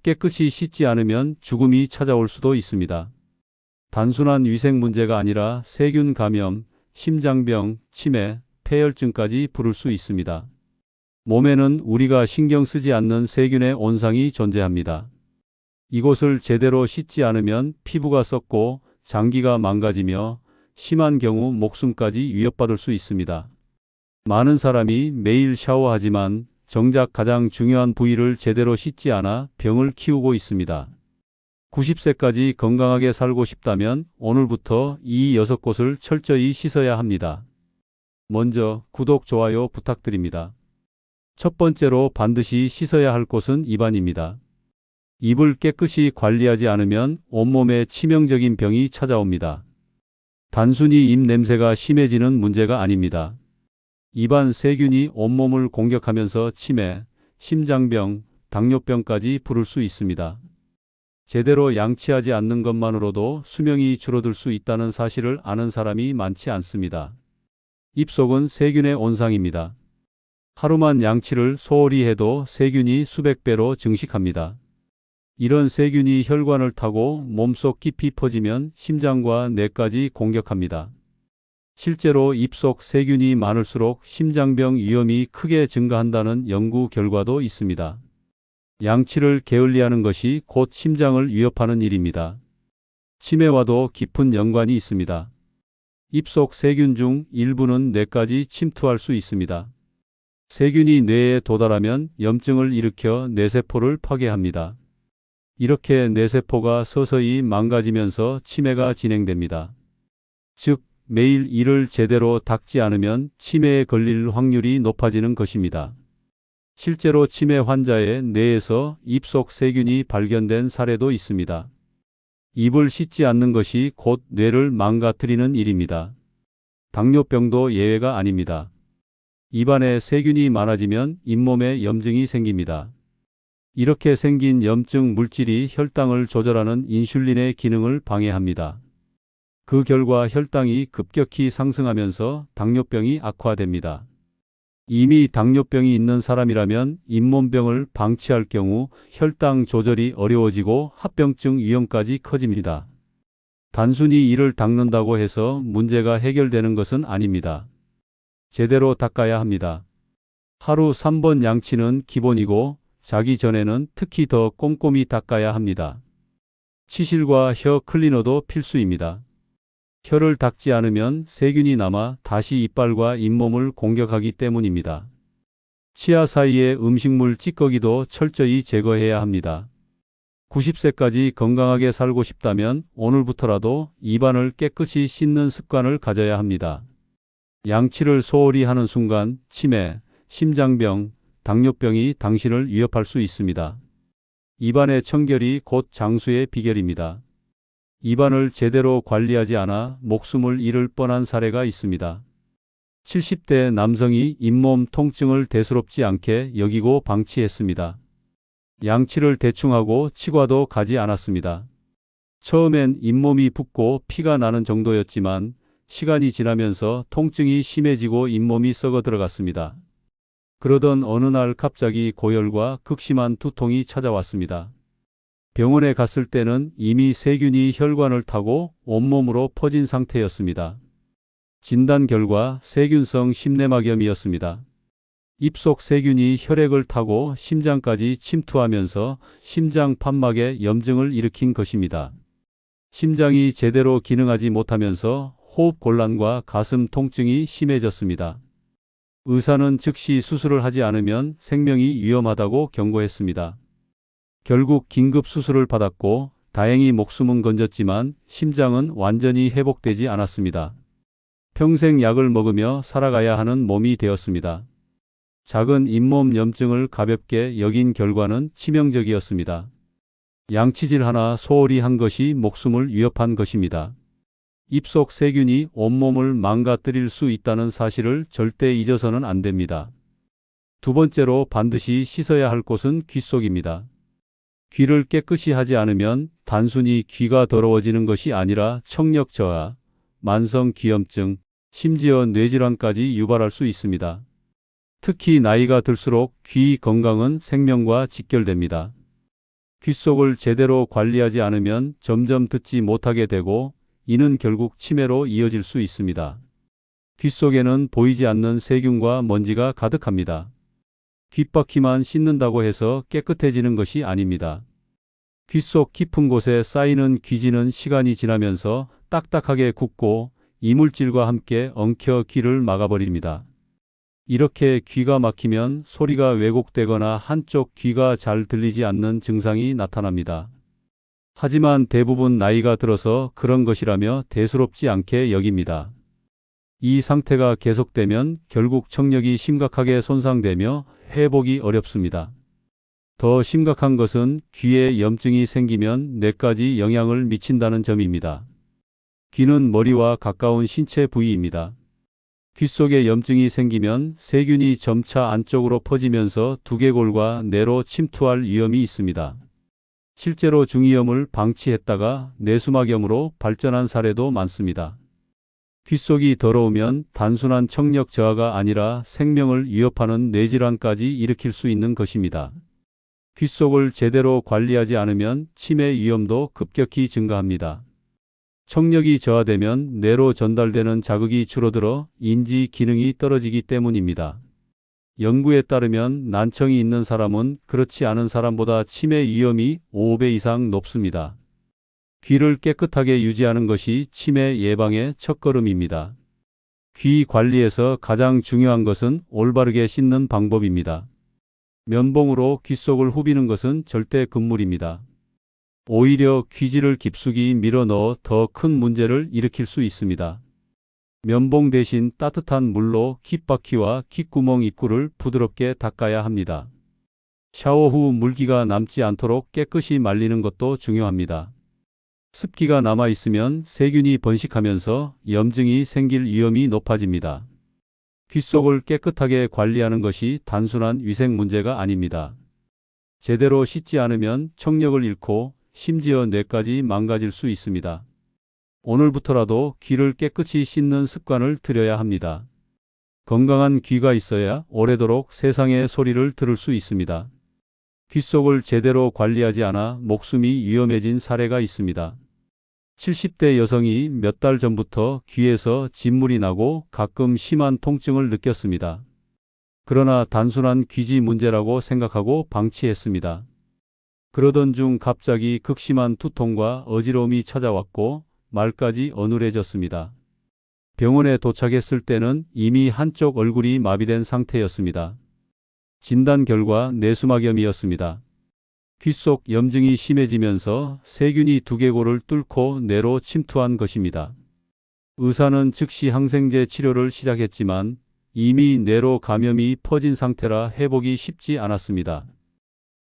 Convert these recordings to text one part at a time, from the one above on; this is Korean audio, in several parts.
깨끗이 씻지 않으면 죽음이 찾아올 수도 있습니다. 단순한 위생 문제가 아니라 세균 감염, 심장병, 치매, 폐혈증까지 부를 수 있습니다. 몸에는 우리가 신경 쓰지 않는 세균의 온상이 존재합니다. 이곳을 제대로 씻지 않으면 피부가 썩고 장기가 망가지며 심한 경우 목숨까지 위협받을 수 있습니다. 많은 사람이 매일 샤워하지만 정작 가장 중요한 부위를 제대로 씻지 않아 병을 키우고 있습니다. 90세까지 건강하게 살고 싶다면 오늘부터 이 6곳을 철저히 씻어야 합니다. 먼저 구독, 좋아요 부탁드립니다. 첫 번째로 반드시 씻어야 할 곳은 입안입니다. 입을 깨끗이 관리하지 않으면 온몸에 치명적인 병이 찾아옵니다. 단순히 입 냄새가 심해지는 문제가 아닙니다. 입안 세균이 온몸을 공격하면서 치매, 심장병, 당뇨병까지 부를 수 있습니다. 제대로 양치하지 않는 것만으로도 수명이 줄어들 수 있다는 사실을 아는 사람이 많지 않습니다. 입속은 세균의 온상입니다. 하루만 양치를 소홀히 해도 세균이 수백 배로 증식합니다. 이런 세균이 혈관을 타고 몸속 깊이 퍼지면 심장과 뇌까지 공격합니다. 실제로 입속 세균이 많을수록 심장병 위험이 크게 증가한다는 연구 결과도 있습니다. 양치를 게을리하는 것이 곧 심장을 위협하는 일입니다. 치매와도 깊은 연관이 있습니다. 입속 세균 중 일부는 뇌까지 침투할 수 있습니다. 세균이 뇌에 도달하면 염증을 일으켜 뇌세포를 파괴합니다. 이렇게 뇌세포가 서서히 망가지면서 치매가 진행됩니다. 즉, 매일 이를 제대로 닦지 않으면 치매에 걸릴 확률이 높아지는 것입니다. 실제로 치매 환자의 뇌에서 입속 세균이 발견된 사례도 있습니다. 입을 씻지 않는 것이 곧 뇌를 망가뜨리는 일입니다. 당뇨병도 예외가 아닙니다. 입안에 세균이 많아지면 잇몸에 염증이 생깁니다. 이렇게 생긴 염증 물질이 혈당을 조절하는 인슐린의 기능을 방해합니다. 그 결과 혈당이 급격히 상승하면서 당뇨병이 악화됩니다. 이미 당뇨병이 있는 사람이라면 잇몸병을 방치할 경우 혈당 조절이 어려워지고 합병증 위험까지 커집니다. 단순히 이를 닦는다고 해서 문제가 해결되는 것은 아닙니다. 제대로 닦아야 합니다. 하루 3번 양치는 기본이고 자기 전에는 특히 더 꼼꼼히 닦아야 합니다. 치실과 혀 클리너도 필수입니다. 혀를 닦지 않으면 세균이 남아 다시 이빨과 잇몸을 공격하기 때문입니다. 치아 사이의 음식물 찌꺼기도 철저히 제거해야 합니다. 90세까지 건강하게 살고 싶다면 오늘부터라도 입안을 깨끗이 씻는 습관을 가져야 합니다. 양치를 소홀히 하는 순간 치매, 심장병, 당뇨병이 당신을 위협할 수 있습니다. 입안의 청결이 곧 장수의 비결입니다. 입안을 제대로 관리하지 않아 목숨을 잃을 뻔한 사례가 있습니다. 70대 남성이 잇몸 통증을 대수롭지 않게 여기고 방치했습니다. 양치를 대충 하고 치과도 가지 않았습니다. 처음엔 잇몸이 붓고 피가 나는 정도였지만 시간이 지나면서 통증이 심해지고 잇몸이 썩어 들어갔습니다. 그러던 어느 날 갑자기 고열과 극심한 두통이 찾아왔습니다. 병원에 갔을 때는 이미 세균이 혈관을 타고 온몸으로 퍼진 상태였습니다. 진단 결과 세균성 심내막염이었습니다. 입속 세균이 혈액을 타고 심장까지 침투하면서 심장 판막에 염증을 일으킨 것입니다. 심장이 제대로 기능하지 못하면서 호흡 곤란과 가슴 통증이 심해졌습니다. 의사는 즉시 수술을 하지 않으면 생명이 위험하다고 경고했습니다. 결국 긴급 수술을 받았고 다행히 목숨은 건졌지만 심장은 완전히 회복되지 않았습니다. 평생 약을 먹으며 살아가야 하는 몸이 되었습니다. 작은 잇몸 염증을 가볍게 여긴 결과는 치명적이었습니다. 양치질 하나 소홀히 한 것이 목숨을 위협한 것입니다. 입속 세균이 온몸을 망가뜨릴 수 있다는 사실을 절대 잊어서는 안 됩니다. 두 번째로 반드시 씻어야 할 곳은 귀 속입니다. 귀를 깨끗이 하지 않으면 단순히 귀가 더러워지는 것이 아니라 청력 저하, 만성 기염증, 심지어 뇌질환까지 유발할 수 있습니다. 특히 나이가 들수록 귀 건강은 생명과 직결됩니다. 귀 속을 제대로 관리하지 않으면 점점 듣지 못하게 되고 이는 결국 치매로 이어질 수 있습니다. 귀 속에는 보이지 않는 세균과 먼지가 가득합니다. 귓바퀴만 씻는다고 해서 깨끗해지는 것이 아닙니다. 귀 속 깊은 곳에 쌓이는 귀지는 시간이 지나면서 딱딱하게 굳고 이물질과 함께 엉켜 귀를 막아버립니다. 이렇게 귀가 막히면 소리가 왜곡되거나 한쪽 귀가 잘 들리지 않는 증상이 나타납니다. 하지만 대부분 나이가 들어서 그런 것이라며 대수롭지 않게 여깁니다. 이 상태가 계속되면 결국 청력이 심각하게 손상되며 회복이 어렵습니다. 더 심각한 것은 귀에 염증이 생기면 뇌까지 영향을 미친다는 점입니다. 귀는 머리와 가까운 신체 부위입니다. 귀 속에 염증이 생기면 세균이 점차 안쪽으로 퍼지면서 두개골과 뇌로 침투할 위험이 있습니다. 실제로 중이염을 방치했다가 뇌수막염으로 발전한 사례도 많습니다. 귀 속이 더러우면 단순한 청력 저하가 아니라 생명을 위협하는 뇌질환까지 일으킬 수 있는 것입니다. 귀 속을 제대로 관리하지 않으면 치매 위험도 급격히 증가합니다. 청력이 저하되면 뇌로 전달되는 자극이 줄어들어 인지 기능이 떨어지기 때문입니다. 연구에 따르면 난청이 있는 사람은 그렇지 않은 사람보다 치매 위험이 5배 이상 높습니다. 귀를 깨끗하게 유지하는 것이 치매 예방의 첫걸음입니다. 귀 관리에서 가장 중요한 것은 올바르게 씻는 방법입니다. 면봉으로 귀 속을 후비는 것은 절대 금물입니다. 오히려 귀지를 깊숙이 밀어 넣어 더 큰 문제를 일으킬 수 있습니다. 면봉 대신 따뜻한 물로 귓바퀴와 귓구멍 입구를 부드럽게 닦아야 합니다. 샤워 후 물기가 남지 않도록 깨끗이 말리는 것도 중요합니다. 습기가 남아 있으면 세균이 번식하면서 염증이 생길 위험이 높아집니다. 귀 속을 깨끗하게 관리하는 것이 단순한 위생 문제가 아닙니다. 제대로 씻지 않으면 청력을 잃고 심지어 뇌까지 망가질 수 있습니다. 오늘부터라도 귀를 깨끗이 씻는 습관을 들여야 합니다. 건강한 귀가 있어야 오래도록 세상의 소리를 들을 수 있습니다. 귀 속을 제대로 관리하지 않아 목숨이 위험해진 사례가 있습니다. 70대 여성이 몇 달 전부터 귀에서 진물이 나고 가끔 심한 통증을 느꼈습니다. 그러나 단순한 귀지 문제라고 생각하고 방치했습니다. 그러던 중 갑자기 극심한 두통과 어지러움이 찾아왔고 말까지 어눌해졌습니다. 병원에 도착했을 때는 이미 한쪽 얼굴이 마비된 상태였습니다. 진단 결과 뇌수막염이었습니다. 귀 속 염증이 심해지면서 세균이 두개골을 뚫고 뇌로 침투한 것입니다. 의사는 즉시 항생제 치료를 시작했지만 이미 뇌로 감염이 퍼진 상태라 회복이 쉽지 않았습니다.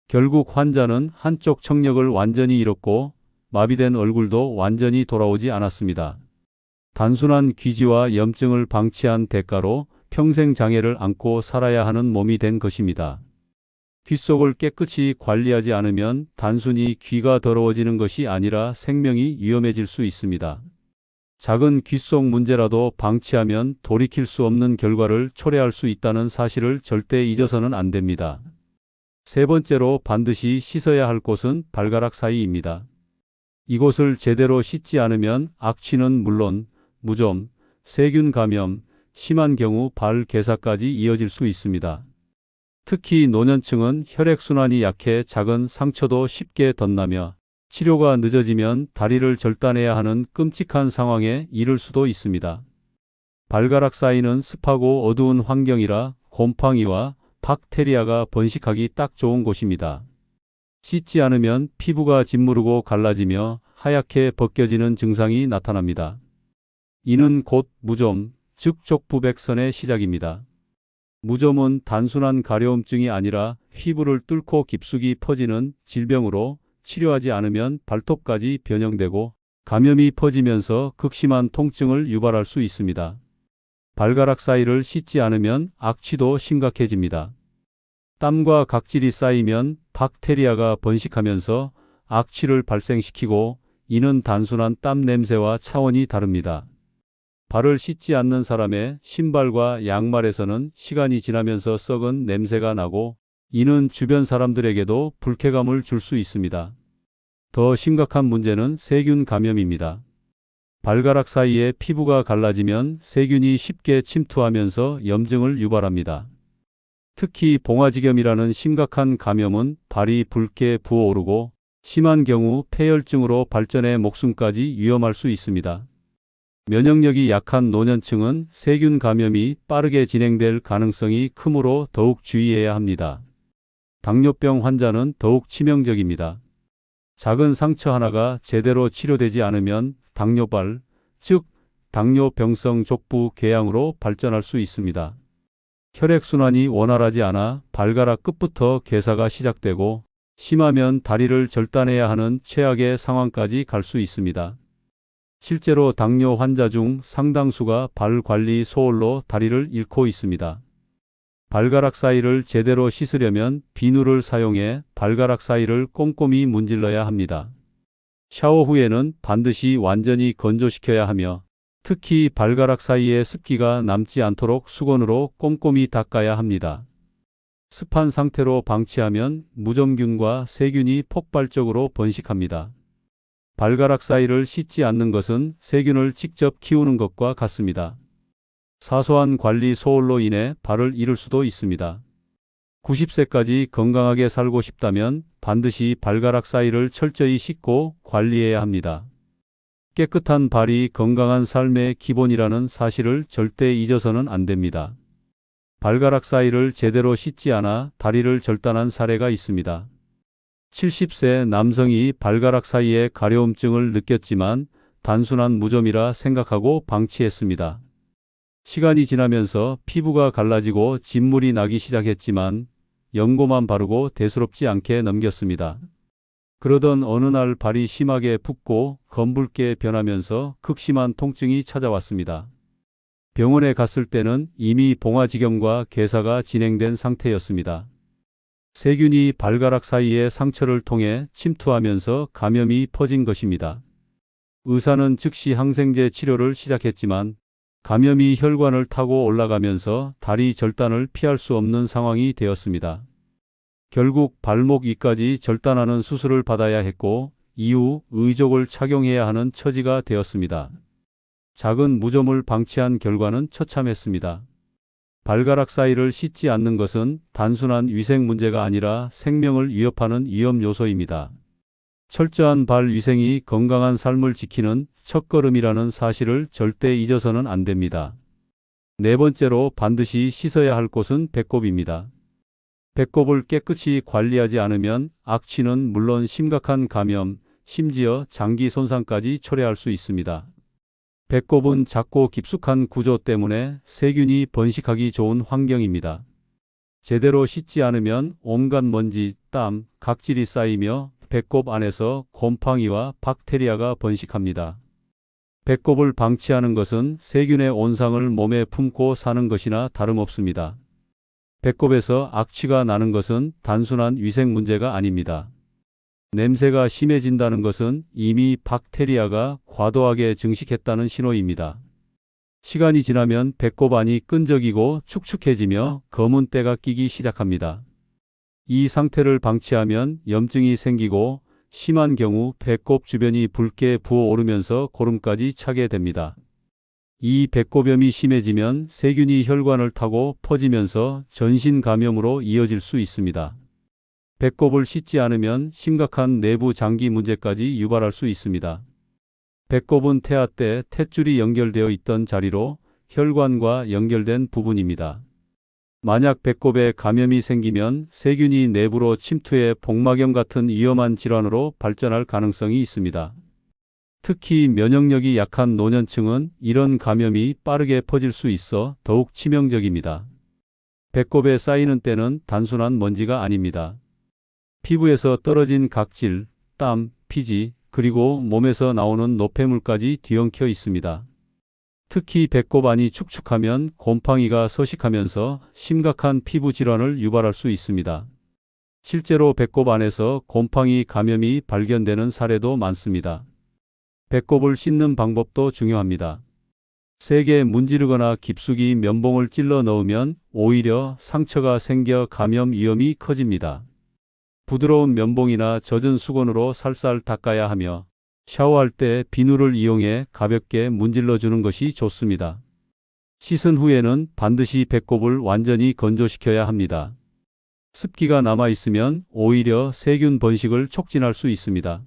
결국 환자는 한쪽 청력을 완전히 잃었고 마비된 얼굴도 완전히 돌아오지 않았습니다. 단순한 귀지와 염증을 방치한 대가로 평생 장애를 안고 살아야 하는 몸이 된 것입니다. 귀 속을 깨끗이 관리하지 않으면 단순히 귀가 더러워지는 것이 아니라 생명이 위험해질 수 있습니다. 작은 귀 속 문제라도 방치하면 돌이킬 수 없는 결과를 초래할 수 있다는 사실을 절대 잊어서는 안 됩니다. 세 번째로 반드시 씻어야 할 곳은 발가락 사이입니다. 이곳을 제대로 씻지 않으면 악취는 물론 무좀, 세균 감염, 심한 경우 발 괴사까지 이어질 수 있습니다. 특히 노년층은 혈액순환이 약해 작은 상처도 쉽게 덧나며 치료가 늦어지면 다리를 절단해야 하는 끔찍한 상황에 이를 수도 있습니다. 발가락 사이는 습하고 어두운 환경이라 곰팡이와 박테리아가 번식하기 딱 좋은 곳입니다. 씻지 않으면 피부가 짓무르고 갈라지며 하얗게 벗겨지는 증상이 나타납니다. 이는 곧 무좀, 즉 족부백선의 시작입니다. 무좀은 단순한 가려움증이 아니라 피부를 뚫고 깊숙이 퍼지는 질병으로 치료하지 않으면 발톱까지 변형되고 감염이 퍼지면서 극심한 통증을 유발할 수 있습니다. 발가락 사이를 씻지 않으면 악취도 심각해집니다. 땀과 각질이 쌓이면 박테리아가 번식하면서 악취를 발생시키고 이는 단순한 땀 냄새와 차원이 다릅니다. 발을 씻지 않는 사람의 신발과 양말에서는 시간이 지나면서 썩은 냄새가 나고 이는 주변 사람들에게도 불쾌감을 줄 수 있습니다. 더 심각한 문제는 세균 감염입니다. 발가락 사이에 피부가 갈라지면 세균이 쉽게 침투하면서 염증을 유발합니다. 특히 봉화지겸이라는 심각한 감염은 발이 붉게 부어오르고 심한 경우 폐혈증으로 발전해 목숨까지 위험할 수 있습니다. 면역력이 약한 노년층은 세균 감염이 빠르게 진행될 가능성이 크므로 더욱 주의해야 합니다. 당뇨병 환자는 더욱 치명적입니다. 작은 상처 하나가 제대로 치료되지 않으면 당뇨발, 즉 당뇨병성 족부 궤양으로 발전할 수 있습니다. 혈액순환이 원활하지 않아 발가락 끝부터 괴사가 시작되고 심하면 다리를 절단해야 하는 최악의 상황까지 갈 수 있습니다. 실제로 당뇨 환자 중 상당수가 발 관리 소홀로 다리를 잃고 있습니다. 발가락 사이를 제대로 씻으려면 비누를 사용해 발가락 사이를 꼼꼼히 문질러야 합니다. 샤워 후에는 반드시 완전히 건조시켜야 하며 특히 발가락 사이에 습기가 남지 않도록 수건으로 꼼꼼히 닦아야 합니다. 습한 상태로 방치하면 무좀균과 세균이 폭발적으로 번식합니다. 발가락 사이를 씻지 않는 것은 세균을 직접 키우는 것과 같습니다. 사소한 관리 소홀로 인해 발을 잃을 수도 있습니다. 90세까지 건강하게 살고 싶다면 반드시 발가락 사이를 철저히 씻고 관리해야 합니다. 깨끗한 발이 건강한 삶의 기본이라는 사실을 절대 잊어서는 안 됩니다. 발가락 사이를 제대로 씻지 않아 다리를 절단한 사례가 있습니다. 70세 남성이 발가락 사이에 가려움증을 느꼈지만 단순한 무좀이라 생각하고 방치했습니다. 시간이 지나면서 피부가 갈라지고 진물이 나기 시작했지만 연고만 바르고 대수롭지 않게 넘겼습니다. 그러던 어느 날 발이 심하게 붓고 검붉게 변하면서 극심한 통증이 찾아왔습니다. 병원에 갔을 때는 이미 봉화지겸과 괴사가 진행된 상태였습니다. 세균이 발가락 사이의 상처를 통해 침투하면서 감염이 퍼진 것입니다. 의사는 즉시 항생제 치료를 시작했지만 감염이 혈관을 타고 올라가면서 다리 절단을 피할 수 없는 상황이 되었습니다. 결국 발목 위까지 절단하는 수술을 받아야 했고 이후 의족을 착용해야 하는 처지가 되었습니다. 작은 무좀을 방치한 결과는 처참했습니다. 발가락 사이를 씻지 않는 것은 단순한 위생 문제가 아니라 생명을 위협하는 위험 요소입니다. 철저한 발 위생이 건강한 삶을 지키는 첫걸음이라는 사실을 절대 잊어서는 안 됩니다. 네 번째로 반드시 씻어야 할 곳은 배꼽입니다. 배꼽을 깨끗이 관리하지 않으면 악취는 물론 심각한 감염, 심지어 장기 손상까지 초래할 수 있습니다. 배꼽은 작고 깊숙한 구조 때문에 세균이 번식하기 좋은 환경입니다. 제대로 씻지 않으면 온갖 먼지, 땀, 각질이 쌓이며 배꼽 안에서 곰팡이와 박테리아가 번식합니다. 배꼽을 방치하는 것은 세균의 온상을 몸에 품고 사는 것이나 다름없습니다. 배꼽에서 악취가 나는 것은 단순한 위생 문제가 아닙니다. 냄새가 심해진다는 것은 이미 박테리아가 과도하게 증식했다는 신호입니다. 시간이 지나면 배꼽 안이 끈적이고 축축해지며 검은 때가 끼기 시작합니다. 이 상태를 방치하면 염증이 생기고 심한 경우 배꼽 주변이 붉게 부어오르면서 고름까지 차게 됩니다. 이 배꼽염이 심해지면 세균이 혈관을 타고 퍼지면서 전신 감염으로 이어질 수 있습니다. 배꼽을 씻지 않으면 심각한 내부 장기 문제까지 유발할 수 있습니다. 배꼽은 태아 때 탯줄이 연결되어 있던 자리로 혈관과 연결된 부분입니다. 만약 배꼽에 감염이 생기면 세균이 내부로 침투해 복막염 같은 위험한 질환으로 발전할 가능성이 있습니다. 특히 면역력이 약한 노년층은 이런 감염이 빠르게 퍼질 수 있어 더욱 치명적입니다. 배꼽에 쌓이는 때는 단순한 먼지가 아닙니다. 피부에서 떨어진 각질, 땀, 피지, 그리고 몸에서 나오는 노폐물까지 뒤엉켜 있습니다. 특히 배꼽 안이 축축하면 곰팡이가 서식하면서 심각한 피부 질환을 유발할 수 있습니다. 실제로 배꼽 안에서 곰팡이 감염이 발견되는 사례도 많습니다. 배꼽을 씻는 방법도 중요합니다. 세게 문지르거나 깊숙이 면봉을 찔러 넣으면 오히려 상처가 생겨 감염 위험이 커집니다. 부드러운 면봉이나 젖은 수건으로 살살 닦아야 하며 샤워할 때 비누를 이용해 가볍게 문질러 주는 것이 좋습니다. 씻은 후에는 반드시 배꼽을 완전히 건조시켜야 합니다. 습기가 남아 있으면 오히려 세균 번식을 촉진할 수 있습니다.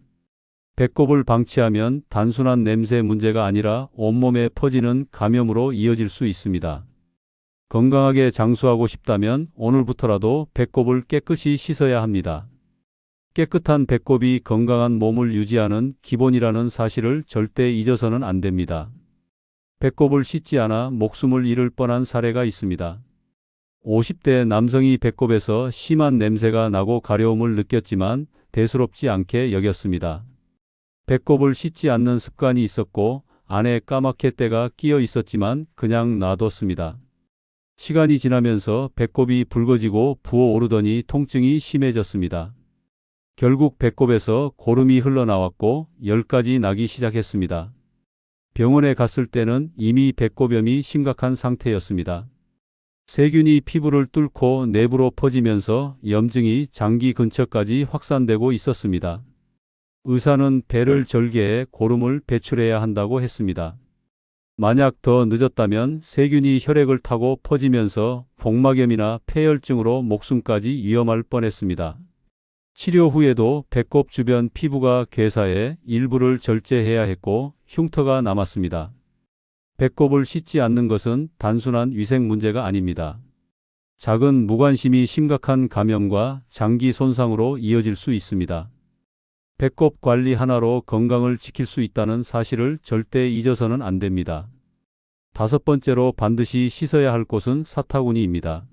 배꼽을 방치하면 단순한 냄새 문제가 아니라 온몸에 퍼지는 감염으로 이어질 수 있습니다. 건강하게 장수하고 싶다면 오늘부터라도 배꼽을 깨끗이 씻어야 합니다. 깨끗한 배꼽이 건강한 몸을 유지하는 기본이라는 사실을 절대 잊어서는 안 됩니다. 배꼽을 씻지 않아 목숨을 잃을 뻔한 사례가 있습니다. 50대 남성이 배꼽에서 심한 냄새가 나고 가려움을 느꼈지만 대수롭지 않게 여겼습니다. 배꼽을 씻지 않는 습관이 있었고 안에 까맣게 때가 끼어 있었지만 그냥 놔뒀습니다. 시간이 지나면서 배꼽이 붉어지고 부어오르더니 통증이 심해졌습니다. 결국 배꼽에서 고름이 흘러나왔고 열까지 나기 시작했습니다. 병원에 갔을 때는 이미 배꼽염이 심각한 상태였습니다. 세균이 피부를 뚫고 내부로 퍼지면서 염증이 장기 근처까지 확산되고 있었습니다. 의사는 배를 절개해 고름을 배출해야 한다고 했습니다. 만약 더 늦었다면 세균이 혈액을 타고 퍼지면서 복막염이나 폐혈증으로 목숨까지 위험할 뻔했습니다. 치료 후에도 배꼽 주변 피부가 괴사해 일부를 절제해야 했고 흉터가 남았습니다. 배꼽을 씻지 않는 것은 단순한 위생 문제가 아닙니다. 작은 무관심이 심각한 감염과 장기 손상으로 이어질 수 있습니다. 배꼽 관리 하나로 건강을 지킬 수 있다는 사실을 절대 잊어서는 안 됩니다. 5번째로 반드시 씻어야 할 곳은 사타구니입니다.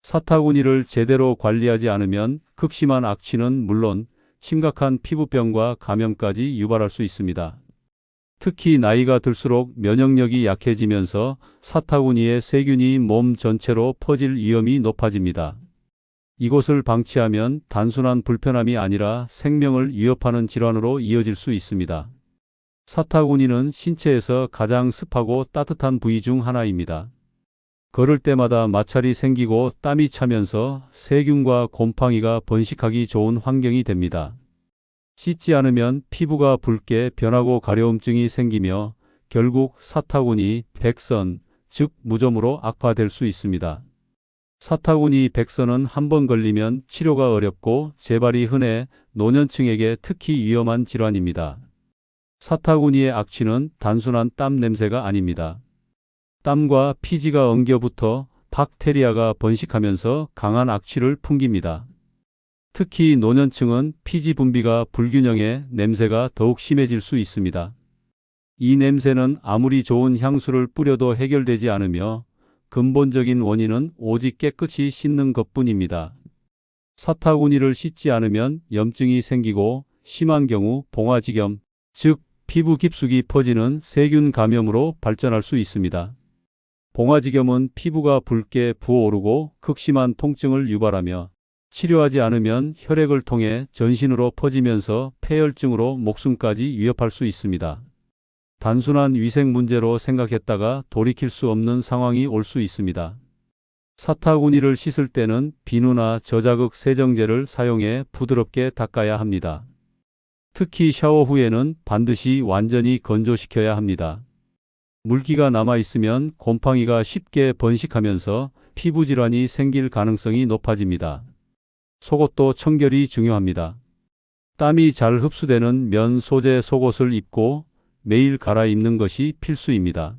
사타구니를 제대로 관리하지 않으면 극심한 악취는 물론 심각한 피부병과 감염까지 유발할 수 있습니다. 특히 나이가 들수록 면역력이 약해지면서 사타구니의 세균이 몸 전체로 퍼질 위험이 높아집니다. 이곳을 방치하면 단순한 불편함이 아니라 생명을 위협하는 질환으로 이어질 수 있습니다. 사타구니는 신체에서 가장 습하고 따뜻한 부위 중 하나입니다. 걸을 때마다 마찰이 생기고 땀이 차면서 세균과 곰팡이가 번식하기 좋은 환경이 됩니다. 씻지 않으면 피부가 붉게 변하고 가려움증이 생기며 결국 사타구니 백선, 즉 무좀으로 악화될 수 있습니다. 사타구니 백선은 한번 걸리면 치료가 어렵고 재발이 흔해 노년층에게 특히 위험한 질환입니다. 사타구니의 악취는 단순한 땀 냄새가 아닙니다. 땀과 피지가 엉겨붙어 박테리아가 번식하면서 강한 악취를 풍깁니다. 특히 노년층은 피지 분비가 불균형해 냄새가 더욱 심해질 수 있습니다. 이 냄새는 아무리 좋은 향수를 뿌려도 해결되지 않으며 근본적인 원인은 오직 깨끗이 씻는 것뿐입니다. 사타구니를 씻지 않으면 염증이 생기고 심한 경우 봉화지겸, 즉 피부 깊숙이 퍼지는 세균 감염으로 발전할 수 있습니다. 봉화지겸은 피부가 붉게 부어오르고 극심한 통증을 유발하며 치료하지 않으면 혈액을 통해 전신으로 퍼지면서 폐혈증으로 목숨까지 위협할 수 있습니다. 단순한 위생 문제로 생각했다가 돌이킬 수 없는 상황이 올 수 있습니다. 사타구니를 씻을 때는 비누나 저자극 세정제를 사용해 부드럽게 닦아야 합니다. 특히 샤워 후에는 반드시 완전히 건조시켜야 합니다. 물기가 남아있으면 곰팡이가 쉽게 번식하면서 피부 질환이 생길 가능성이 높아집니다. 속옷도 청결이 중요합니다. 땀이 잘 흡수되는 면 소재 속옷을 입고 매일 갈아입는 것이 필수입니다.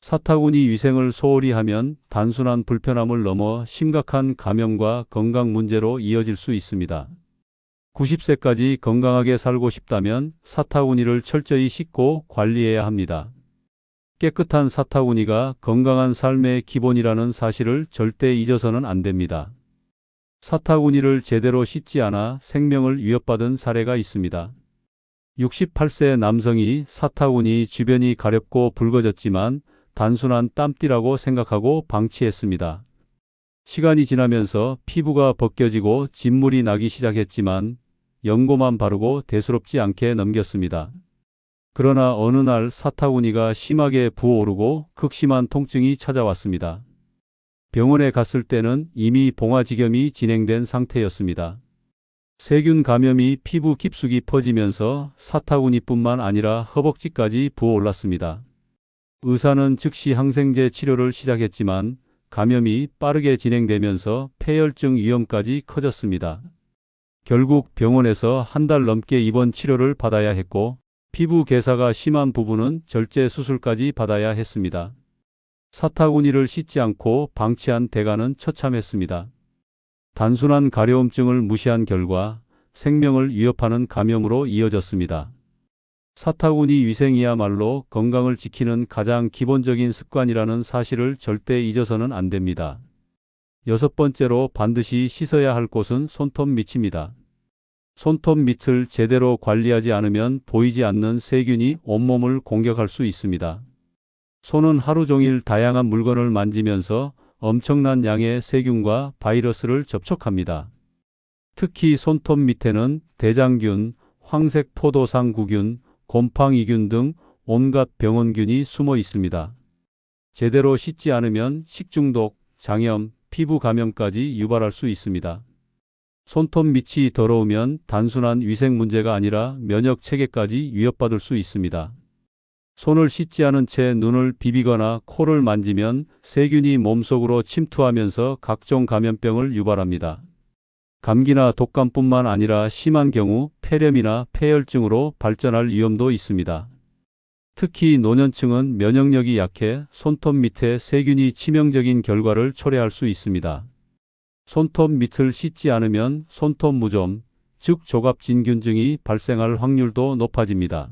사타구니 위생을 소홀히 하면 단순한 불편함을 넘어 심각한 감염과 건강 문제로 이어질 수 있습니다. 90세까지 건강하게 살고 싶다면 사타구니를 철저히 씻고 관리해야 합니다. 깨끗한 사타구니가 건강한 삶의 기본이라는 사실을 절대 잊어서는 안 됩니다. 사타구니를 제대로 씻지 않아 생명을 위협받은 사례가 있습니다. 68세 남성이 사타구니 주변이 가렵고 붉어졌지만 단순한 땀띠라고 생각하고 방치했습니다. 시간이 지나면서 피부가 벗겨지고 진물이 나기 시작했지만 연고만 바르고 대수롭지 않게 넘겼습니다. 그러나 어느 날 사타구니가 심하게 부어오르고 극심한 통증이 찾아왔습니다. 병원에 갔을 때는 이미 봉화지겸이 진행된 상태였습니다. 세균 감염이 피부 깊숙이 퍼지면서 사타구니뿐만 아니라 허벅지까지 부어올랐습니다. 의사는 즉시 항생제 치료를 시작했지만 감염이 빠르게 진행되면서 폐혈증 위험까지 커졌습니다. 결국 병원에서 한 달 넘게 입원 치료를 받아야 했고 피부 괴사가 심한 부분은 절제 수술까지 받아야 했습니다. 사타구니를 씻지 않고 방치한 대가는 처참했습니다. 단순한 가려움증을 무시한 결과 생명을 위협하는 감염으로 이어졌습니다. 사타구니 위생이야말로 건강을 지키는 가장 기본적인 습관이라는 사실을 절대 잊어서는 안 됩니다. 여섯 번째로 반드시 씻어야 할 곳은 손톱 밑입니다. 손톱 밑을 제대로 관리하지 않으면 보이지 않는 세균이 온몸을 공격할 수 있습니다. 손은 하루 종일 다양한 물건을 만지면서 엄청난 양의 세균과 바이러스를 접촉합니다. 특히 손톱 밑에는 대장균, 황색 포도상구균, 곰팡이균 등 온갖 병원균이 숨어 있습니다. 제대로 씻지 않으면 식중독, 장염, 피부 감염까지 유발할 수 있습니다. 손톱 밑이 더러우면 단순한 위생 문제가 아니라 면역 체계까지 위협받을 수 있습니다. 손을 씻지 않은 채 눈을 비비거나 코를 만지면 세균이 몸속으로 침투하면서 각종 감염병을 유발합니다. 감기나 독감뿐만 아니라 심한 경우 폐렴이나 폐혈증으로 발전할 위험도 있습니다. 특히 노년층은 면역력이 약해 손톱 밑에 세균이 치명적인 결과를 초래할 수 있습니다. 손톱 밑을 씻지 않으면 손톱 무좀, 즉 조갑진균증이 발생할 확률도 높아집니다.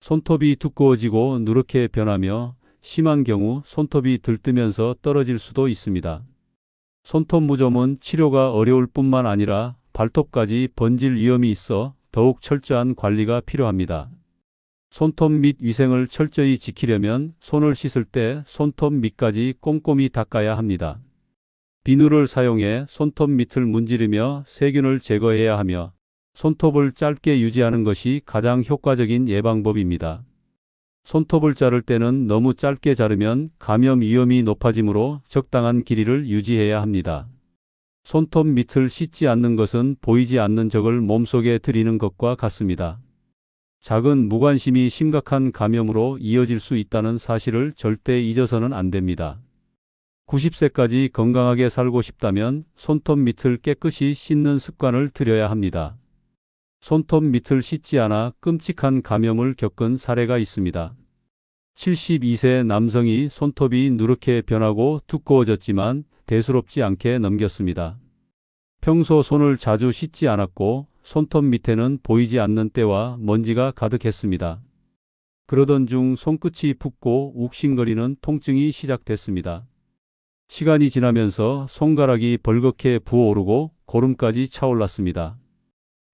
손톱이 두꺼워지고 누렇게 변하며 심한 경우 손톱이 들뜨면서 떨어질 수도 있습니다. 손톱 무좀은 치료가 어려울 뿐만 아니라 발톱까지 번질 위험이 있어 더욱 철저한 관리가 필요합니다. 손톱 밑 위생을 철저히 지키려면 손을 씻을 때 손톱 밑까지 꼼꼼히 닦아야 합니다. 비누를 사용해 손톱 밑을 문지르며 세균을 제거해야 하며 손톱을 짧게 유지하는 것이 가장 효과적인 예방법입니다. 손톱을 자를 때는 너무 짧게 자르면 감염 위험이 높아지므로 적당한 길이를 유지해야 합니다. 손톱 밑을 씻지 않는 것은 보이지 않는 적을 몸속에 들이는 것과 같습니다. 작은 무관심이 심각한 감염으로 이어질 수 있다는 사실을 절대 잊어서는 안 됩니다. 90세까지 건강하게 살고 싶다면 손톱 밑을 깨끗이 씻는 습관을 들여야 합니다. 손톱 밑을 씻지 않아 끔찍한 감염을 겪은 사례가 있습니다. 72세 남성이 손톱이 누렇게 변하고 두꺼워졌지만 대수롭지 않게 넘겼습니다. 평소 손을 자주 씻지 않았고 손톱 밑에는 보이지 않는 때와 먼지가 가득했습니다. 그러던 중 손끝이 붓고 욱신거리는 통증이 시작됐습니다. 시간이 지나면서 손가락이 벌겋게 부어오르고 고름까지 차올랐습니다.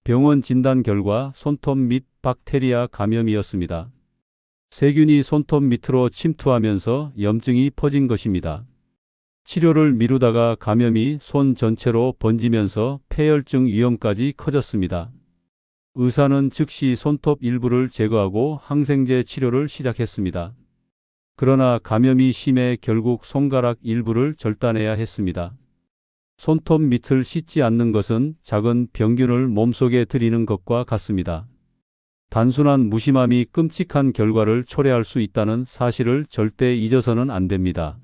병원 진단 결과 손톱 밑 박테리아 감염이었습니다. 세균이 손톱 밑으로 침투하면서 염증이 퍼진 것입니다. 치료를 미루다가 감염이 손 전체로 번지면서 폐혈증 위험까지 커졌습니다. 의사는 즉시 손톱 일부를 제거하고 항생제 치료를 시작했습니다. 그러나 감염이 심해 결국 손가락 일부를 절단해야 했습니다. 손톱 밑을 씻지 않는 것은 작은 병균을 몸속에 들이는 것과 같습니다. 단순한 무심함이 끔찍한 결과를 초래할 수 있다는 사실을 절대 잊어서는 안 됩니다.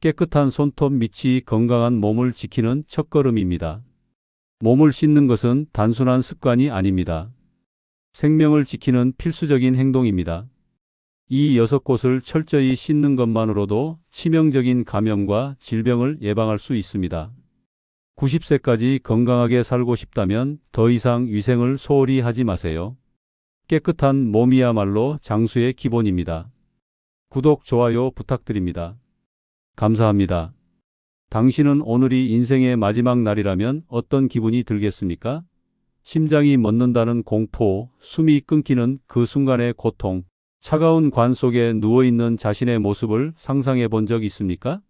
깨끗한 손톱 밑이 건강한 몸을 지키는 첫걸음입니다. 몸을 씻는 것은 단순한 습관이 아닙니다. 생명을 지키는 필수적인 행동입니다. 이 6곳을 철저히 씻는 것만으로도 치명적인 감염과 질병을 예방할 수 있습니다. 90세까지 건강하게 살고 싶다면 더 이상 위생을 소홀히 하지 마세요. 깨끗한 몸이야말로 장수의 기본입니다. 구독, 좋아요 부탁드립니다. 감사합니다. 당신은 오늘이 인생의 마지막 날이라면 어떤 기분이 들겠습니까? 심장이 멎는다는 공포, 숨이 끊기는 그 순간의 고통, 차가운 관 속에 누워있는 자신의 모습을 상상해 본 적 있습니까?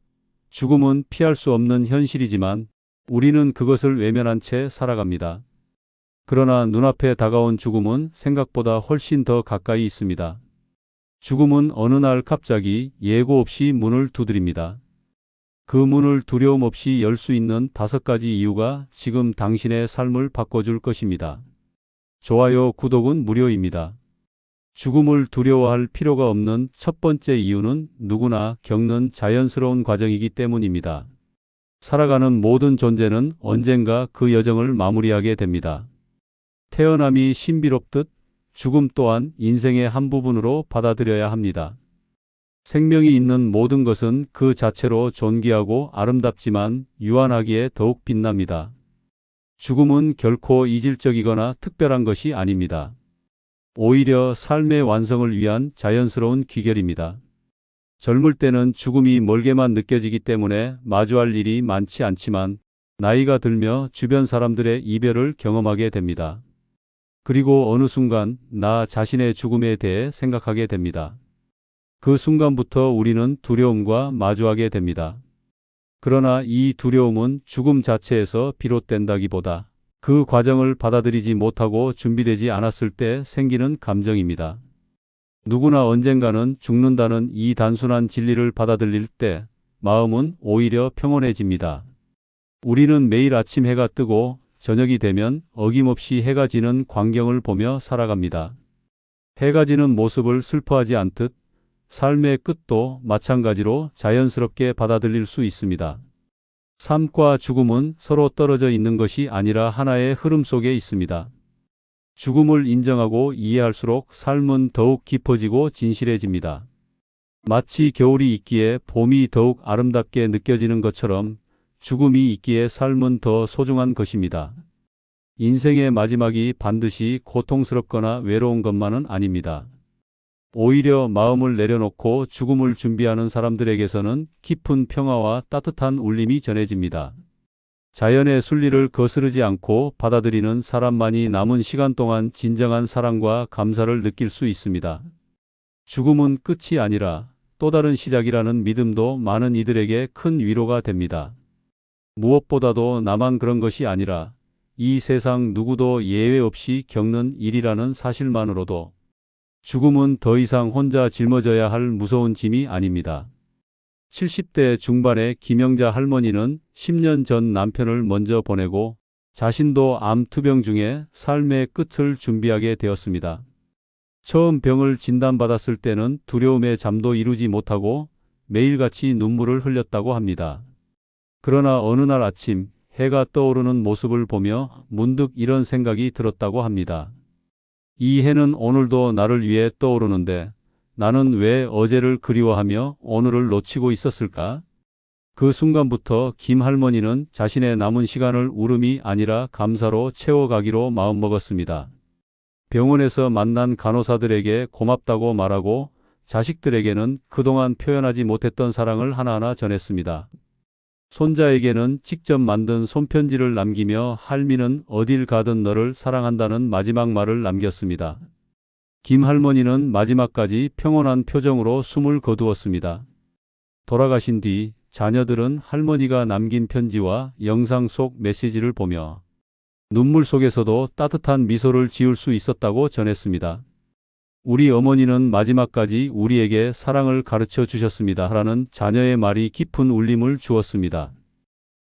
죽음은 피할 수 없는 현실이지만 우리는 그것을 외면한 채 살아갑니다. 그러나 눈앞에 다가온 죽음은 생각보다 훨씬 더 가까이 있습니다. 죽음은 어느 날 갑자기 예고 없이 문을 두드립니다. 그 문을 두려움 없이 열 수 있는 5가지 이유가 지금 당신의 삶을 바꿔줄 것입니다. 좋아요, 구독은 무료입니다. 죽음을 두려워할 필요가 없는 첫 번째 이유는 누구나 겪는 자연스러운 과정이기 때문입니다. 살아가는 모든 존재는 언젠가 그 여정을 마무리하게 됩니다. 태어남이 신비롭듯 죽음 또한 인생의 한 부분으로 받아들여야 합니다. 생명이 있는 모든 것은 그 자체로 존귀하고 아름답지만 유한하기에 더욱 빛납니다. 죽음은 결코 이질적이거나 특별한 것이 아닙니다. 오히려 삶의 완성을 위한 자연스러운 귀결입니다. 젊을 때는 죽음이 멀게만 느껴지기 때문에 마주할 일이 많지 않지만 나이가 들며 주변 사람들의 이별을 경험하게 됩니다. 그리고 어느 순간 나 자신의 죽음에 대해 생각하게 됩니다. 그 순간부터 우리는 두려움과 마주하게 됩니다. 그러나 이 두려움은 죽음 자체에서 비롯된다기보다 그 과정을 받아들이지 못하고 준비되지 않았을 때 생기는 감정입니다. 누구나 언젠가는 죽는다는 이 단순한 진리를 받아들일 때 마음은 오히려 평온해집니다. 우리는 매일 아침 해가 뜨고 저녁이 되면 어김없이 해가 지는 광경을 보며 살아갑니다. 해가 지는 모습을 슬퍼하지 않듯 삶의 끝도 마찬가지로 자연스럽게 받아들일 수 있습니다. 삶과 죽음은 서로 떨어져 있는 것이 아니라 하나의 흐름 속에 있습니다. 죽음을 인정하고 이해할수록 삶은 더욱 깊어지고 진실해집니다. 마치 겨울이 있기에 봄이 더욱 아름답게 느껴지는 것처럼 죽음이 있기에 삶은 더 소중한 것입니다. 인생의 마지막이 반드시 고통스럽거나 외로운 것만은 아닙니다. 오히려 마음을 내려놓고 죽음을 준비하는 사람들에게서는 깊은 평화와 따뜻한 울림이 전해집니다. 자연의 순리를 거스르지 않고 받아들이는 사람만이 남은 시간 동안 진정한 사랑과 감사를 느낄 수 있습니다. 죽음은 끝이 아니라 또 다른 시작이라는 믿음도 많은 이들에게 큰 위로가 됩니다. 무엇보다도 나만 그런 것이 아니라 이 세상 누구도 예외 없이 겪는 일이라는 사실만으로도 죽음은 더 이상 혼자 짊어져야 할 무서운 짐이 아닙니다. 70대 중반의 김영자 할머니는 10년 전 남편을 먼저 보내고 자신도 암 투병 중에 삶의 끝을 준비하게 되었습니다. 처음 병을 진단받았을 때는 두려움에 잠도 이루지 못하고 매일같이 눈물을 흘렸다고 합니다. 그러나 어느 날 아침 해가 떠오르는 모습을 보며 문득 이런 생각이 들었다고 합니다. 이 해는 오늘도 나를 위해 떠오르는데 나는 왜 어제를 그리워하며 오늘을 놓치고 있었을까? 그 순간부터 김 할머니는 자신의 남은 시간을 울음이 아니라 감사로 채워가기로 마음먹었습니다. 병원에서 만난 간호사들에게 고맙다고 말하고 자식들에게는 그동안 표현하지 못했던 사랑을 하나하나 전했습니다. 손자에게는 직접 만든 손편지를 남기며 할미는 어딜 가든 너를 사랑한다는 마지막 말을 남겼습니다. 김 할머니는 마지막까지 평온한 표정으로 숨을 거두었습니다. 돌아가신 뒤 자녀들은 할머니가 남긴 편지와 영상 속 메시지를 보며 눈물 속에서도 따뜻한 미소를 지을 수 있었다고 전했습니다. 우리 어머니는 마지막까지 우리에게 사랑을 가르쳐 주셨습니다. 라는 자녀의 말이 깊은 울림을 주었습니다.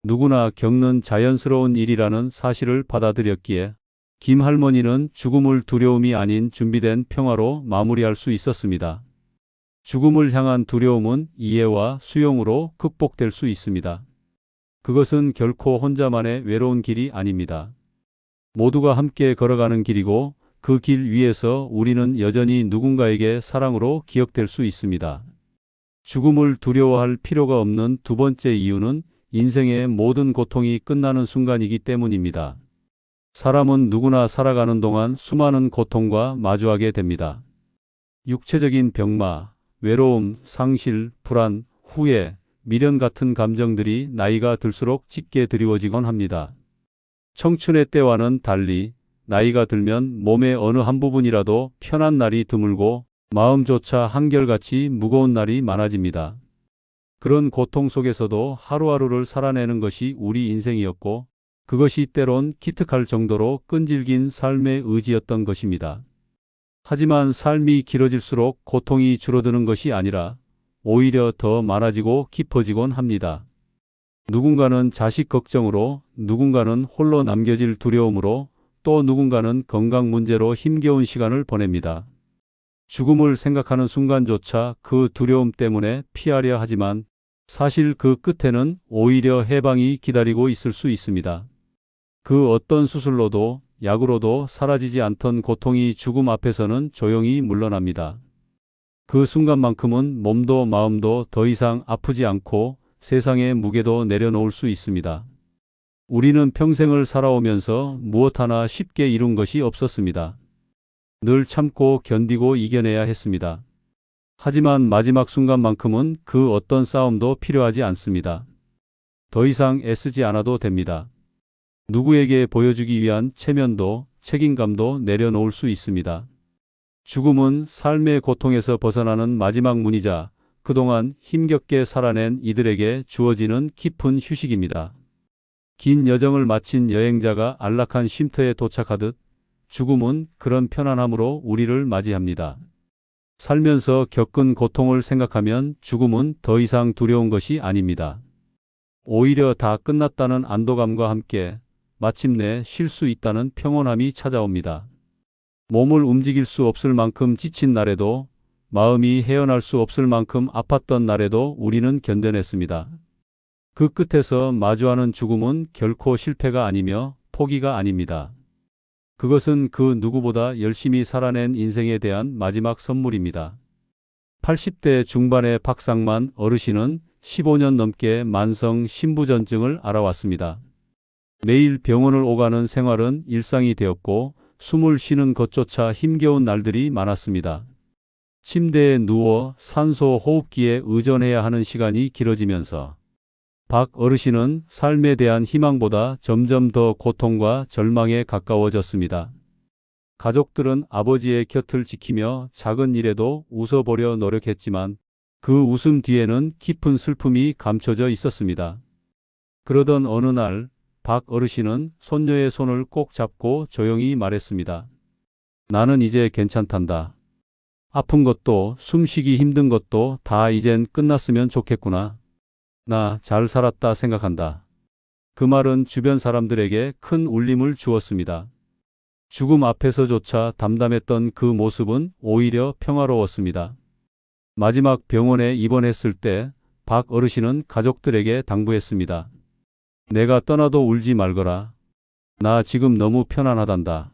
누구나 겪는 자연스러운 일이라는 사실을 받아들였기에 김 할머니는 죽음을 두려움이 아닌 준비된 평화로 마무리할 수 있었습니다. 죽음을 향한 두려움은 이해와 수용으로 극복될 수 있습니다. 그것은 결코 혼자만의 외로운 길이 아닙니다. 모두가 함께 걸어가는 길이고 그 길 위에서 우리는 여전히 누군가에게 사랑으로 기억될 수 있습니다. 죽음을 두려워할 필요가 없는 두 번째 이유는 인생의 모든 고통이 끝나는 순간이기 때문입니다. 사람은 누구나 살아가는 동안 수많은 고통과 마주하게 됩니다. 육체적인 병마, 외로움, 상실, 불안, 후회, 미련 같은 감정들이 나이가 들수록 짙게 드리워지곤 합니다. 청춘의 때와는 달리 나이가 들면 몸의 어느 한 부분이라도 편한 날이 드물고 마음조차 한결같이 무거운 날이 많아집니다. 그런 고통 속에서도 하루하루를 살아내는 것이 우리 인생이었고 그것이 때론 기특할 정도로 끈질긴 삶의 의지였던 것입니다. 하지만 삶이 길어질수록 고통이 줄어드는 것이 아니라 오히려 더 많아지고 깊어지곤 합니다. 누군가는 자식 걱정으로, 누군가는 홀로 남겨질 두려움으로, 또 누군가는 건강 문제로 힘겨운 시간을 보냅니다. 죽음을 생각하는 순간조차 그 두려움 때문에 피하려 하지만 사실 그 끝에는 오히려 해방이 기다리고 있을 수 있습니다. 그 어떤 수술로도 약으로도 사라지지 않던 고통이 죽음 앞에서는 조용히 물러납니다. 그 순간만큼은 몸도 마음도 더 이상 아프지 않고 세상의 무게도 내려놓을 수 있습니다. 우리는 평생을 살아오면서 무엇 하나 쉽게 이룬 것이 없었습니다. 늘 참고 견디고 이겨내야 했습니다. 하지만 마지막 순간만큼은 그 어떤 싸움도 필요하지 않습니다. 더 이상 애쓰지 않아도 됩니다. 누구에게 보여주기 위한 체면도 책임감도 내려놓을 수 있습니다. 죽음은 삶의 고통에서 벗어나는 마지막 문이자 그동안 힘겹게 살아낸 이들에게 주어지는 깊은 휴식입니다. 긴 여정을 마친 여행자가 안락한 쉼터에 도착하듯 죽음은 그런 편안함으로 우리를 맞이합니다. 살면서 겪은 고통을 생각하면 죽음은 더 이상 두려운 것이 아닙니다. 오히려 다 끝났다는 안도감과 함께 마침내 쉴 수 있다는 평온함이 찾아옵니다. 몸을 움직일 수 없을 만큼 지친 날에도, 마음이 헤어날 수 없을 만큼 아팠던 날에도 우리는 견뎌냈습니다. 그 끝에서 마주하는 죽음은 결코 실패가 아니며 포기가 아닙니다. 그것은 그 누구보다 열심히 살아낸 인생에 대한 마지막 선물입니다. 80대 중반의 박상만 어르신은 15년 넘게 만성 신부전증을 앓아왔습니다. 매일 병원을 오가는 생활은 일상이 되었고 숨을 쉬는 것조차 힘겨운 날들이 많았습니다. 침대에 누워 산소 호흡기에 의존해야 하는 시간이 길어지면서 박 어르신은 삶에 대한 희망보다 점점 더 고통과 절망에 가까워졌습니다. 가족들은 아버지의 곁을 지키며 작은 일에도 웃어보려 노력했지만 그 웃음 뒤에는 깊은 슬픔이 감춰져 있었습니다. 그러던 어느 날 박 어르신은 손녀의 손을 꼭 잡고 조용히 말했습니다. 나는 이제 괜찮단다. 아픈 것도 숨쉬기 힘든 것도 다 이젠 끝났으면 좋겠구나. 나 잘 살았다 생각한다. 그 말은 주변 사람들에게 큰 울림을 주었습니다. 죽음 앞에서조차 담담했던 그 모습은 오히려 평화로웠습니다. 마지막 병원에 입원했을 때 박 어르신은 가족들에게 당부했습니다. 내가 떠나도 울지 말거라. 나 지금 너무 편안하단다.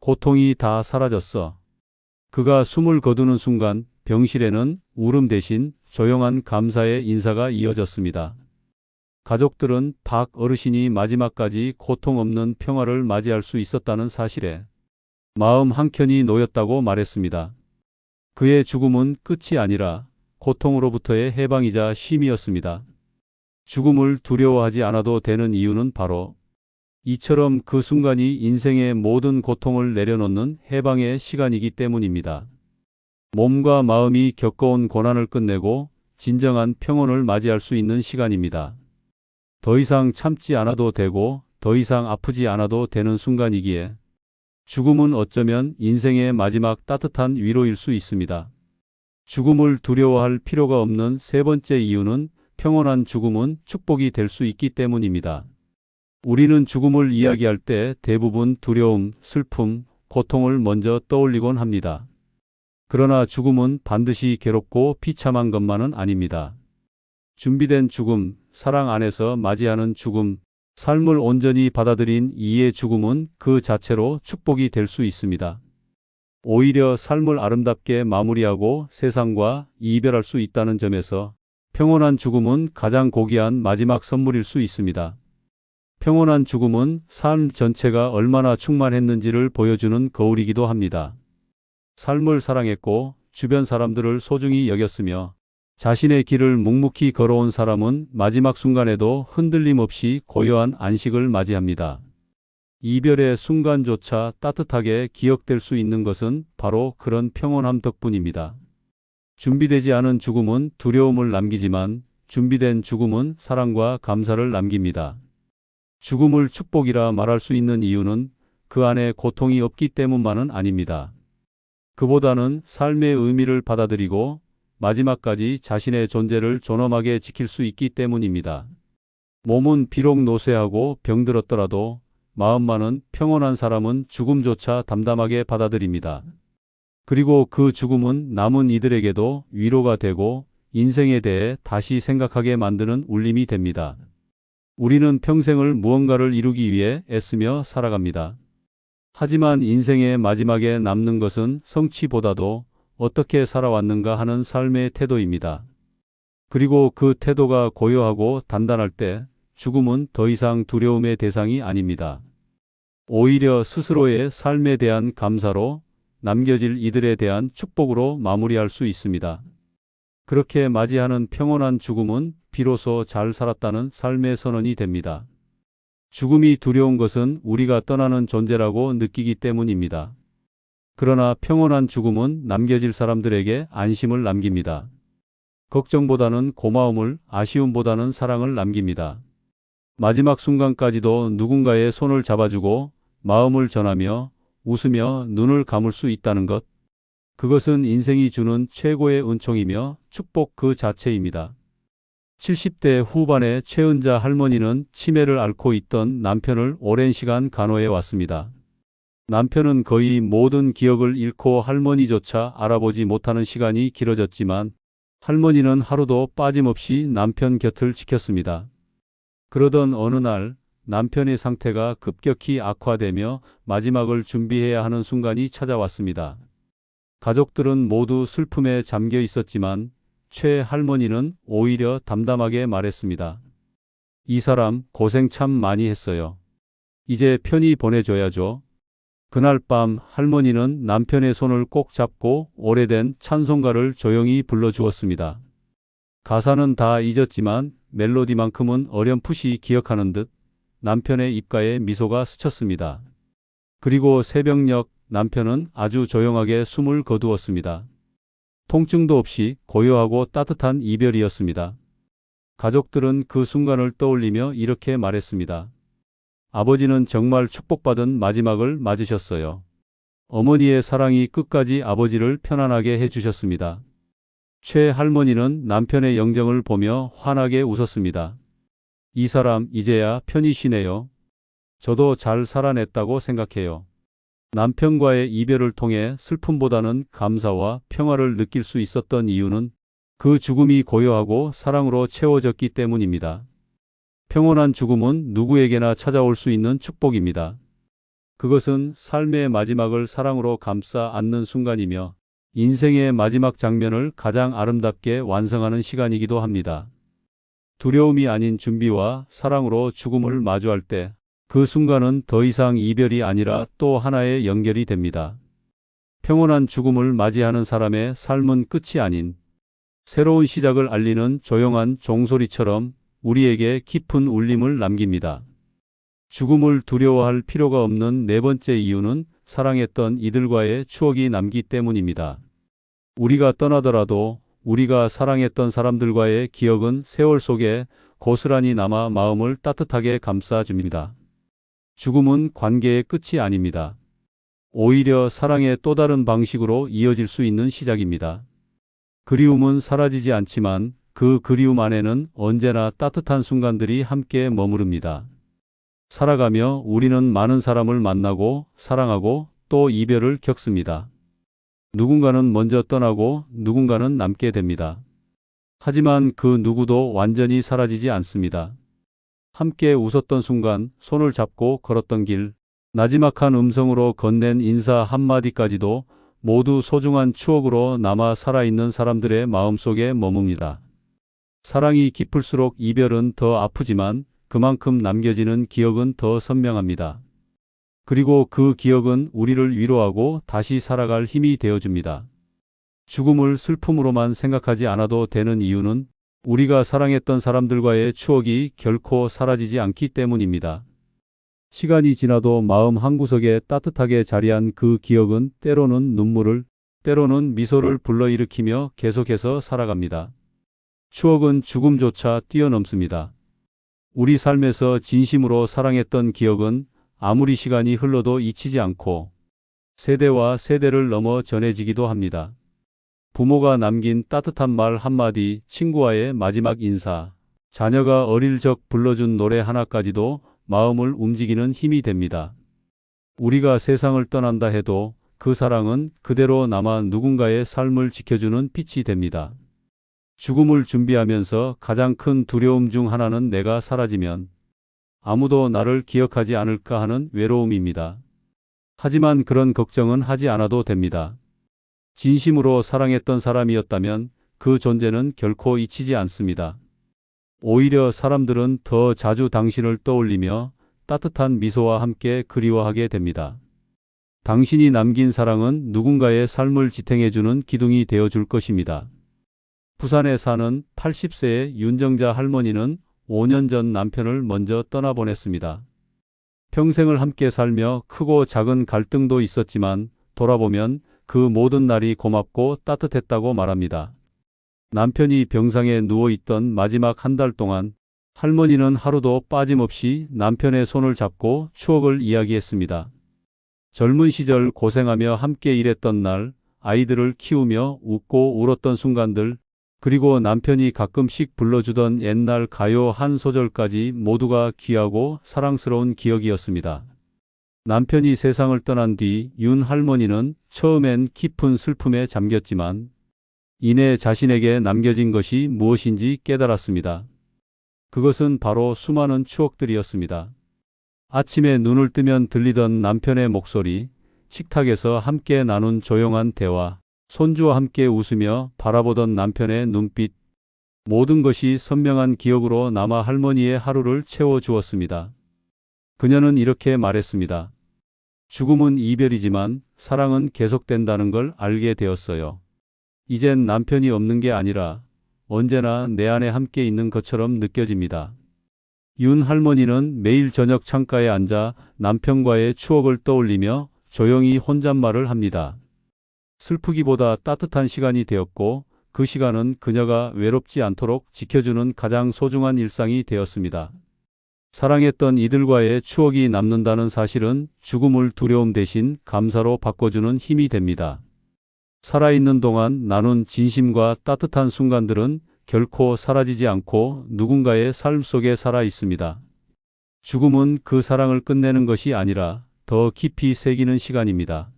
고통이 다 사라졌어. 그가 숨을 거두는 순간 병실에는 울음 대신 조용한 감사의 인사가 이어졌습니다. 가족들은 박 어르신이 마지막까지 고통 없는 평화를 맞이할 수 있었다는 사실에 마음 한켠이 놓였다고 말했습니다. 그의 죽음은 끝이 아니라 고통으로부터의 해방이자 쉼이었습니다. 죽음을 두려워하지 않아도 되는 이유는 바로 이처럼 그 순간이 인생의 모든 고통을 내려놓는 해방의 시간이기 때문입니다. 몸과 마음이 겪어온 고난을 끝내고 진정한 평온을 맞이할 수 있는 시간입니다. 더 이상 참지 않아도 되고 더 이상 아프지 않아도 되는 순간이기에 죽음은 어쩌면 인생의 마지막 따뜻한 위로일 수 있습니다. 죽음을 두려워할 필요가 없는 세 번째 이유는 평온한 죽음은 축복이 될 수 있기 때문입니다. 우리는 죽음을 이야기할 때 대부분 두려움, 슬픔, 고통을 먼저 떠올리곤 합니다. 그러나 죽음은 반드시 괴롭고 비참한 것만은 아닙니다. 준비된 죽음, 사랑 안에서 맞이하는 죽음, 삶을 온전히 받아들인 이의 죽음은 그 자체로 축복이 될 수 있습니다. 오히려 삶을 아름답게 마무리하고 세상과 이별할 수 있다는 점에서 평온한 죽음은 가장 고귀한 마지막 선물일 수 있습니다. 평온한 죽음은 삶 전체가 얼마나 충만했는지를 보여주는 거울이기도 합니다. 삶을 사랑했고 주변 사람들을 소중히 여겼으며 자신의 길을 묵묵히 걸어온 사람은 마지막 순간에도 흔들림 없이 고요한 안식을 맞이합니다. 이별의 순간조차 따뜻하게 기억될 수 있는 것은 바로 그런 평온함 덕분입니다. 준비되지 않은 죽음은 두려움을 남기지만 준비된 죽음은 사랑과 감사를 남깁니다. 죽음을 축복이라 말할 수 있는 이유는 그 안에 고통이 없기 때문만은 아닙니다. 그보다는 삶의 의미를 받아들이고 마지막까지 자신의 존재를 존엄하게 지킬 수 있기 때문입니다. 몸은 비록 노쇠하고 병들었더라도 마음만은 평온한 사람은 죽음조차 담담하게 받아들입니다. 그리고 그 죽음은 남은 이들에게도 위로가 되고 인생에 대해 다시 생각하게 만드는 울림이 됩니다. 우리는 평생을 무언가를 이루기 위해 애쓰며 살아갑니다. 하지만 인생의 마지막에 남는 것은 성취보다도 어떻게 살아왔는가 하는 삶의 태도입니다. 그리고 그 태도가 고요하고 단단할 때 죽음은 더 이상 두려움의 대상이 아닙니다. 오히려 스스로의 삶에 대한 감사로 남겨질 이들에 대한 축복으로 마무리할 수 있습니다. 그렇게 맞이하는 평온한 죽음은 비로소 잘 살았다는 삶의 선언이 됩니다. 죽음이 두려운 것은 우리가 떠나는 존재라고 느끼기 때문입니다. 그러나 평온한 죽음은 남겨질 사람들에게 안심을 남깁니다. 걱정보다는 고마움을, 아쉬움보다는 사랑을 남깁니다. 마지막 순간까지도 누군가의 손을 잡아주고 마음을 전하며 웃으며 눈을 감을 수 있다는 것. 그것은 인생이 주는 최고의 은총이며 축복 그 자체입니다. 70대 후반의 최은자 할머니는 치매를 앓고 있던 남편을 오랜 시간 간호해 왔습니다. 남편은 거의 모든 기억을 잃고 할머니조차 알아보지 못하는 시간이 길어졌지만 할머니는 하루도 빠짐없이 남편 곁을 지켰습니다. 그러던 어느 날 남편의 상태가 급격히 악화되며 마지막을 준비해야 하는 순간이 찾아왔습니다. 가족들은 모두 슬픔에 잠겨 있었지만 최 할머니는 오히려 담담하게 말했습니다. 이 사람 고생 참 많이 했어요. 이제 편히 보내줘야죠. 그날 밤 할머니는 남편의 손을 꼭 잡고 오래된 찬송가를 조용히 불러주었습니다. 가사는 다 잊었지만 멜로디만큼은 어렴풋이 기억하는 듯 남편의 입가에 미소가 스쳤습니다. 그리고 새벽녘 남편은 아주 조용하게 숨을 거두었습니다. 통증도 없이 고요하고 따뜻한 이별이었습니다. 가족들은 그 순간을 떠올리며 이렇게 말했습니다. 아버지는 정말 축복받은 마지막을 맞으셨어요. 어머니의 사랑이 끝까지 아버지를 편안하게 해주셨습니다. 최 할머니는 남편의 영정을 보며 환하게 웃었습니다. 이 사람 이제야 편히 쉬네요. 저도 잘 살아냈다고 생각해요. 남편과의 이별을 통해 슬픔보다는 감사와 평화를 느낄 수 있었던 이유는 그 죽음이 고요하고 사랑으로 채워졌기 때문입니다. 평온한 죽음은 누구에게나 찾아올 수 있는 축복입니다. 그것은 삶의 마지막을 사랑으로 감싸 안는 순간이며 인생의 마지막 장면을 가장 아름답게 완성하는 시간이기도 합니다. 두려움이 아닌 준비와 사랑으로 죽음을 마주할 때 그 순간은 더 이상 이별이 아니라 또 하나의 연결이 됩니다. 평온한 죽음을 맞이하는 사람의 삶은 끝이 아닌 새로운 시작을 알리는 조용한 종소리처럼 우리에게 깊은 울림을 남깁니다. 죽음을 두려워할 필요가 없는 네 번째 이유는 사랑했던 이들과의 추억이 남기 때문입니다. 우리가 떠나더라도 우리가 사랑했던 사람들과의 기억은 세월 속에 고스란히 남아 마음을 따뜻하게 감싸줍니다. 죽음은 관계의 끝이 아닙니다. 오히려 사랑의 또 다른 방식으로 이어질 수 있는 시작입니다. 그리움은 사라지지 않지만 그 그리움 안에는 언제나 따뜻한 순간들이 함께 머무릅니다. 살아가며 우리는 많은 사람을 만나고 사랑하고 또 이별을 겪습니다. 누군가는 먼저 떠나고 누군가는 남게 됩니다. 하지만 그 누구도 완전히 사라지지 않습니다. 함께 웃었던 순간, 손을 잡고 걸었던 길, 나지막한 음성으로 건넨 인사 한마디까지도 모두 소중한 추억으로 남아 살아있는 사람들의 마음속에 머뭅니다. 사랑이 깊을수록 이별은 더 아프지만 그만큼 남겨지는 기억은 더 선명합니다. 그리고 그 기억은 우리를 위로하고 다시 살아갈 힘이 되어줍니다. 죽음을 슬픔으로만 생각하지 않아도 되는 이유는 우리가 사랑했던 사람들과의 추억이 결코 사라지지 않기 때문입니다. 시간이 지나도 마음 한구석에 따뜻하게 자리한 그 기억은 때로는 눈물을, 때로는 미소를 불러일으키며 계속해서 살아갑니다. 추억은 죽음조차 뛰어넘습니다. 우리 삶에서 진심으로 사랑했던 기억은 아무리 시간이 흘러도 잊히지 않고 세대와 세대를 넘어 전해지기도 합니다. 부모가 남긴 따뜻한 말 한마디, 친구와의 마지막 인사, 자녀가 어릴 적 불러준 노래 하나까지도 마음을 움직이는 힘이 됩니다. 우리가 세상을 떠난다 해도 그 사랑은 그대로 남아 누군가의 삶을 지켜주는 빛이 됩니다. 죽음을 준비하면서 가장 큰 두려움 중 하나는 내가 사라지면 아무도 나를 기억하지 않을까 하는 외로움입니다. 하지만 그런 걱정은 하지 않아도 됩니다. 진심으로 사랑했던 사람이었다면 그 존재는 결코 잊히지 않습니다. 오히려 사람들은 더 자주 당신을 떠올리며 따뜻한 미소와 함께 그리워하게 됩니다. 당신이 남긴 사랑은 누군가의 삶을 지탱해주는 기둥이 되어줄 것입니다. 부산에 사는 80세의 윤정자 할머니는 5년 전 남편을 먼저 떠나보냈습니다. 평생을 함께 살며 크고 작은 갈등도 있었지만 돌아보면 그 모든 날이 고맙고 따뜻했다고 말합니다. 남편이 병상에 누워있던 마지막 한 달 동안 할머니는 하루도 빠짐없이 남편의 손을 잡고 추억을 이야기했습니다. 젊은 시절 고생하며 함께 일했던 날, 아이들을 키우며 웃고 울었던 순간들, 그리고 남편이 가끔씩 불러주던 옛날 가요 한 소절까지 모두가 귀하고 사랑스러운 기억이었습니다. 남편이 세상을 떠난 뒤 윤 할머니는 처음엔 깊은 슬픔에 잠겼지만 이내 자신에게 남겨진 것이 무엇인지 깨달았습니다. 그것은 바로 수많은 추억들이었습니다. 아침에 눈을 뜨면 들리던 남편의 목소리, 식탁에서 함께 나눈 조용한 대화, 손주와 함께 웃으며 바라보던 남편의 눈빛, 모든 것이 선명한 기억으로 남아 할머니의 하루를 채워주었습니다. 그녀는 이렇게 말했습니다. 죽음은 이별이지만 사랑은 계속된다는 걸 알게 되었어요. 이젠 남편이 없는 게 아니라 언제나 내 안에 함께 있는 것처럼 느껴집니다. 윤 할머니는 매일 저녁 창가에 앉아 남편과의 추억을 떠올리며 조용히 혼잣말을 합니다. 슬프기보다 따뜻한 시간이 되었고 그 시간은 그녀가 외롭지 않도록 지켜주는 가장 소중한 일상이 되었습니다. 사랑했던 이들과의 추억이 남는다는 사실은 죽음을 두려움 대신 감사로 바꿔주는 힘이 됩니다. 살아있는 동안 나눈 진심과 따뜻한 순간들은 결코 사라지지 않고 누군가의 삶 속에 살아 있습니다. 죽음은 그 사랑을 끝내는 것이 아니라 더 깊이 새기는 시간입니다.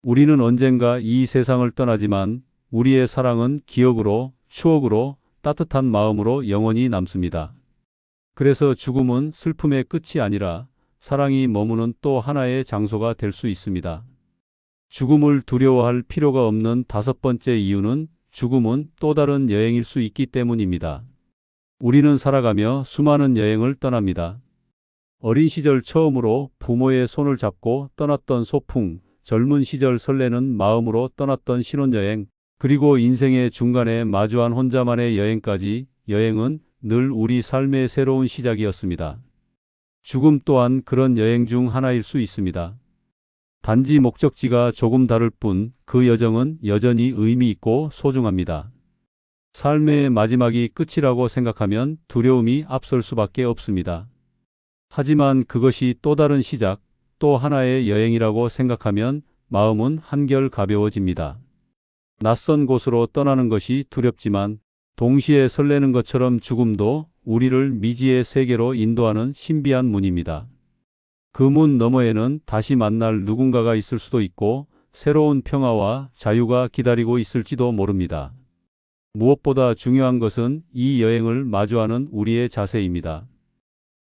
우리는 언젠가 이 세상을 떠나지만 우리의 사랑은 기억으로, 추억으로, 따뜻한 마음으로 영원히 남습니다. 그래서 죽음은 슬픔의 끝이 아니라 사랑이 머무는 또 하나의 장소가 될 수 있습니다. 죽음을 두려워할 필요가 없는 다섯 번째 이유는 죽음은 또 다른 여행일 수 있기 때문입니다. 우리는 살아가며 수많은 여행을 떠납니다. 어린 시절 처음으로 부모의 손을 잡고 떠났던 소풍, 젊은 시절 설레는 마음으로 떠났던 신혼여행, 그리고 인생의 중간에 마주한 혼자만의 여행까지 여행은 늘 우리 삶의 새로운 시작이었습니다. 죽음 또한 그런 여행 중 하나일 수 있습니다. 단지 목적지가 조금 다를 뿐 그 여정은 여전히 의미 있고 소중합니다. 삶의 마지막이 끝이라고 생각하면 두려움이 앞설 수밖에 없습니다. 하지만 그것이 또 다른 시작, 또 하나의 여행이라고 생각하면 마음은 한결 가벼워집니다. 낯선 곳으로 떠나는 것이 두렵지만 동시에 설레는 것처럼 죽음도 우리를 미지의 세계로 인도하는 신비한 문입니다. 그 문 너머에는 다시 만날 누군가가 있을 수도 있고 새로운 평화와 자유가 기다리고 있을지도 모릅니다. 무엇보다 중요한 것은 이 여행을 마주하는 우리의 자세입니다.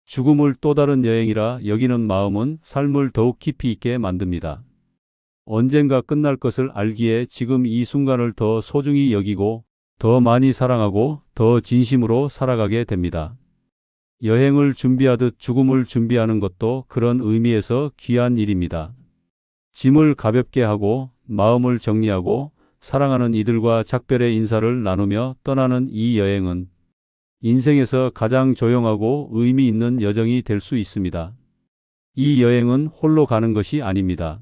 죽음을 또 다른 여행이라 여기는 마음은 삶을 더욱 깊이 있게 만듭니다. 언젠가 끝날 것을 알기에 지금 이 순간을 더 소중히 여기고 더 많이 사랑하고 더 진심으로 살아가게 됩니다. 여행을 준비하듯 죽음을 준비하는 것도 그런 의미에서 귀한 일입니다. 짐을 가볍게 하고 마음을 정리하고 사랑하는 이들과 작별의 인사를 나누며 떠나는 이 여행은 인생에서 가장 조용하고 의미 있는 여정이 될 수 있습니다. 이 여행은 홀로 가는 것이 아닙니다.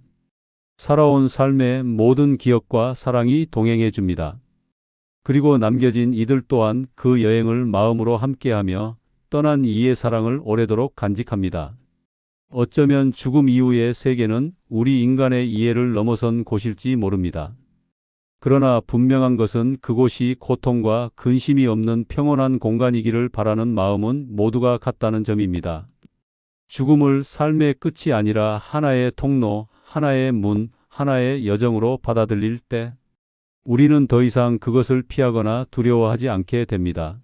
살아온 삶의 모든 기억과 사랑이 동행해 줍니다. 그리고 남겨진 이들 또한 그 여행을 마음으로 함께하며 떠난 이의 사랑을 오래도록 간직합니다. 어쩌면 죽음 이후의 세계는 우리 인간의 이해를 넘어선 곳일지 모릅니다. 그러나 분명한 것은 그곳이 고통과 근심이 없는 평온한 공간이기를 바라는 마음은 모두가 같다는 점입니다. 죽음을 삶의 끝이 아니라 하나의 통로, 하나의 문, 하나의 여정으로 받아들일 때 우리는 더 이상 그것을 피하거나 두려워하지 않게 됩니다.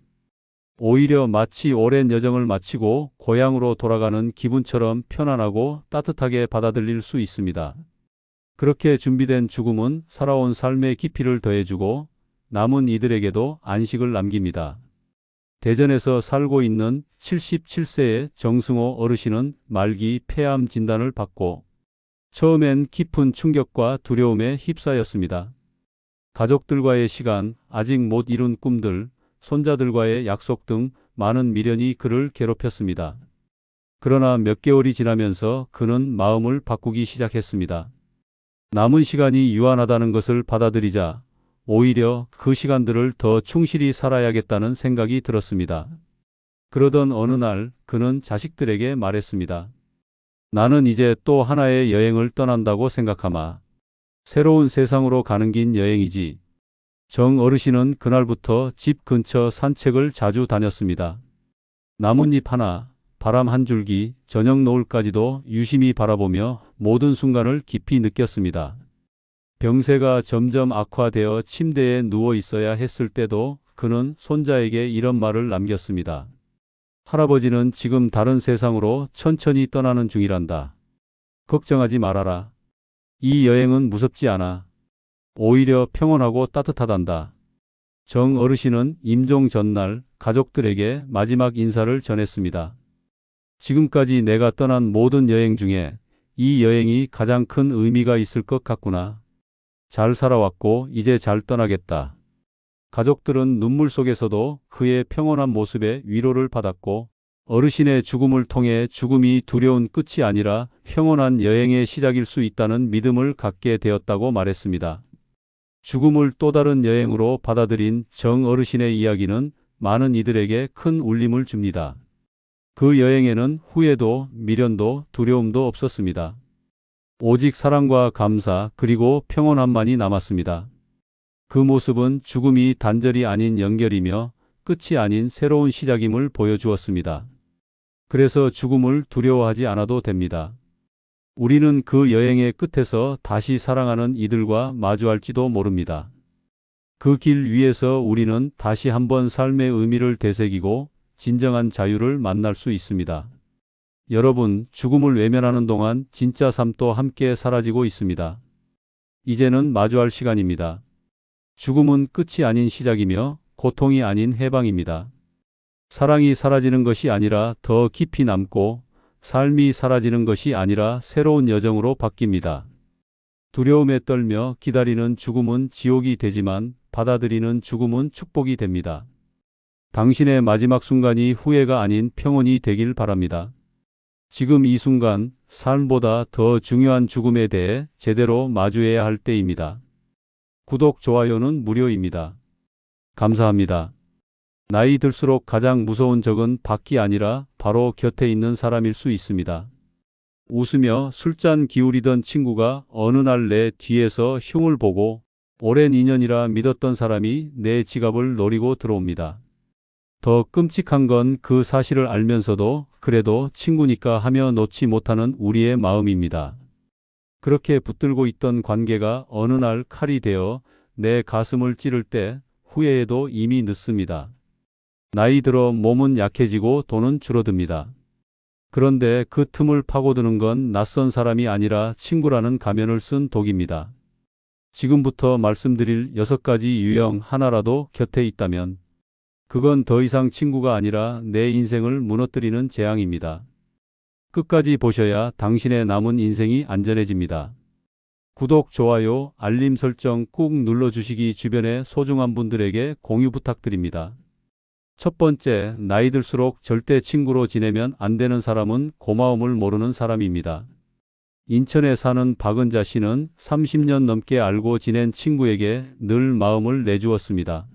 오히려 마치 오랜 여정을 마치고 고향으로 돌아가는 기분처럼 편안하고 따뜻하게 받아들일 수 있습니다. 그렇게 준비된 죽음은 살아온 삶의 깊이를 더해주고 남은 이들에게도 안식을 남깁니다. 대전에서 살고 있는 77세의 정승호 어르신은 말기 폐암 진단을 받고 처음엔 깊은 충격과 두려움에 휩싸였습니다. 가족들과의 시간, 아직 못 이룬 꿈들, 손자들과의 약속 등 많은 미련이 그를 괴롭혔습니다. 그러나 몇 개월이 지나면서 그는 마음을 바꾸기 시작했습니다. 남은 시간이 유한하다는 것을 받아들이자 오히려 그 시간들을 더 충실히 살아야겠다는 생각이 들었습니다. 그러던 어느 날 그는 자식들에게 말했습니다. 나는 이제 또 하나의 여행을 떠난다고 생각하마. 새로운 세상으로 가는 긴 여행이지. 정 어르신은 그날부터 집 근처 산책을 자주 다녔습니다. 나뭇잎 하나, 바람 한 줄기, 저녁 노을까지도 유심히 바라보며 모든 순간을 깊이 느꼈습니다. 병세가 점점 악화되어 침대에 누워 있어야 했을 때도 그는 손자에게 이런 말을 남겼습니다. 할아버지는 지금 다른 세상으로 천천히 떠나는 중이란다. 걱정하지 말아라. 이 여행은 무섭지 않아. 오히려 평온하고 따뜻하단다. 정 어르신은 임종 전날 가족들에게 마지막 인사를 전했습니다. 지금까지 내가 떠난 모든 여행 중에 이 여행이 가장 큰 의미가 있을 것 같구나. 잘 살아왔고 이제 잘 떠나겠다. 가족들은 눈물 속에서도 그의 평온한 모습에 위로를 받았고 어르신의 죽음을 통해 죽음이 두려운 끝이 아니라 평온한 여행의 시작일 수 있다는 믿음을 갖게 되었다고 말했습니다. 죽음을 또 다른 여행으로 받아들인 정 어르신의 이야기는 많은 이들에게 큰 울림을 줍니다. 그 여행에는 후회도 미련도 두려움도 없었습니다. 오직 사랑과 감사 그리고 평온함만이 남았습니다. 그 모습은 죽음이 단절이 아닌 연결이며 끝이 아닌 새로운 시작임을 보여주었습니다. 그래서 죽음을 두려워하지 않아도 됩니다. 우리는 그 여행의 끝에서 다시 사랑하는 이들과 마주할지도 모릅니다. 그 길 위에서 우리는 다시 한번 삶의 의미를 되새기고 진정한 자유를 만날 수 있습니다. 여러분, 죽음을 외면하는 동안 진짜 삶도 함께 사라지고 있습니다. 이제는 마주할 시간입니다. 죽음은 끝이 아닌 시작이며 고통이 아닌 해방입니다. 사랑이 사라지는 것이 아니라 더 깊이 남고 삶이 사라지는 것이 아니라 새로운 여정으로 바뀝니다. 두려움에 떨며 기다리는 죽음은 지옥이 되지만 받아들이는 죽음은 축복이 됩니다. 당신의 마지막 순간이 후회가 아닌 평온이 되길 바랍니다. 지금 이 순간 삶보다 더 중요한 죽음에 대해 제대로 마주해야 할 때입니다. 구독, 좋아요는 무료입니다. 감사합니다. 나이 들수록 가장 무서운 적은 밖이 아니라 바로 곁에 있는 사람일 수 있습니다. 웃으며 술잔 기울이던 친구가 어느 날 내 뒤에서 흉을 보고 오랜 인연이라 믿었던 사람이 내 지갑을 노리고 들어옵니다. 더 끔찍한 건 그 사실을 알면서도 그래도 친구니까 하며 놓지 못하는 우리의 마음입니다. 그렇게 붙들고 있던 관계가 어느 날 칼이 되어 내 가슴을 찌를 때 후회해도 이미 늦습니다. 나이 들어 몸은 약해지고 돈은 줄어듭니다. 그런데 그 틈을 파고드는 건 낯선 사람이 아니라 친구라는 가면을 쓴 독입니다. 지금부터 말씀드릴 6가지 유형 하나라도 곁에 있다면 그건 더 이상 친구가 아니라 내 인생을 무너뜨리는 재앙입니다. 끝까지 보셔야 당신의 남은 인생이 안전해집니다. 구독, 좋아요, 알림 설정 꾹 눌러주시기 주변의 소중한 분들에게 공유 부탁드립니다. 첫 번째, 나이 들수록 절대 친구로 지내면 안 되는 사람은 고마움을 모르는 사람입니다. 인천에 사는 박은자 씨는 30년 넘게 알고 지낸 친구에게 늘 마음을 내주었습니다.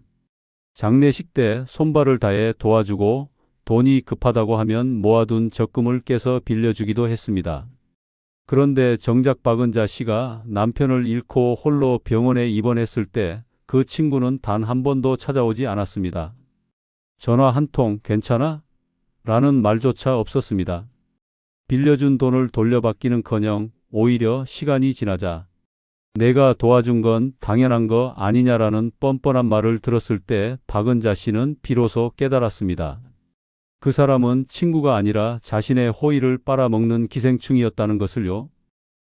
장례식 때 손발을 다해 도와주고 돈이 급하다고 하면 모아둔 적금을 깨서 빌려주기도 했습니다. 그런데 정작 박은자 씨가 남편을 잃고 홀로 병원에 입원했을 때 그 친구는 단 한 번도 찾아오지 않았습니다. 전화 한 통 괜찮아? 라는 말조차 없었습니다. 빌려준 돈을 돌려받기는커녕 오히려 시간이 지나자 내가 도와준 건 당연한 거 아니냐라는 뻔뻔한 말을 들었을 때 박은자 씨는 비로소 깨달았습니다. 그 사람은 친구가 아니라 자신의 호의를 빨아먹는 기생충이었다는 것을요.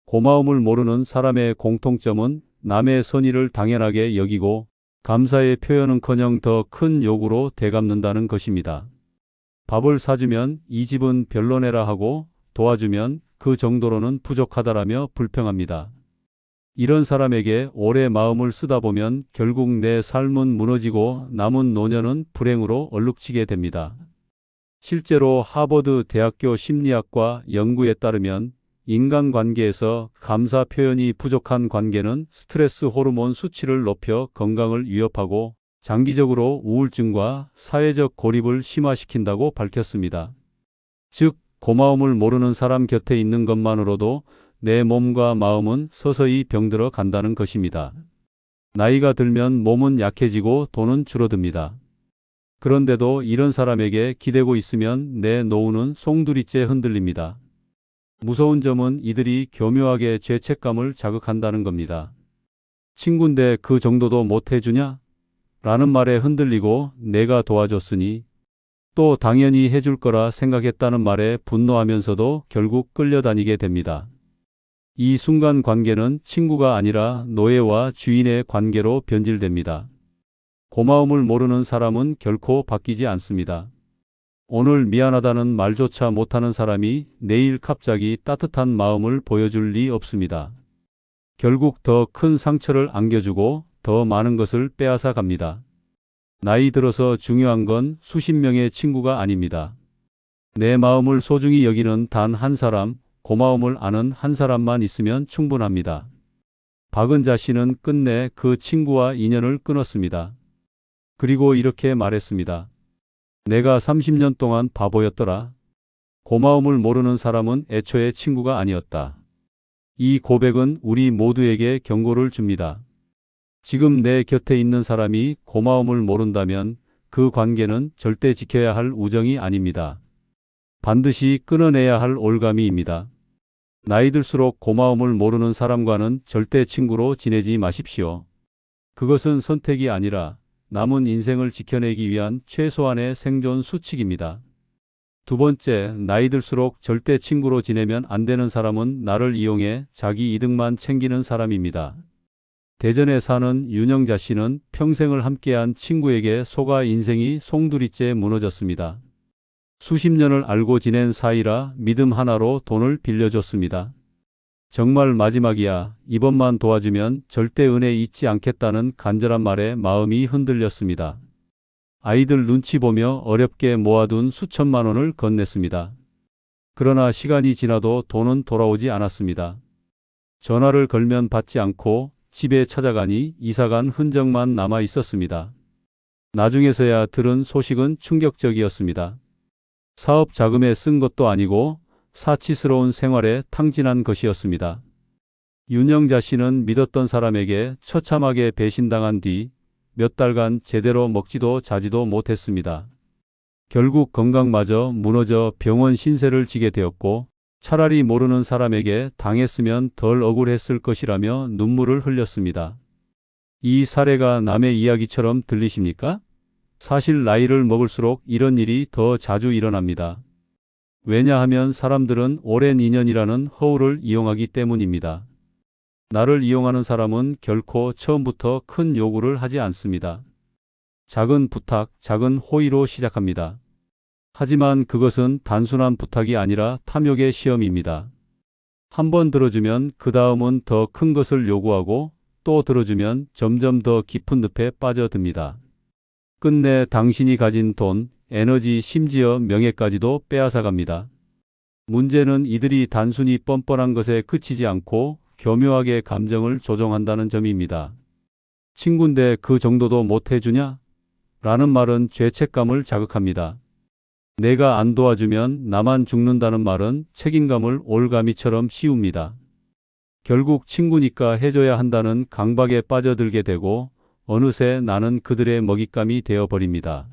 고마움을 모르는 사람의 공통점은 남의 선의를 당연하게 여기고 감사의 표현은커녕 더 큰 욕으로 되갚는다는 것입니다. 밥을 사주면 이 집은 별로네라 하고 도와주면 그 정도로는 부족하다라며 불평합니다. 이런 사람에게 오래 마음을 쓰다 보면 결국 내 삶은 무너지고 남은 노년은 불행으로 얼룩지게 됩니다. 실제로 하버드 대학교 심리학과 연구에 따르면 인간관계에서 감사 표현이 부족한 관계는 스트레스 호르몬 수치를 높여 건강을 위협하고 장기적으로 우울증과 사회적 고립을 심화시킨다고 밝혔습니다. 즉, 고마움을 모르는 사람 곁에 있는 것만으로도 내 몸과 마음은 서서히 병들어 간다는 것입니다. 나이가 들면 몸은 약해지고 돈은 줄어듭니다. 그런데도 이런 사람에게 기대고 있으면 내 노후는 송두리째 흔들립니다. 무서운 점은 이들이 교묘하게 죄책감을 자극한다는 겁니다. 친구인데 그 정도도 못 해주냐? 라는 말에 흔들리고 내가 도와줬으니 또 당연히 해줄 거라 생각했다는 말에 분노하면서도 결국 끌려다니게 됩니다. 이 순간 관계는 친구가 아니라 노예와 주인의 관계로 변질됩니다. 고마움을 모르는 사람은 결코 바뀌지 않습니다. 오늘 미안하다는 말조차 못하는 사람이 내일 갑자기 따뜻한 마음을 보여줄 리 없습니다. 결국 더 큰 상처를 안겨주고 더 많은 것을 빼앗아 갑니다. 나이 들어서 중요한 건 수십 명의 친구가 아닙니다. 내 마음을 소중히 여기는 단 한 사람, 고마움을 아는 한 사람만 있으면 충분합니다. 박은자 씨는 끝내 그 친구와 인연을 끊었습니다. 그리고 이렇게 말했습니다. 내가 30년 동안 바보였더라. 고마움을 모르는 사람은 애초에 친구가 아니었다. 이 고백은 우리 모두에게 경고를 줍니다. 지금 내 곁에 있는 사람이 고마움을 모른다면 그 관계는 절대 지켜야 할 우정이 아닙니다. 반드시 끊어내야 할 올가미입니다. 나이 들수록 고마움을 모르는 사람과는 절대 친구로 지내지 마십시오. 그것은 선택이 아니라 남은 인생을 지켜내기 위한 최소한의 생존 수칙입니다. 두 번째, 나이 들수록 절대 친구로 지내면 안 되는 사람은 나를 이용해 자기 이득만 챙기는 사람입니다. 대전에 사는 윤영자 씨는 평생을 함께한 친구에게 속아 인생이 송두리째 무너졌습니다. 수십 년을 알고 지낸 사이라 믿음 하나로 돈을 빌려줬습니다. 정말 마지막이야. 이번만 도와주면 절대 은혜 잊지 않겠다는 간절한 말에 마음이 흔들렸습니다. 아이들 눈치 보며 어렵게 모아둔 수천만 원을 건넸습니다. 그러나 시간이 지나도 돈은 돌아오지 않았습니다. 전화를 걸면 받지 않고 집에 찾아가니 이사간 흔적만 남아 있었습니다. 나중에서야 들은 소식은 충격적이었습니다. 사업 자금에 쓴 것도 아니고 사치스러운 생활에 탕진한 것이었습니다. 윤영자 씨는 믿었던 사람에게 처참하게 배신당한 뒤 몇 달간 제대로 먹지도 자지도 못했습니다. 결국 건강마저 무너져 병원 신세를 지게 되었고 차라리 모르는 사람에게 당했으면 덜 억울했을 것이라며 눈물을 흘렸습니다. 이 사례가 남의 이야기처럼 들리십니까? 사실 나이를 먹을수록 이런 일이 더 자주 일어납니다. 왜냐하면 사람들은 오랜 인연이라는 허울을 이용하기 때문입니다. 나를 이용하는 사람은 결코 처음부터 큰 요구를 하지 않습니다. 작은 부탁, 작은 호의로 시작합니다. 하지만 그것은 단순한 부탁이 아니라 탐욕의 시험입니다. 한 번 들어주면 그 다음은 더 큰 것을 요구하고 또 들어주면 점점 더 깊은 늪에 빠져듭니다. 끝내 당신이 가진 돈, 에너지, 심지어 명예까지도 빼앗아갑니다. 문제는 이들이 단순히 뻔뻔한 것에 그치지 않고 교묘하게 감정을 조종한다는 점입니다. 친구인데 그 정도도 못 해주냐? 라는 말은 죄책감을 자극합니다. 내가 안 도와주면 나만 죽는다는 말은 책임감을 올가미처럼 씌웁니다. 결국 친구니까 해줘야 한다는 강박에 빠져들게 되고 어느새 나는 그들의 먹잇감이 되어버립니다.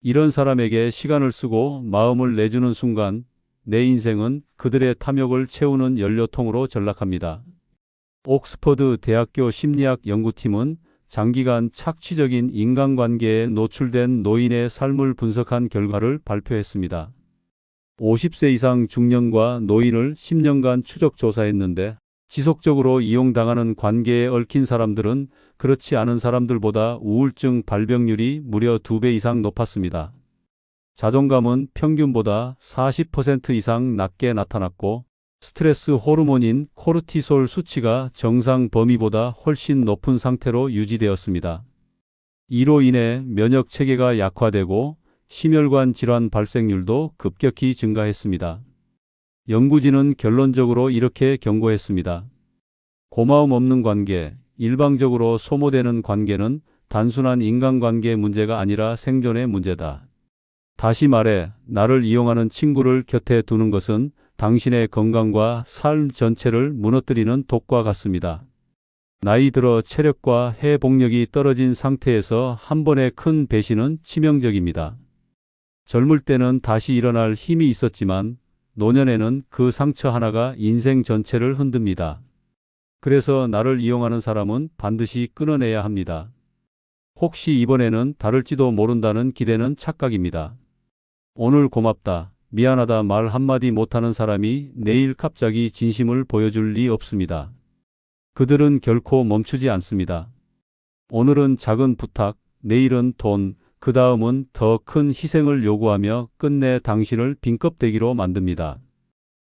이런 사람에게 시간을 쓰고 마음을 내주는 순간 내 인생은 그들의 탐욕을 채우는 연료통으로 전락합니다. 옥스퍼드 대학교 심리학 연구팀은 장기간 착취적인 인간관계에 노출된 노인의 삶을 분석한 결과를 발표했습니다. 50세 이상 중년과 노인을 10년간 추적 조사했는데 지속적으로 이용당하는 관계에 얽힌 사람들은 그렇지 않은 사람들보다 우울증 발병률이 무려 2배 이상 높았습니다. 자존감은 평균보다 40% 이상 낮게 나타났고 스트레스 호르몬인 코르티솔 수치가 정상 범위보다 훨씬 높은 상태로 유지되었습니다. 이로 인해 면역 체계가 약화되고 심혈관 질환 발생률도 급격히 증가했습니다. 연구진은 결론적으로 이렇게 경고했습니다. 고마움 없는 관계, 일방적으로 소모되는 관계는 단순한 인간관계 문제가 아니라 생존의 문제다. 다시 말해, 나를 이용하는 친구를 곁에 두는 것은 당신의 건강과 삶 전체를 무너뜨리는 독과 같습니다. 나이 들어 체력과 회복력이 떨어진 상태에서 한 번의 큰 배신은 치명적입니다. 젊을 때는 다시 일어날 힘이 있었지만 노년에는 그 상처 하나가 인생 전체를 흔듭니다. 그래서 나를 이용하는 사람은 반드시 끊어내야 합니다. 혹시 이번에는 다를지도 모른다는 기대는 착각입니다. 오늘 고맙다, 미안하다 말 한마디 못하는 사람이 내일 갑자기 진심을 보여줄 리 없습니다. 그들은 결코 멈추지 않습니다. 오늘은 작은 부탁, 내일은 돈, 그 다음은 더 큰 희생을 요구하며 끝내 당신을 빈껍데기로 만듭니다.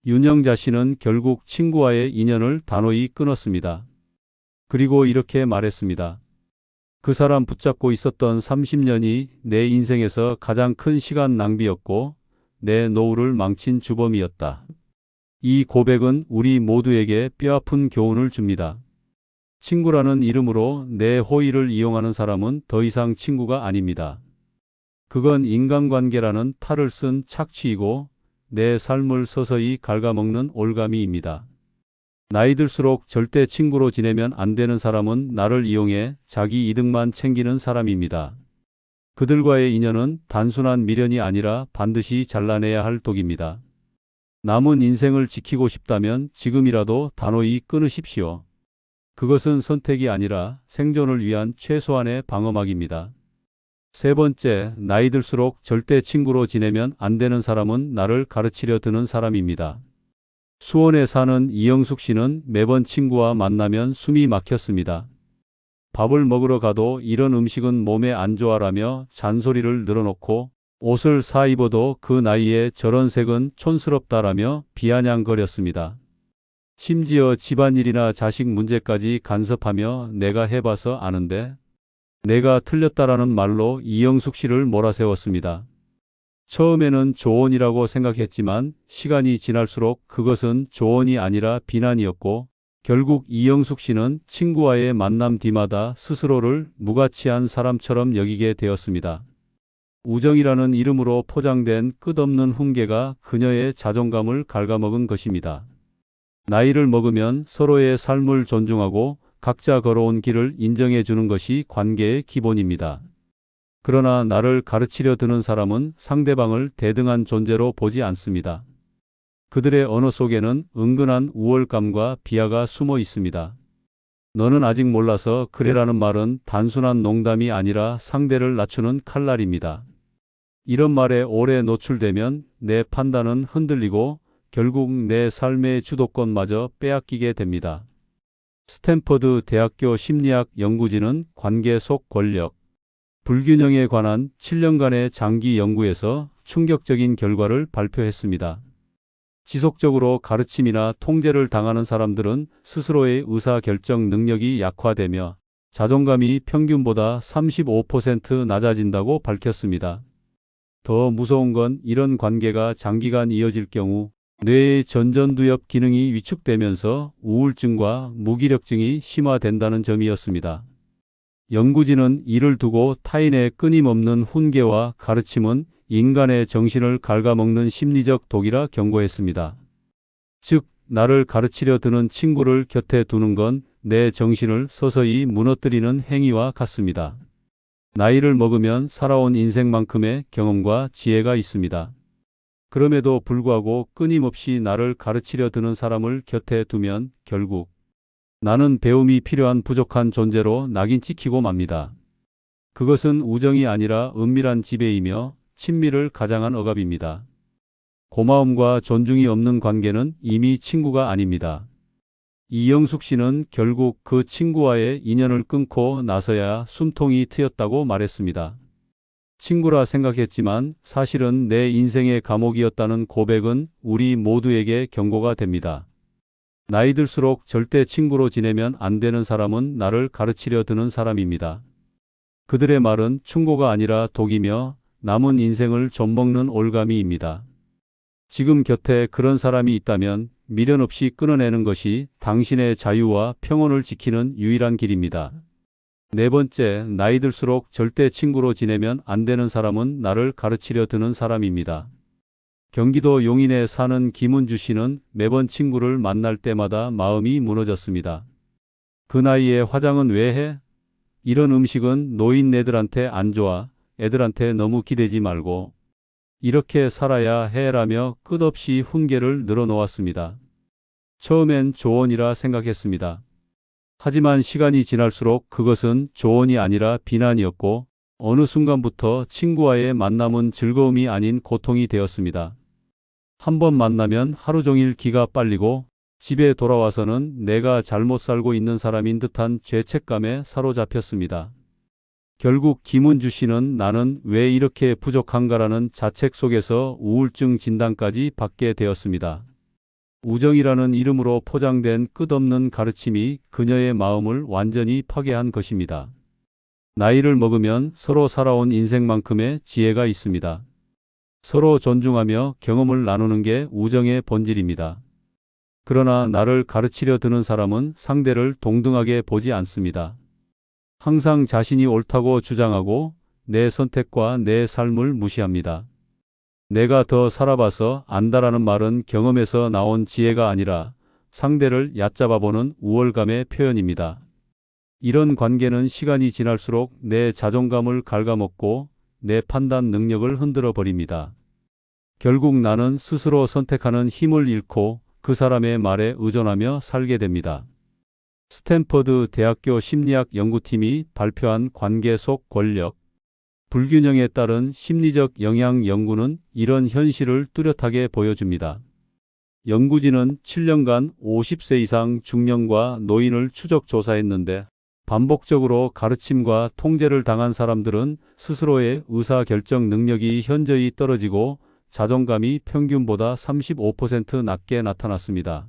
윤영자 씨는 결국 친구와의 인연을 단호히 끊었습니다. 그리고 이렇게 말했습니다. 그 사람 붙잡고 있었던 30년이 내 인생에서 가장 큰 시간 낭비였고 내 노후를 망친 주범이었다. 이 고백은 우리 모두에게 뼈아픈 교훈을 줍니다. 친구라는 이름으로 내 호의를 이용하는 사람은 더 이상 친구가 아닙니다. 그건 인간관계라는 탈을 쓴 착취이고 내 삶을 서서히 갉아먹는 올가미입니다. 나이 들수록 절대 친구로 지내면 안 되는 사람은 나를 이용해 자기 이득만 챙기는 사람입니다. 그들과의 인연은 단순한 미련이 아니라 반드시 잘라내야 할 독입니다. 남은 인생을 지키고 싶다면 지금이라도 단호히 끊으십시오. 그것은 선택이 아니라 생존을 위한 최소한의 방어막입니다. 세 번째, 나이 들수록 절대 친구로 지내면 안 되는 사람은 나를 가르치려 드는 사람입니다. 수원에 사는 이영숙 씨는 매번 친구와 만나면 숨이 막혔습니다. 밥을 먹으러 가도 이런 음식은 몸에 안 좋아라며 잔소리를 늘어놓고 옷을 사 입어도 그 나이에 저런 색은 촌스럽다라며 비아냥거렸습니다. 심지어 집안일이나 자식 문제까지 간섭하며 내가 해봐서 아는데 내가 틀렸다라는 말로 이영숙 씨를 몰아세웠습니다. 처음에는 조언이라고 생각했지만 시간이 지날수록 그것은 조언이 아니라 비난이었고 결국 이영숙 씨는 친구와의 만남 뒤마다 스스로를 무가치한 사람처럼 여기게 되었습니다. 우정이라는 이름으로 포장된 끝없는 훈계가 그녀의 자존감을 갉아먹은 것입니다. 나이를 먹으면 서로의 삶을 존중하고 각자 걸어온 길을 인정해 주는 것이 관계의 기본입니다. 그러나 나를 가르치려 드는 사람은 상대방을 대등한 존재로 보지 않습니다. 그들의 언어 속에는 은근한 우월감과 비하가 숨어 있습니다. 너는 아직 몰라서 그래라는 말은 단순한 농담이 아니라 상대를 낮추는 칼날입니다. 이런 말에 오래 노출되면 내 판단은 흔들리고 결국 내 삶의 주도권마저 빼앗기게 됩니다. 스탠퍼드 대학교 심리학 연구진은 관계 속 권력, 불균형에 관한 7년간의 장기 연구에서 충격적인 결과를 발표했습니다. 지속적으로 가르침이나 통제를 당하는 사람들은 스스로의 의사결정 능력이 약화되며 자존감이 평균보다 35% 낮아진다고 밝혔습니다. 더 무서운 건 이런 관계가 장기간 이어질 경우 뇌의 전전두엽 기능이 위축되면서 우울증과 무기력증이 심화된다는 점이었습니다. 영구지는 이를 두고 타인의 끊임없는 훈계와 가르침은 인간의 정신을 갉아먹는 심리적 독이라 경고했습니다. 즉, 나를 가르치려 드는 친구를 곁에 두는 건 내 정신을 서서히 무너뜨리는 행위와 같습니다. 나이를 먹으면 살아온 인생만큼의 경험과 지혜가 있습니다. 그럼에도 불구하고 끊임없이 나를 가르치려 드는 사람을 곁에 두면 결국 나는 배움이 필요한 부족한 존재로 낙인 찍히고 맙니다. 그것은 우정이 아니라 은밀한 지배이며 친밀을 가장한 억압입니다. 고마움과 존중이 없는 관계는 이미 친구가 아닙니다. 이영숙 씨는 결국 그 친구와의 인연을 끊고 나서야 숨통이 트였다고 말했습니다. 친구라 생각했지만 사실은 내 인생의 감옥이었다는 고백은 우리 모두에게 경고가 됩니다. 나이 들수록 절대 친구로 지내면 안 되는 사람은 나를 가르치려 드는 사람입니다. 그들의 말은 충고가 아니라 독이며 남은 인생을 좀먹는 올가미입니다. 지금 곁에 그런 사람이 있다면 미련 없이 끊어내는 것이 당신의 자유와 평온을 지키는 유일한 길입니다. 네 번째, 나이 들수록 절대 친구로 지내면 안 되는 사람은 나를 가르치려 드는 사람입니다. 경기도 용인에 사는 김은주 씨는 매번 친구를 만날 때마다 마음이 무너졌습니다. 그 나이에 화장은 왜 해? 이런 음식은 노인네들한테 안 좋아. 애들한테 너무 기대지 말고 이렇게 살아야 해라며 끝없이 훈계를 늘어놓았습니다. 처음엔 조언이라 생각했습니다. 하지만 시간이 지날수록 그것은 조언이 아니라 비난이었고 어느 순간부터 친구와의 만남은 즐거움이 아닌 고통이 되었습니다. 한 번 만나면 하루 종일 기가 빨리고 집에 돌아와서는 내가 잘못 살고 있는 사람인 듯한 죄책감에 사로잡혔습니다. 결국 김은주 씨는 나는 왜 이렇게 부족한가라는 자책 속에서 우울증 진단까지 받게 되었습니다. 우정이라는 이름으로 포장된 끝없는 가르침이 그녀의 마음을 완전히 파괴한 것입니다. 나이를 먹으면 서로 살아온 인생만큼의 지혜가 있습니다. 서로 존중하며 경험을 나누는 게 우정의 본질입니다. 그러나 나를 가르치려 드는 사람은 상대를 동등하게 보지 않습니다. 항상 자신이 옳다고 주장하고 내 선택과 내 삶을 무시합니다. 내가 더 살아봐서 안다라는 말은 경험에서 나온 지혜가 아니라 상대를 얕잡아보는 우월감의 표현입니다. 이런 관계는 시간이 지날수록 내 자존감을 갉아먹고 내 판단 능력을 흔들어 버립니다. 결국 나는 스스로 선택하는 힘을 잃고 그 사람의 말에 의존하며 살게 됩니다. 스탠퍼드 대학교 심리학 연구팀이 발표한 관계 속 권력, 불균형에 따른 심리적 영향 연구는 이런 현실을 뚜렷하게 보여줍니다. 연구진은 7년간 50세 이상 중년과 노인을 추적 조사했는데 반복적으로 가르침과 통제를 당한 사람들은 스스로의 의사결정 능력이 현저히 떨어지고 자존감이 평균보다 35% 낮게 나타났습니다.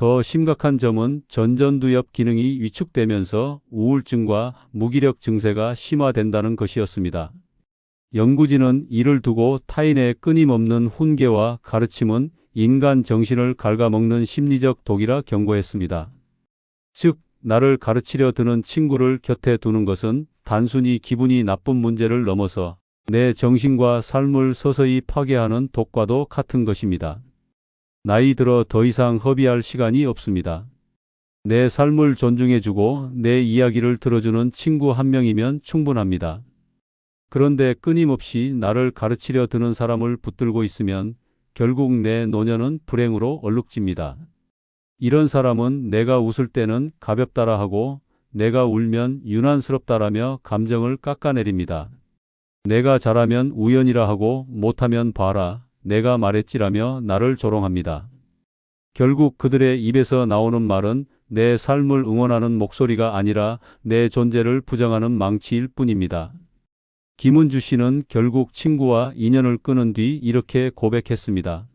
더 심각한 점은 전전두엽 기능이 위축되면서 우울증과 무기력 증세가 심화된다는 것이었습니다. 연구진은 이를 두고 타인의 끊임없는 훈계와 가르침은 인간 정신을 갉아먹는 심리적 독이라 경고했습니다. 즉, 나를 가르치려 드는 친구를 곁에 두는 것은 단순히 기분이 나쁜 문제를 넘어서 내 정신과 삶을 서서히 파괴하는 독과도 같은 것입니다. 나이 들어 더 이상 허비할 시간이 없습니다. 내 삶을 존중해주고 내 이야기를 들어주는 친구 한 명이면 충분합니다. 그런데 끊임없이 나를 가르치려 드는 사람을 붙들고 있으면 결국 내 노년은 불행으로 얼룩집니다. 이런 사람은 내가 웃을 때는 가볍다라 하고 내가 울면 유난스럽다라며 감정을 깎아내립니다. 내가 잘하면 우연이라 하고 못하면 봐라, 내가 말했지라며 나를 조롱합니다. 결국 그들의 입에서 나오는 말은 내 삶을 응원하는 목소리가 아니라 내 존재를 부정하는 망치일 뿐입니다. 김은주 씨는 결국 친구와 인연을 끊은 뒤 이렇게 고백했습니다.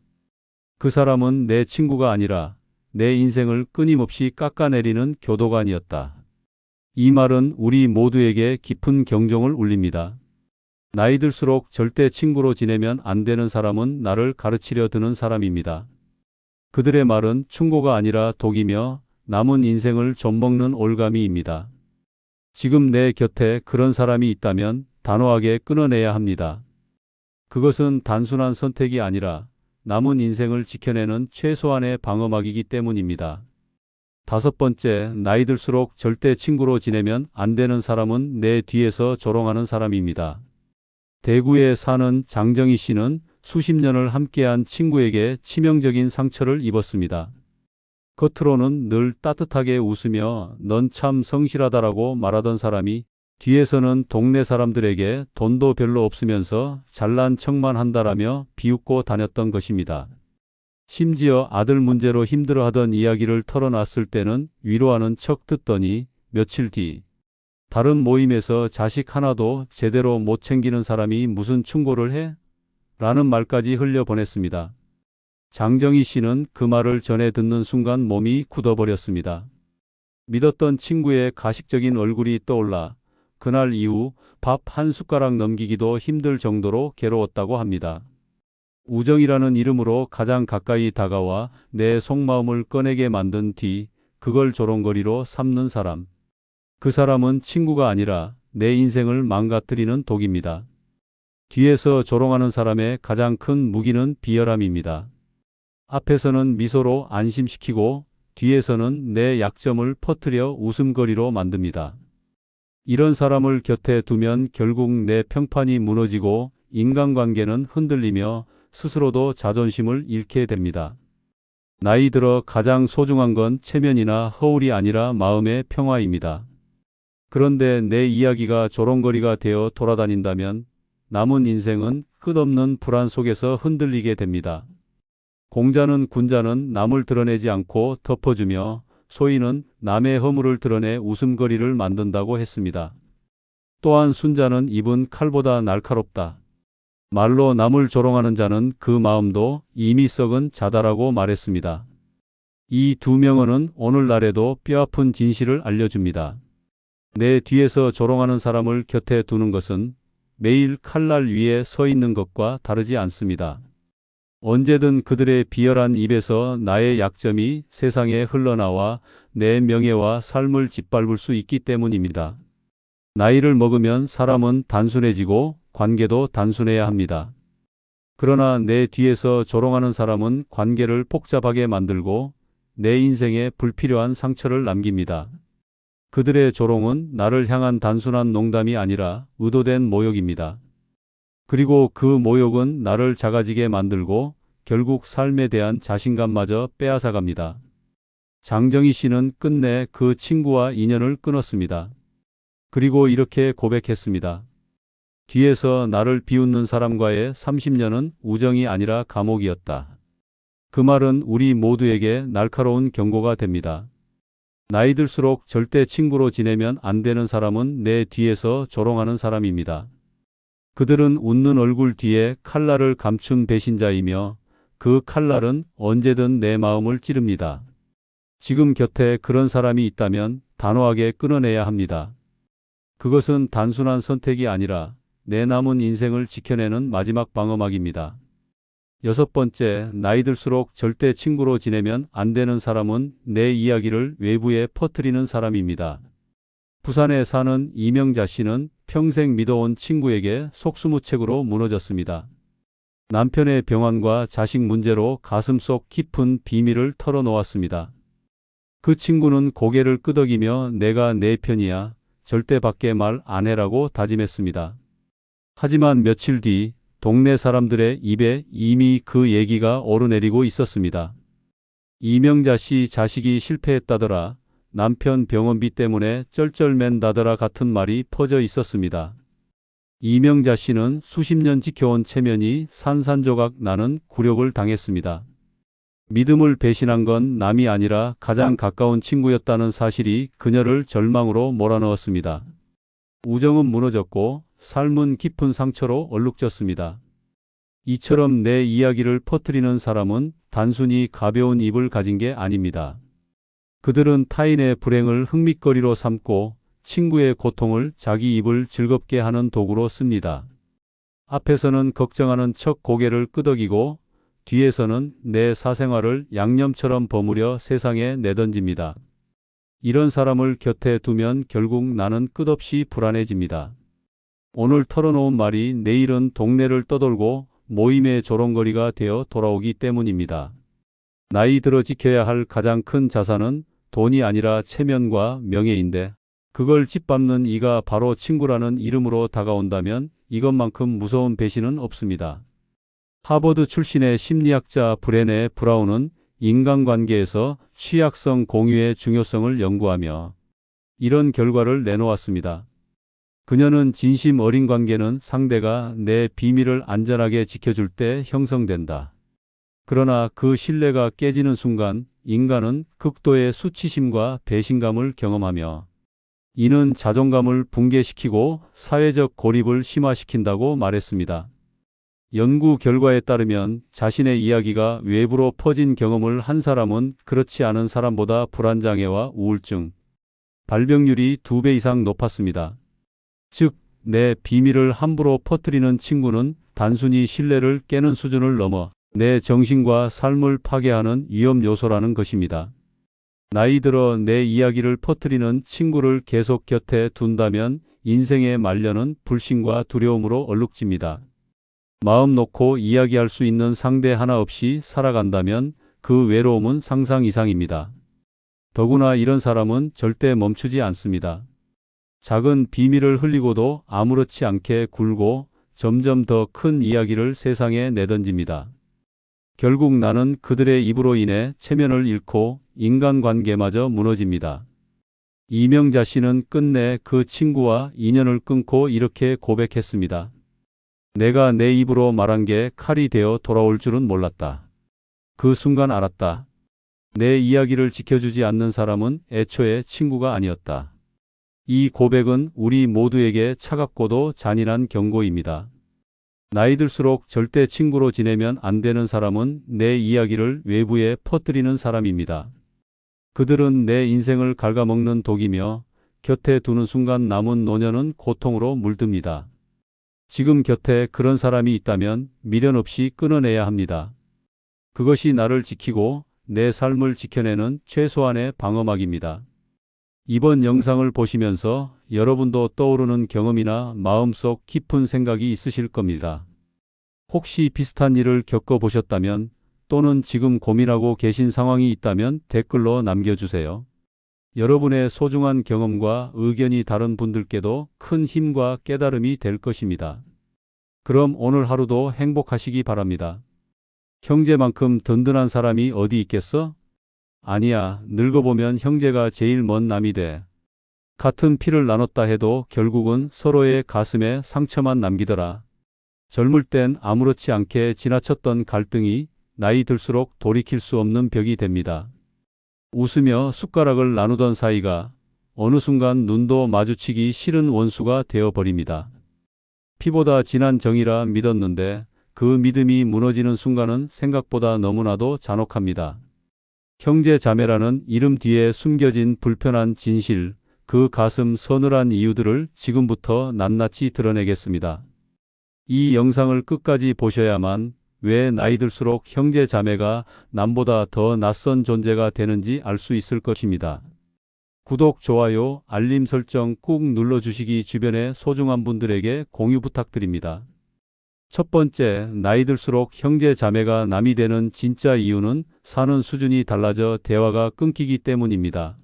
그 사람은 내 친구가 아니라 내 인생을 끊임없이 깎아내리는 교도관이었다. 이 말은 우리 모두에게 깊은 경종을 울립니다. 나이 들수록 절대 친구로 지내면 안 되는 사람은 나를 가르치려 드는 사람입니다. 그들의 말은 충고가 아니라 독이며 남은 인생을 좀먹는 올가미입니다. 지금 내 곁에 그런 사람이 있다면 단호하게 끊어내야 합니다. 그것은 단순한 선택이 아니라 남은 인생을 지켜내는 최소한의 방어막이기 때문입니다. 다섯 번째, 나이 들수록 절대 친구로 지내면 안 되는 사람은 내 뒤에서 조롱하는 사람입니다. 대구에 사는 장정희 씨는 수십 년을 함께한 친구에게 치명적인 상처를 입었습니다. 겉으로는 늘 따뜻하게 웃으며 넌 참 성실하다라고 말하던 사람이 뒤에서는 동네 사람들에게 돈도 별로 없으면서 잘난 척만 한다라며 비웃고 다녔던 것입니다. 심지어 아들 문제로 힘들어하던 이야기를 털어놨을 때는 위로하는 척 듣더니 며칠 뒤 다른 모임에서 자식 하나도 제대로 못 챙기는 사람이 무슨 충고를 해? 라는 말까지 흘려보냈습니다. 장정희 씨는 그 말을 전해 듣는 순간 몸이 굳어버렸습니다. 믿었던 친구의 가식적인 얼굴이 떠올라 그날 이후 밥 한 숟가락 넘기기도 힘들 정도로 괴로웠다고 합니다. 우정이라는 이름으로 가장 가까이 다가와 내 속마음을 꺼내게 만든 뒤 그걸 조롱거리로 삼는 사람. 그 사람은 친구가 아니라 내 인생을 망가뜨리는 독입니다. 뒤에서 조롱하는 사람의 가장 큰 무기는 비열함입니다. 앞에서는 미소로 안심시키고 뒤에서는 내 약점을 퍼뜨려 웃음거리로 만듭니다. 이런 사람을 곁에 두면 결국 내 평판이 무너지고 인간관계는 흔들리며 스스로도 자존심을 잃게 됩니다. 나이 들어 가장 소중한 건 체면이나 허울이 아니라 마음의 평화입니다. 그런데 내 이야기가 조롱거리가 되어 돌아다닌다면 남은 인생은 끝없는 불안 속에서 흔들리게 됩니다. 공자는 군자는 남을 드러내지 않고 덮어주며 소인은 남의 허물을 드러내 웃음거리를 만든다고 했습니다. 또한 순자는 입은 칼보다 날카롭다. 말로 남을 조롱하는 자는 그 마음도 이미 썩은 자다라고 말했습니다. 이 두 명언은 오늘날에도 뼈아픈 진실을 알려줍니다. 내 뒤에서 조롱하는 사람을 곁에 두는 것은 매일 칼날 위에 서 있는 것과 다르지 않습니다. 언제든 그들의 비열한 입에서 나의 약점이 세상에 흘러나와 내 명예와 삶을 짓밟을 수 있기 때문입니다. 나이를 먹으면 사람은 단순해지고 관계도 단순해야 합니다. 그러나 내 뒤에서 조롱하는 사람은 관계를 복잡하게 만들고 내 인생에 불필요한 상처를 남깁니다. 그들의 조롱은 나를 향한 단순한 농담이 아니라 의도된 모욕입니다. 그리고 그 모욕은 나를 작아지게 만들고 결국 삶에 대한 자신감마저 빼앗아갑니다. 장정희 씨는 끝내 그 친구와 인연을 끊었습니다. 그리고 이렇게 고백했습니다. 뒤에서 나를 비웃는 사람과의 30년은 우정이 아니라 감옥이었다. 그 말은 우리 모두에게 날카로운 경고가 됩니다. 나이 들수록 절대 친구로 지내면 안 되는 사람은 내 뒤에서 조롱하는 사람입니다. 그들은 웃는 얼굴 뒤에 칼날을 감춘 배신자이며 그 칼날은 언제든 내 마음을 찌릅니다. 지금 곁에 그런 사람이 있다면 단호하게 끊어내야 합니다. 그것은 단순한 선택이 아니라 내 남은 인생을 지켜내는 마지막 방어막입니다. 여섯 번째, 나이 들수록 절대 친구로 지내면 안 되는 사람은 내 이야기를 외부에 퍼뜨리는 사람입니다. 부산에 사는 이명자 씨는 평생 믿어온 친구에게 속수무책으로 무너졌습니다. 남편의 병환과 자식 문제로 가슴속 깊은 비밀을 털어놓았습니다. 그 친구는 고개를 끄덕이며 내가 내 편이야. 절대 밖에 말 안 해라고 다짐했습니다. 하지만 며칠 뒤 동네 사람들의 입에 이미 그 얘기가 오르내리고 있었습니다. 이명자 씨 자식이 실패했다더라. 남편 병원비 때문에 쩔쩔맨다더라 같은 말이 퍼져 있었습니다. 이명자 씨는 수십 년 지켜온 체면이 산산조각 나는 굴욕을 당했습니다. 믿음을 배신한 건 남이 아니라 가장 가까운 친구였다는 사실이 그녀를 절망으로 몰아넣었습니다. 우정은 무너졌고 삶은 깊은 상처로 얼룩졌습니다. 이처럼 내 이야기를 퍼뜨리는 사람은 단순히 가벼운 입을 가진 게 아닙니다. 그들은 타인의 불행을 흥밋거리로 삼고 친구의 고통을 자기 입을 즐겁게 하는 도구로 씁니다. 앞에서는 걱정하는 척 고개를 끄덕이고 뒤에서는 내 사생활을 양념처럼 버무려 세상에 내던집니다. 이런 사람을 곁에 두면 결국 나는 끝없이 불안해집니다. 오늘 털어놓은 말이 내일은 동네를 떠돌고 모임의 조롱거리가 되어 돌아오기 때문입니다. 나이 들어 지켜야 할 가장 큰 자산은 돈이 아니라 체면과 명예인데 그걸 짓밟는 이가 바로 친구라는 이름으로 다가온다면 이것만큼 무서운 배신은 없습니다. 하버드 출신의 심리학자 브레네 브라운은 인간관계에서 취약성 공유의 중요성을 연구하며 이런 결과를 내놓았습니다. 그녀는 진심 어린 관계는 상대가 내 비밀을 안전하게 지켜줄 때 형성된다. 그러나 그 신뢰가 깨지는 순간 인간은 극도의 수치심과 배신감을 경험하며 이는 자존감을 붕괴시키고 사회적 고립을 심화시킨다고 말했습니다. 연구 결과에 따르면 자신의 이야기가 외부로 퍼진 경험을 한 사람은 그렇지 않은 사람보다 불안장애와 우울증, 발병률이 2배 이상 높았습니다. 즉, 내 비밀을 함부로 퍼뜨리는 친구는 단순히 신뢰를 깨는 수준을 넘어 내 정신과 삶을 파괴하는 위험 요소라는 것입니다. 나이 들어 내 이야기를 퍼뜨리는 친구를 계속 곁에 둔다면 인생의 말년은 불신과 두려움으로 얼룩집니다. 마음 놓고 이야기할 수 있는 상대 하나 없이 살아간다면 그 외로움은 상상 이상입니다. 더구나 이런 사람은 절대 멈추지 않습니다. 작은 비밀을 흘리고도 아무렇지 않게 굴고 점점 더 큰 이야기를 세상에 내던집니다. 결국 나는 그들의 입으로 인해 체면을 잃고 인간관계마저 무너집니다. 이명자 씨는 끝내 그 친구와 인연을 끊고 이렇게 고백했습니다. 내가 내 입으로 말한 게 칼이 되어 돌아올 줄은 몰랐다. 그 순간 알았다. 내 이야기를 지켜주지 않는 사람은 애초에 친구가 아니었다. 이 고백은 우리 모두에게 차갑고도 잔인한 경고입니다. 나이 들수록 절대 친구로 지내면 안 되는 사람은 내 이야기를 외부에 퍼뜨리는 사람입니다. 그들은 내 인생을 갉아먹는 독이며 곁에 두는 순간 남은 노년은 고통으로 물듭니다. 지금 곁에 그런 사람이 있다면 미련 없이 끊어내야 합니다. 그것이 나를 지키고 내 삶을 지켜내는 최소한의 방어막입니다. 이번 영상을 보시면서 여러분도 떠오르는 경험이나 마음속 깊은 생각이 있으실 겁니다. 혹시 비슷한 일을 겪어보셨다면 또는 지금 고민하고 계신 상황이 있다면 댓글로 남겨주세요. 여러분의 소중한 경험과 의견이 다른 분들께도 큰 힘과 깨달음이 될 것입니다. 그럼 오늘 하루도 행복하시기 바랍니다. 형제만큼 든든한 사람이 어디 있겠어? 아니야, 늙어보면 형제가 제일 먼 남이 돼. 같은 피를 나눴다 해도 결국은 서로의 가슴에 상처만 남기더라. 젊을 땐 아무렇지 않게 지나쳤던 갈등이 나이 들수록 돌이킬 수 없는 벽이 됩니다. 웃으며 숟가락을 나누던 사이가 어느 순간 눈도 마주치기 싫은 원수가 되어버립니다. 피보다 진한 정이라 믿었는데 그 믿음이 무너지는 순간은 생각보다 너무나도 잔혹합니다. 형제 자매라는 이름 뒤에 숨겨진 불편한 진실, 그 가슴 서늘한 이유들을 지금부터 낱낱이 드러내겠습니다. 이 영상을 끝까지 보셔야만 왜 나이 들수록 형제 자매가 남보다 더 낯선 존재가 되는지 알 수 있을 것입니다. 구독, 좋아요, 알림 설정 꾹 눌러주시기 주변의 소중한 분들에게 공유 부탁드립니다. 첫 번째, 나이 들수록 형제 자매가 남이 되는 진짜 이유는 사는 수준이 달라져 대화가 끊기기 때문입니다.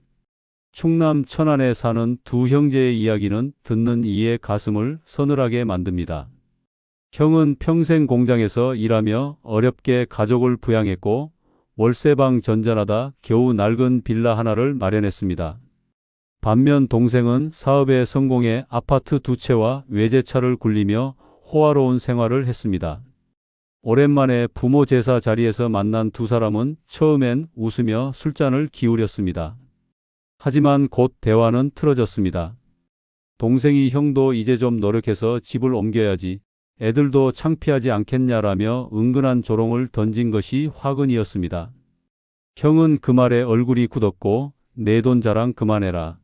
충남 천안에 사는 두 형제의 이야기는 듣는 이의 가슴을 서늘하게 만듭니다. 형은 평생 공장에서 일하며 어렵게 가족을 부양했고 월세방 전전하다 겨우 낡은 빌라 하나를 마련했습니다. 반면 동생은 사업에 성공해 아파트 2채와 외제차를 굴리며 호화로운 생활을 했습니다. 오랜만에 부모 제사 자리에서 만난 두 사람은 처음엔 웃으며 술잔을 기울였습니다. 하지만 곧 대화는 틀어졌습니다. 동생이 형도 이제 좀 노력해서 집을 옮겨야지, 애들도 창피하지 않겠냐라며 은근한 조롱을 던진 것이 화근이었습니다. 형은 그 말에 얼굴이 굳었고 내 돈 자랑 그만해라.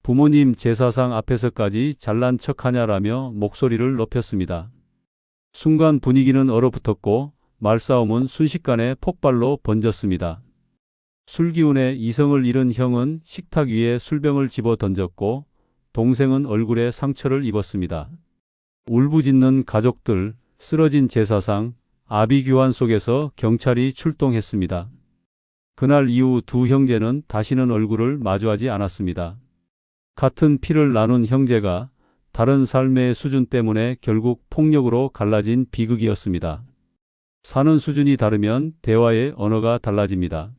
부모님 제사상 앞에서까지 잘난 척하냐라며 목소리를 높였습니다. 순간 분위기는 얼어붙었고 말싸움은 순식간에 폭발로 번졌습니다. 술기운에 이성을 잃은 형은 식탁 위에 술병을 집어 던졌고 동생은 얼굴에 상처를 입었습니다. 울부짖는 가족들, 쓰러진 제사상, 아비규환 속에서 경찰이 출동했습니다. 그날 이후 두 형제는 다시는 얼굴을 마주하지 않았습니다. 같은 피를 나눈 형제가 다른 삶의 수준 때문에 결국 폭력으로 갈라진 비극이었습니다. 사는 수준이 다르면 대화의 언어가 달라집니다.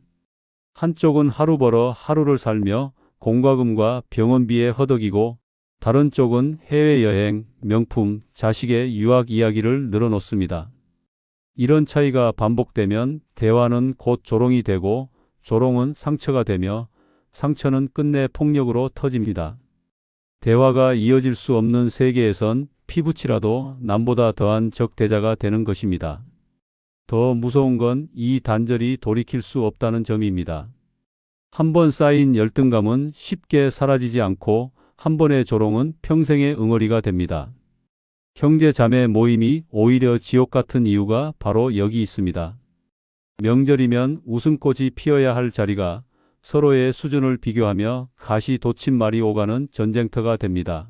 한쪽은 하루 벌어 하루를 살며 공과금과 병원비에 허덕이고 다른 쪽은 해외여행, 명품, 자식의 유학 이야기를 늘어놓습니다. 이런 차이가 반복되면 대화는 곧 조롱이 되고 조롱은 상처가 되며 상처는 끝내 폭력으로 터집니다. 대화가 이어질 수 없는 세계에선 피부치라도 남보다 더한 적대자가 되는 것입니다. 더 무서운 건 이 단절이 돌이킬 수 없다는 점입니다. 한 번 쌓인 열등감은 쉽게 사라지지 않고 한 번의 조롱은 평생의 응어리가 됩니다. 형제 자매 모임이 오히려 지옥 같은 이유가 바로 여기 있습니다. 명절이면 웃음꽃이 피어야 할 자리가 서로의 수준을 비교하며 가시돋침말이 오가는 전쟁터가 됩니다.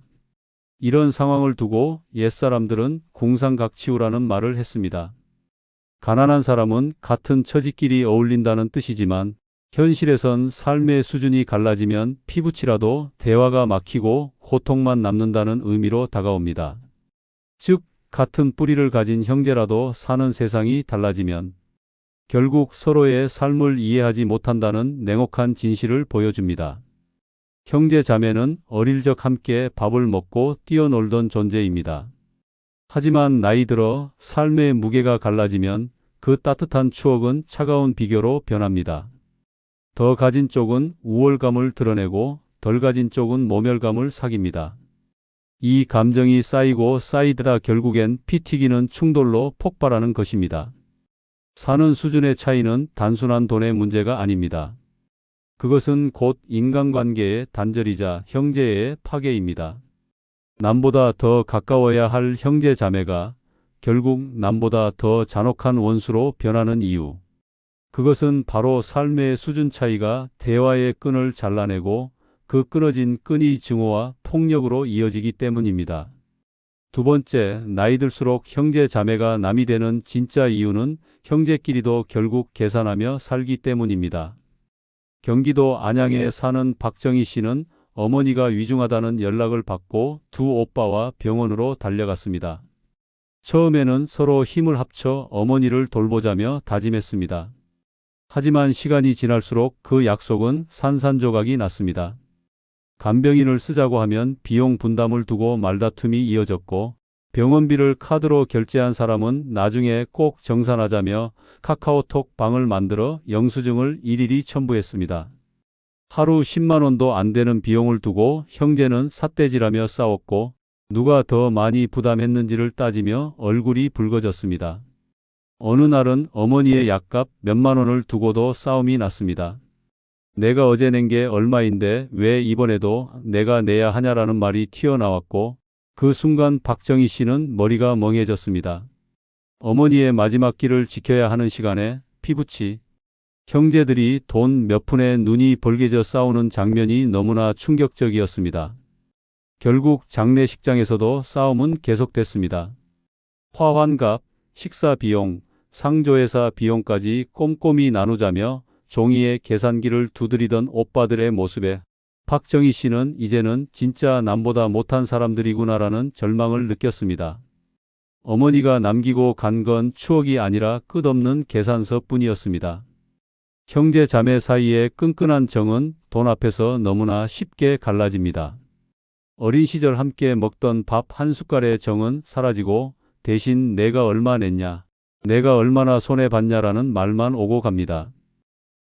이런 상황을 두고 옛사람들은 궁상각치우라는 말을 했습니다. 가난한 사람은 같은 처지끼리 어울린다는 뜻이지만 현실에선 삶의 수준이 갈라지면 피부치라도 대화가 막히고 고통만 남는다는 의미로 다가옵니다. 즉, 같은 뿌리를 가진 형제라도 사는 세상이 달라지면 결국 서로의 삶을 이해하지 못한다는 냉혹한 진실을 보여줍니다. 형제 자매는 어릴 적 함께 밥을 먹고 뛰어놀던 존재입니다. 하지만 나이 들어 삶의 무게가 갈라지면 그 따뜻한 추억은 차가운 비교로 변합니다. 더 가진 쪽은 우월감을 드러내고 덜 가진 쪽은 모멸감을 사깁니다. 이 감정이 쌓이고 쌓이다가 결국엔 피 튀기는 충돌로 폭발하는 것입니다. 사는 수준의 차이는 단순한 돈의 문제가 아닙니다. 그것은 곧 인간관계의 단절이자 형제의 파괴입니다. 남보다 더 가까워야 할 형제 자매가 결국 남보다 더 잔혹한 원수로 변하는 이유. 그것은 바로 삶의 수준 차이가 대화의 끈을 잘라내고 그 끊어진 끈이 증오와 폭력으로 이어지기 때문입니다. 두 번째, 나이 들수록 형제 자매가 남이 되는 진짜 이유는 형제끼리도 결국 계산하며 살기 때문입니다. 경기도 안양에 사는 박정희 씨는 어머니가 위중하다는 연락을 받고 두 오빠와 병원으로 달려갔습니다. 처음에는 서로 힘을 합쳐 어머니를 돌보자며 다짐했습니다. 하지만 시간이 지날수록 그 약속은 산산조각이 났습니다. 간병인을 쓰자고 하면 비용 분담을 두고 말다툼이 이어졌고 병원비를 카드로 결제한 사람은 나중에 꼭 정산하자며 카카오톡 방을 만들어 영수증을 일일이 첨부했습니다. 하루 10만 원도 안 되는 비용을 두고 형제는 삿대질하며 싸웠고 누가 더 많이 부담했는지를 따지며 얼굴이 붉어졌습니다. 어느 날은 어머니의 약값 몇만 원을 두고도 싸움이 났습니다. 내가 어제 낸 게 얼마인데 왜 이번에도 내가 내야 하냐라는 말이 튀어나왔고 그 순간 박정희 씨는 머리가 멍해졌습니다. 어머니의 마지막 길을 지켜야 하는 시간에 피부치 형제들이 돈 몇 푼에 눈이 벌게져 싸우는 장면이 너무나 충격적이었습니다. 결국 장례식장에서도 싸움은 계속됐습니다. 화환갑, 식사 비용, 상조회사 비용까지 꼼꼼히 나누자며 종이에 계산기를 두드리던 오빠들의 모습에 박정희 씨는 이제는 진짜 남보다 못한 사람들이구나라는 절망을 느꼈습니다. 어머니가 남기고 간 건 추억이 아니라 끝없는 계산서뿐이었습니다. 형제 자매 사이의 끈끈한 정은 돈 앞에서 너무나 쉽게 갈라집니다. 어린 시절 함께 먹던 밥 한 숟갈의 정은 사라지고 대신 내가 얼마 냈냐, 내가 얼마나 손해봤냐라는 말만 오고 갑니다.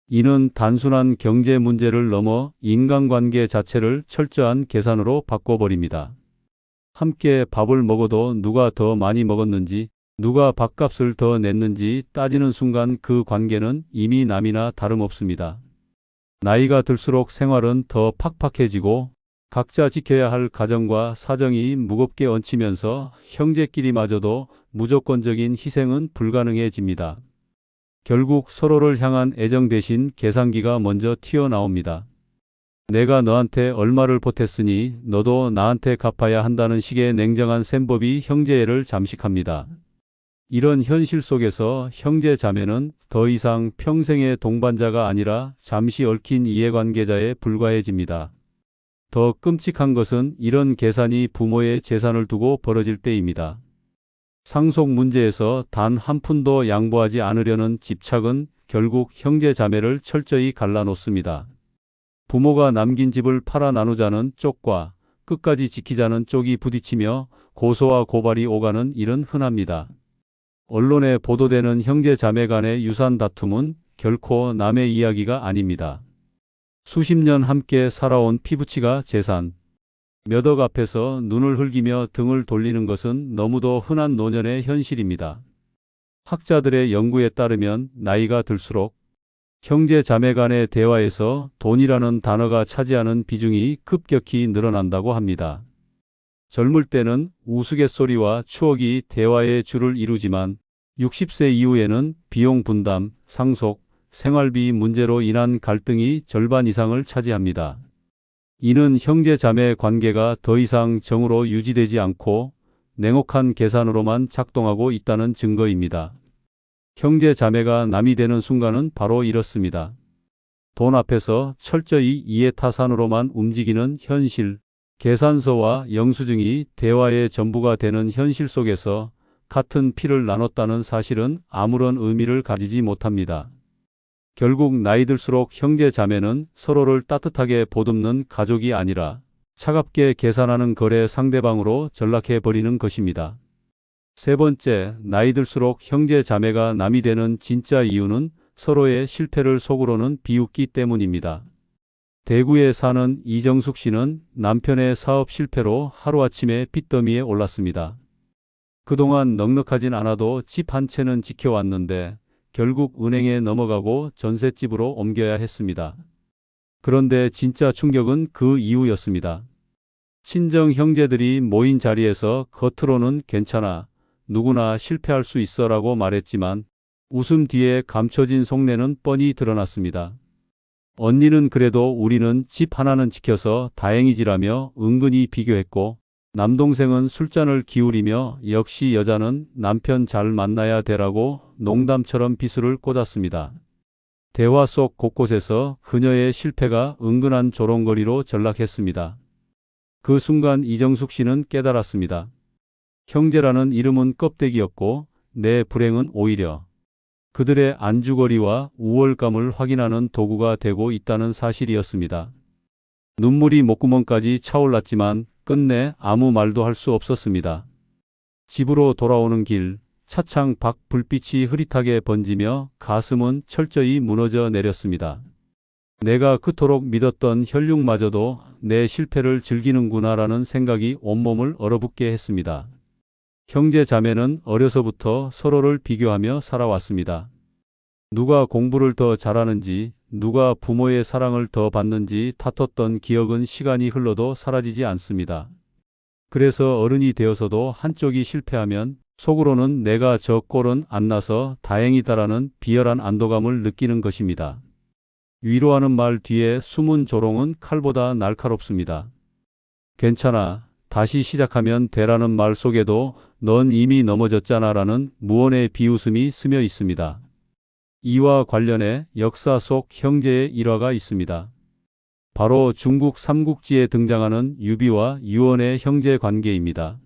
이는 단순한 경제 문제를 넘어 인간관계 자체를 철저한 계산으로 바꿔버립니다. 함께 밥을 먹어도 누가 더 많이 먹었는지, 누가 밥값을 더 냈는지 따지는 순간 그 관계는 이미 남이나 다름없습니다. 나이가 들수록 생활은 더 팍팍해지고 각자 지켜야 할 가정과 사정이 무겁게 얹히면서 형제끼리마저도 무조건적인 희생은 불가능해집니다. 결국 서로를 향한 애정 대신 계산기가 먼저 튀어나옵니다. 내가 너한테 얼마를 보탰으니 너도 나한테 갚아야 한다는 식의 냉정한 셈법이 형제애를 잠식합니다. 이런 현실 속에서 형제 자매는 더 이상 평생의 동반자가 아니라 잠시 얽힌 이해관계자에 불과해집니다. 더 끔찍한 것은 이런 계산이 부모의 재산을 두고 벌어질 때입니다. 상속 문제에서 단 한 푼도 양보하지 않으려는 집착은 결국 형제 자매를 철저히 갈라놓습니다. 부모가 남긴 집을 팔아 나누자는 쪽과 끝까지 지키자는 쪽이 부딪히며 고소와 고발이 오가는 일은 흔합니다. 언론에 보도되는 형제 자매 간의 유산 다툼은 결코 남의 이야기가 아닙니다. 수십 년 함께 살아온 피부치가 재산, 몇 억 앞에서 눈을 흘기며 등을 돌리는 것은 너무도 흔한 노년의 현실입니다. 학자들의 연구에 따르면 나이가 들수록 형제 자매 간의 대화에서 돈이라는 단어가 차지하는 비중이 급격히 늘어난다고 합니다. 젊을 때는 우스갯소리와 추억이 대화의 줄을 이루지만 60세 이후에는 비용 분담, 상속, 생활비 문제로 인한 갈등이 절반 이상을 차지합니다. 이는 형제 자매 관계가 더 이상 정으로 유지되지 않고 냉혹한 계산으로만 작동하고 있다는 증거입니다. 형제 자매가 남이 되는 순간은 바로 이렇습니다. 돈 앞에서 철저히 이해타산으로만 움직이는 현실, 계산서와 영수증이 대화의 전부가 되는 현실 속에서 같은 피를 나눴다는 사실은 아무런 의미를 가지지 못합니다. 결국 나이 들수록 형제 자매는 서로를 따뜻하게 보듬는 가족이 아니라 차갑게 계산하는 거래 상대방으로 전락해 버리는 것입니다. 세 번째, 나이 들수록 형제 자매가 남이 되는 진짜 이유는 서로의 실패를 속으로는 비웃기 때문입니다. 대구에 사는 이정숙 씨는 남편의 사업 실패로 하루아침에 빚더미에 올랐습니다. 그동안 넉넉하진 않아도 집 한 채는 지켜왔는데 결국 은행에 넘어가고 전셋집으로 옮겨야 했습니다. 그런데 진짜 충격은 그 이후였습니다. 친정 형제들이 모인 자리에서 겉으로는 괜찮아, 누구나 실패할 수 있어라고 말했지만 웃음 뒤에 감춰진 속내는 뻔히 드러났습니다. 언니는 그래도 우리는 집 하나는 지켜서 다행이지라며 은근히 비교했고, 남동생은 술잔을 기울이며 역시 여자는 남편 잘 만나야 되라고 농담처럼 비수를 꽂았습니다. 대화 속 곳곳에서 그녀의 실패가 은근한 조롱거리로 전락했습니다. 그 순간 이정숙 씨는 깨달았습니다. 형제라는 이름은 껍데기였고 내 불행은 오히려 그들의 안주거리와 우월감을 확인하는 도구가 되고 있다는 사실이었습니다. 눈물이 목구멍까지 차올랐지만 끝내 아무 말도 할 수 없었습니다. 집으로 돌아오는 길, 차창 밖 불빛이 흐릿하게 번지며 가슴은 철저히 무너져 내렸습니다. 내가 그토록 믿었던 혈육마저도 내 실패를 즐기는구나라는 생각이 온몸을 얼어붙게 했습니다. 형제 자매는 어려서부터 서로를 비교하며 살아왔습니다. 누가 공부를 더 잘하는지, 누가 부모의 사랑을 더 받는지 다퉜던 기억은 시간이 흘러도 사라지지 않습니다. 그래서 어른이 되어서도 한쪽이 실패하면 속으로는 내가 저 꼴은 안 나서 다행이다라는 비열한 안도감을 느끼는 것입니다. 위로하는 말 뒤에 숨은 조롱은 칼보다 날카롭습니다. 괜찮아, 다시 시작하면 되라는 말 속에도 넌 이미 넘어졌잖아라는 무언의 비웃음이 스며 있습니다. 이와 관련해 역사 속 형제의 일화가 있습니다. 바로 중국 삼국지에 등장하는 유비와 유언의 형제 관계입니다.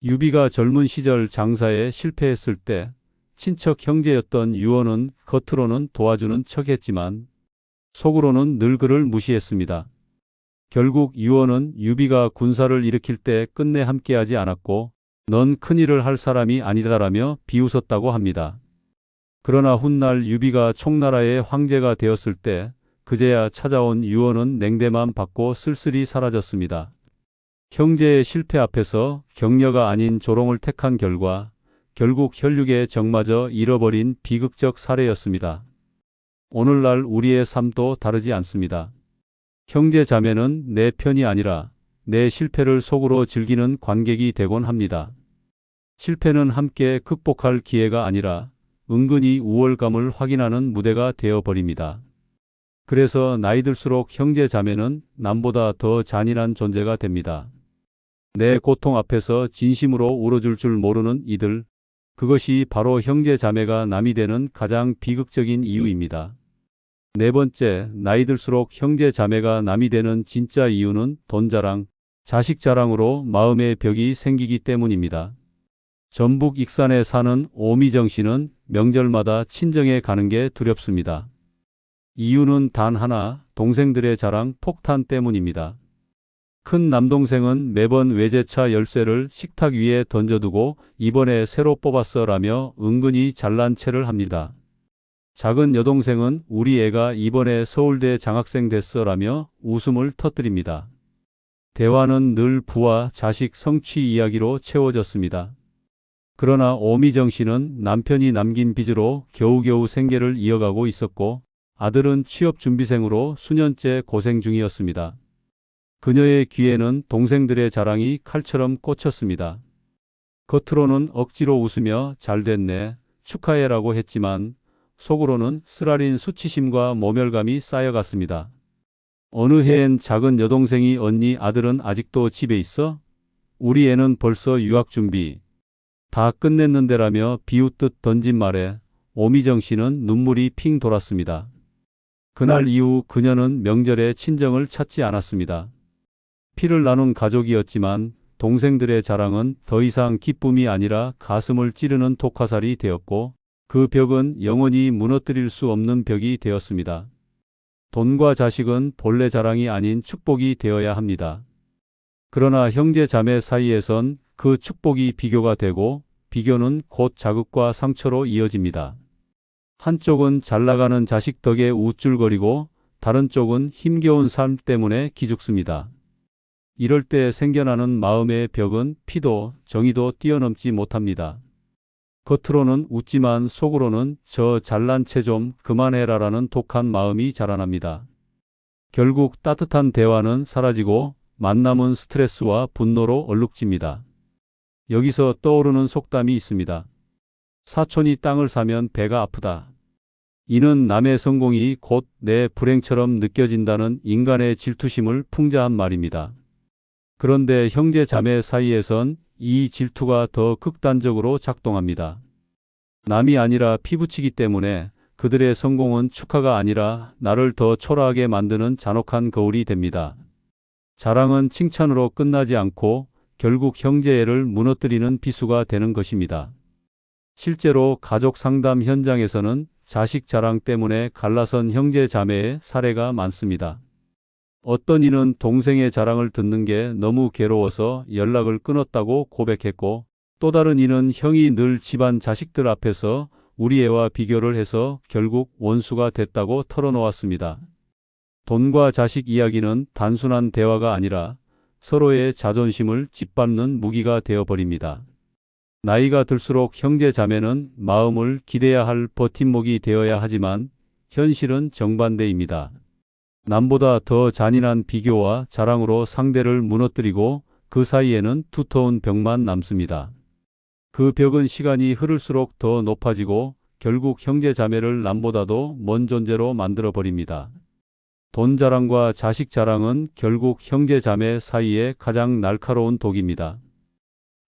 유비가 젊은 시절 장사에 실패했을 때 친척 형제였던 유언은 겉으로는 도와주는 척했지만 속으로는 늘 그를 무시했습니다. 결국 유언은 유비가 군사를 일으킬 때 끝내 함께하지 않았고 넌 큰일을 할 사람이 아니다라며 비웃었다고 합니다. 그러나 훗날 유비가 총나라의 황제가 되었을 때 그제야 찾아온 유언은 냉대만 받고 쓸쓸히 사라졌습니다. 형제의 실패 앞에서 격려가 아닌 조롱을 택한 결과 결국 혈육의 정마저 잃어버린 비극적 사례였습니다. 오늘날 우리의 삶도 다르지 않습니다. 형제 자매는 내 편이 아니라 내 실패를 속으로 즐기는 관객이 되곤 합니다. 실패는 함께 극복할 기회가 아니라 은근히 우월감을 확인하는 무대가 되어버립니다. 그래서 나이 들수록 형제 자매는 남보다 더 잔인한 존재가 됩니다. 내 고통 앞에서 진심으로 울어줄 줄 모르는 이들, 그것이 바로 형제 자매가 남이 되는 가장 비극적인 이유입니다. 네 번째, 나이 들수록 형제 자매가 남이 되는 진짜 이유는 돈 자랑, 자식 자랑으로 마음의 벽이 생기기 때문입니다. 전북 익산에 사는 오미정 씨는 명절마다 친정에 가는 게 두렵습니다. 이유는 단 하나, 동생들의 자랑 폭탄 때문입니다. 큰 남동생은 매번 외제차 열쇠를 식탁 위에 던져두고 이번에 새로 뽑았어 라며 은근히 잘난 체를 합니다. 작은 여동생은 우리 애가 이번에 서울대 장학생 됐어 라며 웃음을 터뜨립니다. 대화는 늘 부와 자식 성취 이야기로 채워졌습니다. 그러나 오미정 씨는 남편이 남긴 빚으로 겨우겨우 생계를 이어가고 있었고 아들은 취업 준비생으로 수년째 고생 중이었습니다. 그녀의 귀에는 동생들의 자랑이 칼처럼 꽂혔습니다. 겉으로는 억지로 웃으며 잘 됐네, 축하해라고 했지만 속으로는 쓰라린 수치심과 모멸감이 쌓여갔습니다. 어느 해엔 작은 여동생이 언니 아들은 아직도 집에 있어? 우리 애는 벌써 유학 준비 다 끝냈는데라며 비웃듯 던진 말에 오미정 씨는 눈물이 핑 돌았습니다. 그날 이후 그녀는 명절에 친정을 찾지 않았습니다. 피를 나눈 가족이었지만 동생들의 자랑은 더 이상 기쁨이 아니라 가슴을 찌르는 독화살이 되었고 그 벽은 영원히 무너뜨릴 수 없는 벽이 되었습니다. 돈과 자식은 본래 자랑이 아닌 축복이 되어야 합니다. 그러나 형제 자매 사이에선 그 축복이 비교가 되고 비교는 곧 자극과 상처로 이어집니다. 한쪽은 잘나가는 자식 덕에 우쭐거리고 다른 쪽은 힘겨운 삶 때문에 기죽습니다. 이럴 때 생겨나는 마음의 벽은 피도 정의도 뛰어넘지 못합니다. 겉으로는 웃지만 속으로는 저 잘난 체 좀 그만해라라는 독한 마음이 자라납니다. 결국 따뜻한 대화는 사라지고 만남은 스트레스와 분노로 얼룩집니다. 여기서 떠오르는 속담이 있습니다. 사촌이 땅을 사면 배가 아프다. 이는 남의 성공이 곧 내 불행처럼 느껴진다는 인간의 질투심을 풍자한 말입니다. 그런데 형제 자매 사이에선 이 질투가 더 극단적으로 작동합니다. 남이 아니라 피부치기 때문에 그들의 성공은 축하가 아니라 나를 더 초라하게 만드는 잔혹한 거울이 됩니다. 자랑은 칭찬으로 끝나지 않고 결국 형제애를 무너뜨리는 비수가 되는 것입니다. 실제로 가족 상담 현장에서는 자식 자랑 때문에 갈라선 형제 자매의 사례가 많습니다. 어떤 이는 동생의 자랑을 듣는 게 너무 괴로워서 연락을 끊었다고 고백했고 또 다른 이는 형이 늘 집안 자식들 앞에서 우리 애와 비교를 해서 결국 원수가 됐다고 털어놓았습니다. 돈과 자식 이야기는 단순한 대화가 아니라 서로의 자존심을 짓밟는 무기가 되어버립니다. 나이가 들수록 형제 자매는 마음을 기대야 할 버팀목이 되어야 하지만 현실은 정반대입니다. 남보다 더 잔인한 비교와 자랑으로 상대를 무너뜨리고 그 사이에는 두터운 벽만 남습니다. 그 벽은 시간이 흐를수록 더 높아지고 결국 형제 자매를 남보다도 먼 존재로 만들어버립니다. 돈 자랑과 자식 자랑은 결국 형제 자매 사이에 가장 날카로운 독입니다.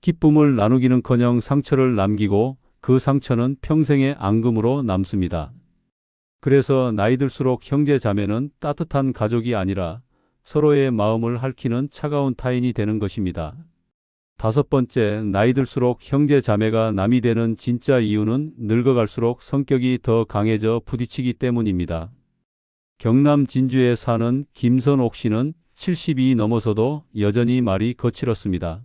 기쁨을 나누기는커녕 상처를 남기고 그 상처는 평생의 앙금으로 남습니다. 그래서 나이 들수록 형제 자매는 따뜻한 가족이 아니라 서로의 마음을 핥히는 차가운 타인이 되는 것입니다. 다섯 번째, 나이 들수록 형제 자매가 남이 되는 진짜 이유는 늙어갈수록 성격이 더 강해져 부딪히기 때문입니다. 경남 진주에 사는 김선옥 씨는 70이 넘어서도 여전히 말이 거칠었습니다.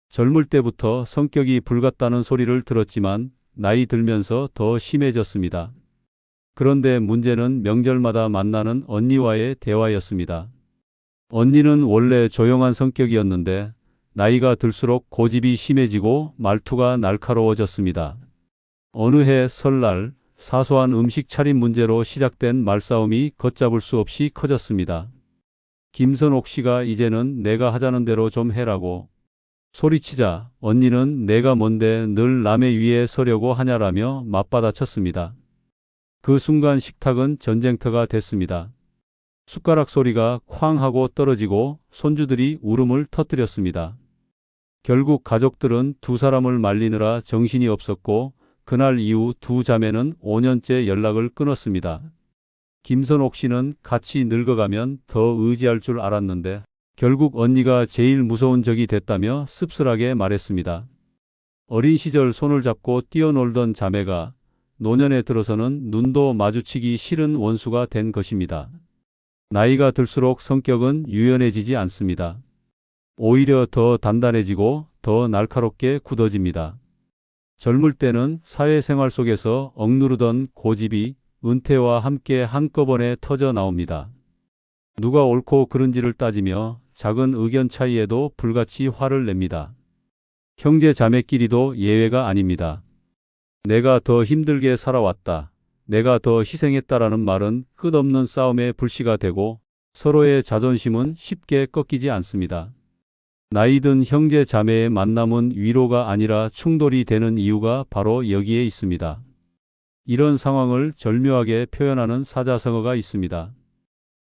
젊을 때부터 성격이 불같다는 소리를 들었지만 나이 들면서 더 심해졌습니다. 그런데 문제는 명절마다 만나는 언니와의 대화였습니다. 언니는 원래 조용한 성격이었는데 나이가 들수록 고집이 심해지고 말투가 날카로워졌습니다. 어느 해 설날 사소한 음식 차림 문제로 시작된 말싸움이 걷잡을 수 없이 커졌습니다. 김선옥 씨가 이제는 내가 하자는 대로 좀 해라고 소리치자 언니는 내가 뭔데 늘 남의 위에 서려고 하냐라며 맞받아쳤습니다. 그 순간 식탁은 전쟁터가 됐습니다. 숟가락 소리가 쾅 하고 떨어지고 손주들이 울음을 터뜨렸습니다. 결국 가족들은 두 사람을 말리느라 정신이 없었고 그날 이후 두 자매는 5년째 연락을 끊었습니다. 김선옥 씨는 같이 늙어가면 더 의지할 줄 알았는데 결국 언니가 제일 무서운 적이 됐다며 씁쓸하게 말했습니다. 어린 시절 손을 잡고 뛰어놀던 자매가 노년에 들어서는 눈도 마주치기 싫은 원수가 된 것입니다. 나이가 들수록 성격은 유연해지지 않습니다. 오히려 더 단단해지고 더 날카롭게 굳어집니다. 젊을 때는 사회생활 속에서 억누르던 고집이 은퇴와 함께 한꺼번에 터져 나옵니다. 누가 옳고 그른지를 따지며 작은 의견 차이에도 불같이 화를 냅니다. 형제 자매끼리도 예외가 아닙니다. 내가 더 힘들게 살아왔다. 내가 더 희생했다라는 말은 끝없는 싸움의 불씨가 되고 서로의 자존심은 쉽게 꺾이지 않습니다. 나이 든 형제 자매의 만남은 위로가 아니라 충돌이 되는 이유가 바로 여기에 있습니다. 이런 상황을 절묘하게 표현하는 사자성어가 있습니다.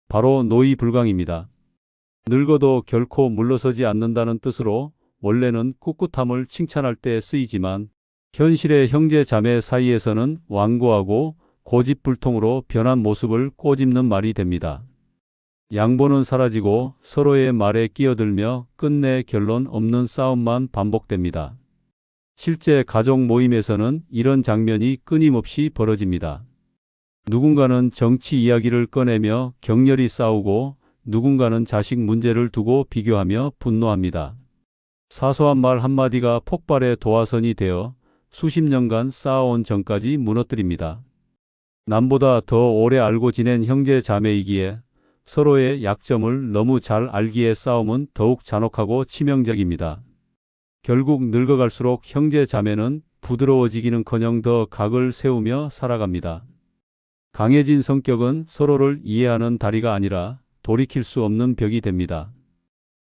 바로 노이불강입니다. 늙어도 결코 물러서지 않는다는 뜻으로 원래는 꿋꿋함을 칭찬할 때 쓰이지만 현실의 형제 자매 사이에서는 완고하고 고집불통으로 변한 모습을 꼬집는 말이 됩니다. 양보는 사라지고 서로의 말에 끼어들며 끝내 결론 없는 싸움만 반복됩니다. 실제 가족 모임에서는 이런 장면이 끊임없이 벌어집니다. 누군가는 정치 이야기를 꺼내며 격렬히 싸우고 누군가는 자식 문제를 두고 비교하며 분노합니다. 사소한 말 한마디가 폭발의 도화선이 되어 수십 년간 쌓아온 정까지 무너뜨립니다. 남보다 더 오래 알고 지낸 형제 자매이기에 서로의 약점을 너무 잘 알기에 싸움은 더욱 잔혹하고 치명적입니다. 결국 늙어갈수록 형제 자매는 부드러워지기는커녕 더 각을 세우며 살아갑니다. 강해진 성격은 서로를 이해하는 다리가 아니라 돌이킬 수 없는 벽이 됩니다.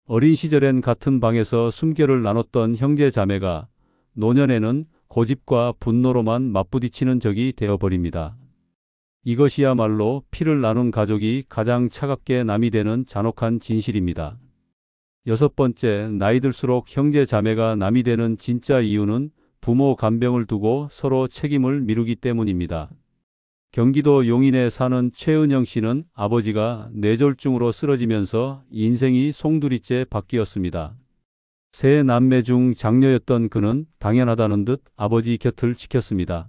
어린 시절엔 같은 방에서 숨결을 나눴던 형제 자매가 노년에는 고집과 분노로만 맞부딪히는 적이 되어버립니다. 이것이야말로 피를 나눈 가족이 가장 차갑게 남이 되는 잔혹한 진실입니다. 여섯 번째, 나이 들수록 형제 자매가 남이 되는 진짜 이유는 부모 간병을 두고 서로 책임을 미루기 때문입니다. 경기도 용인에 사는 최은영 씨는 아버지가 뇌졸중으로 쓰러지면서 인생이 송두리째 바뀌었습니다. 세 남매 중 장녀였던 그는 당연하다는 듯 아버지 곁을 지켰습니다.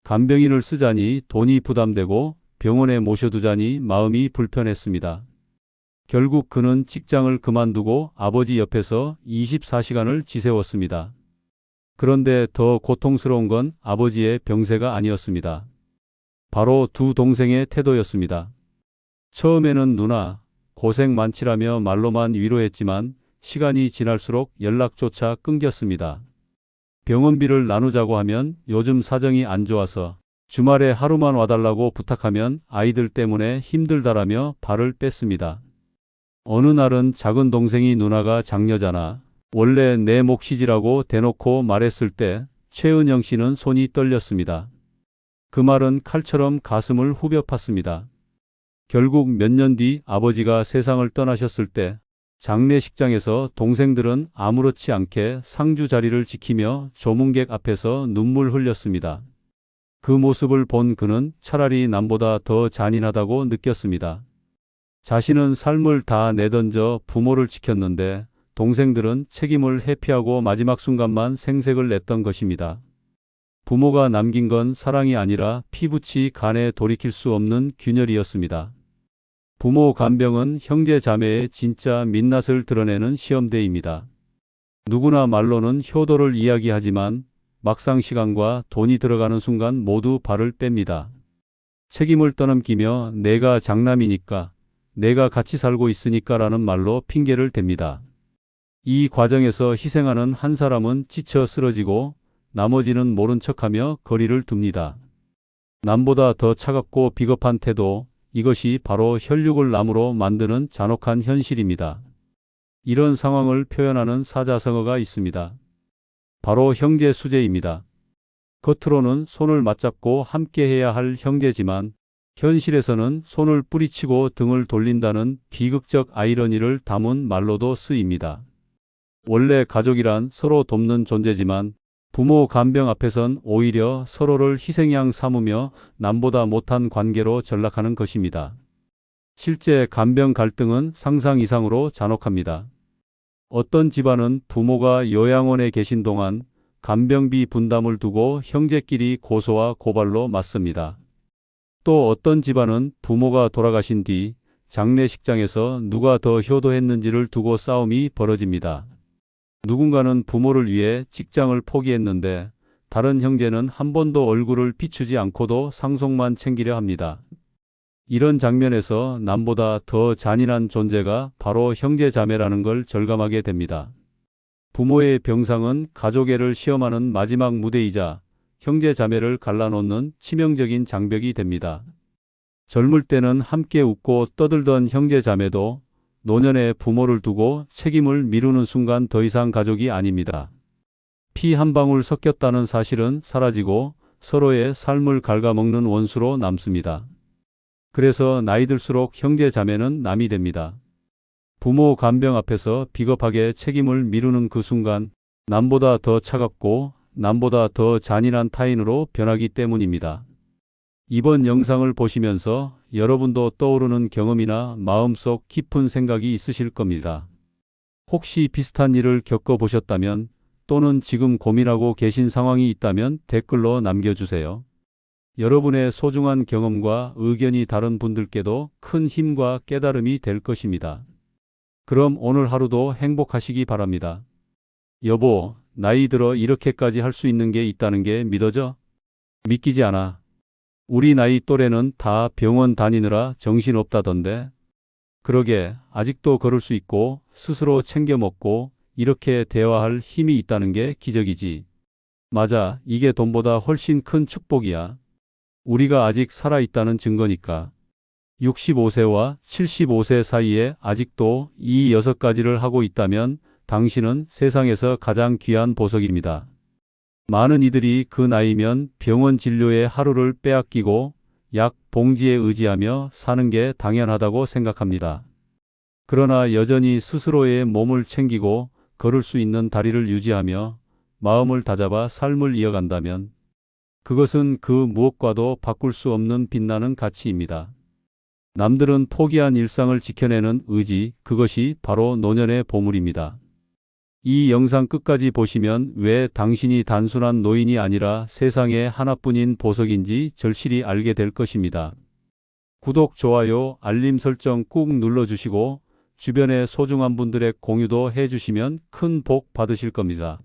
간병인을 쓰자니 돈이 부담되고 병원에 모셔두자니 마음이 불편했습니다. 결국 그는 직장을 그만두고 아버지 옆에서 24시간을 지새웠습니다. 그런데 더 고통스러운 건 아버지의 병세가 아니었습니다. 바로 두 동생의 태도였습니다. 처음에는 누나, 고생 많지라며 말로만 위로했지만 시간이 지날수록 연락조차 끊겼습니다. 병원비를 나누자고 하면 요즘 사정이 안 좋아서, 주말에 하루만 와달라고 부탁하면 아이들 때문에 힘들다라며 발을 뺐습니다. 어느 날은 작은 동생이 누나가 장녀잖아. 원래 내 몫이지라고 대놓고 말했을 때 최은영 씨는 손이 떨렸습니다. 그 말은 칼처럼 가슴을 후벼 팠습니다. 결국 몇 년 뒤 아버지가 세상을 떠나셨을 때 장례식장에서 동생들은 아무렇지 않게 상주 자리를 지키며 조문객 앞에서 눈물 흘렸습니다. 그 모습을 본 그는 차라리 남보다 더 잔인하다고 느꼈습니다. 자신은 삶을 다 내던져 부모를 지켰는데 동생들은 책임을 회피하고 마지막 순간만 생색을 냈던 것입니다. 부모가 남긴 건 사랑이 아니라 피부치 간에 돌이킬 수 없는 균열이었습니다. 부모 간병은 형제 자매의 진짜 민낯을 드러내는 시험대입니다. 누구나 말로는 효도를 이야기하지만 막상 시간과 돈이 들어가는 순간 모두 발을 뺍니다. 책임을 떠넘기며 내가 장남이니까, 내가 같이 살고 있으니까라는 말로 핑계를 댑니다. 이 과정에서 희생하는 한 사람은 지쳐 쓰러지고 나머지는 모른 척하며 거리를 둡니다. 남보다 더 차갑고 비겁한 태도, 이것이 바로 혈육을 나무로 만드는 잔혹한 현실입니다. 이런 상황을 표현하는 사자성어가 있습니다. 바로 형제 수제입니다. 겉으로는 손을 맞잡고 함께해야 할 형제지만 현실에서는 손을 뿌리치고 등을 돌린다는 비극적 아이러니를 담은 말로도 쓰입니다. 원래 가족이란 서로 돕는 존재지만 부모 간병 앞에선 오히려 서로를 희생양 삼으며 남보다 못한 관계로 전락하는 것입니다. 실제 간병 갈등은 상상 이상으로 잔혹합니다. 어떤 집안은 부모가 요양원에 계신 동안 간병비 분담을 두고 형제끼리 고소와 고발로 맞섭니다. 또 어떤 집안은 부모가 돌아가신 뒤 장례식장에서 누가 더 효도했는지를 두고 싸움이 벌어집니다. 누군가는 부모를 위해 직장을 포기했는데 다른 형제는 한 번도 얼굴을 비추지 않고도 상속만 챙기려 합니다. 이런 장면에서 남보다 더 잔인한 존재가 바로 형제자매라는 걸 절감하게 됩니다. 부모의 병상은 가족애를 시험하는 마지막 무대이자 형제자매를 갈라놓는 치명적인 장벽이 됩니다. 젊을 때는 함께 웃고 떠들던 형제자매도 노년에 부모를 두고 책임을 미루는 순간 더 이상 가족이 아닙니다. 피 한 방울 섞였다는 사실은 사라지고 서로의 삶을 갉아먹는 원수로 남습니다. 그래서 나이 들수록 형제자매는 남이 됩니다. 부모 간병 앞에서 비겁하게 책임을 미루는 그 순간 남보다 더 차갑고 남보다 더 잔인한 타인으로 변하기 때문입니다. 이번 영상을 보시면서 여러분도 떠오르는 경험이나 마음속 깊은 생각이 있으실 겁니다. 혹시 비슷한 일을 겪어보셨다면 또는 지금 고민하고 계신 상황이 있다면 댓글로 남겨주세요. 여러분의 소중한 경험과 의견이 다른 분들께도 큰 힘과 깨달음이 될 것입니다. 그럼 오늘 하루도 행복하시기 바랍니다. 여보, 나이 들어 이렇게까지 할 수 있는 게 있다는 게 믿어져? 믿기지 않아. 우리 나이 또래는 다 병원 다니느라 정신없다던데. 그러게, 아직도 걸을 수 있고 스스로 챙겨 먹고 이렇게 대화할 힘이 있다는 게 기적이지. 맞아, 이게 돈보다 훨씬 큰 축복이야. 우리가 아직 살아있다는 증거니까. 65세와 75세 사이에 아직도 이 6가지를 하고 있다면 당신은 세상에서 가장 귀한 보석입니다. 많은 이들이 그 나이면 병원 진료에 하루를 빼앗기고 약 봉지에 의지하며 사는 게 당연하다고 생각합니다. 그러나 여전히 스스로의 몸을 챙기고 걸을 수 있는 다리를 유지하며 마음을 다잡아 삶을 이어간다면 그것은 그 무엇과도 바꿀 수 없는 빛나는 가치입니다. 남들은 포기한 일상을 지켜내는 의지, 그것이 바로 노년의 보물입니다. 이 영상 끝까지 보시면 왜 당신이 단순한 노인이 아니라 세상에 하나뿐인 보석인지 절실히 알게 될 것입니다. 구독, 좋아요, 알림 설정 꾹 눌러주시고 주변의 소중한 분들의 공유도 해주시면 큰 복 받으실 겁니다.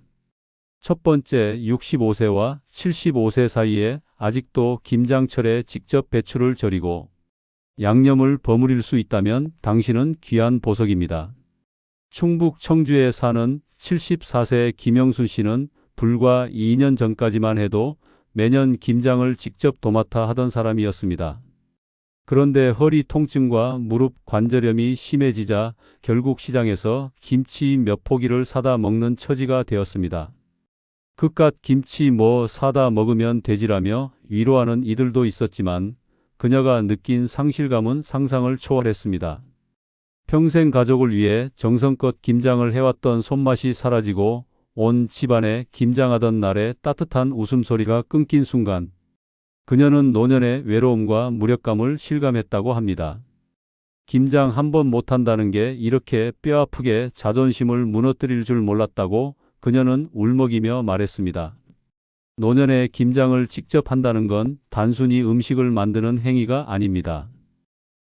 첫 번째, 65세와 75세 사이에 아직도 김장철에 직접 배추를 절이고 양념을 버무릴 수 있다면 당신은 귀한 보석입니다. 충북 청주에 사는 74세 김영순 씨는 불과 2년 전까지만 해도 매년 김장을 직접 도맡아 하던 사람이었습니다. 그런데 허리 통증과 무릎 관절염이 심해지자 결국 시장에서 김치 몇 포기를 사다 먹는 처지가 되었습니다. 그깟 김치 뭐 사다 먹으면 되지라며 위로하는 이들도 있었지만 그녀가 느낀 상실감은 상상을 초월했습니다. 평생 가족을 위해 정성껏 김장을 해왔던 손맛이 사라지고 온 집안에 김장하던 날의 따뜻한 웃음소리가 끊긴 순간 그녀는 노년의 외로움과 무력감을 실감했다고 합니다. 김장 한 번 못한다는 게 이렇게 뼈아프게 자존심을 무너뜨릴 줄 몰랐다고 그녀는 울먹이며 말했습니다. 노년에 김장을 직접 한다는 건 단순히 음식을 만드는 행위가 아닙니다.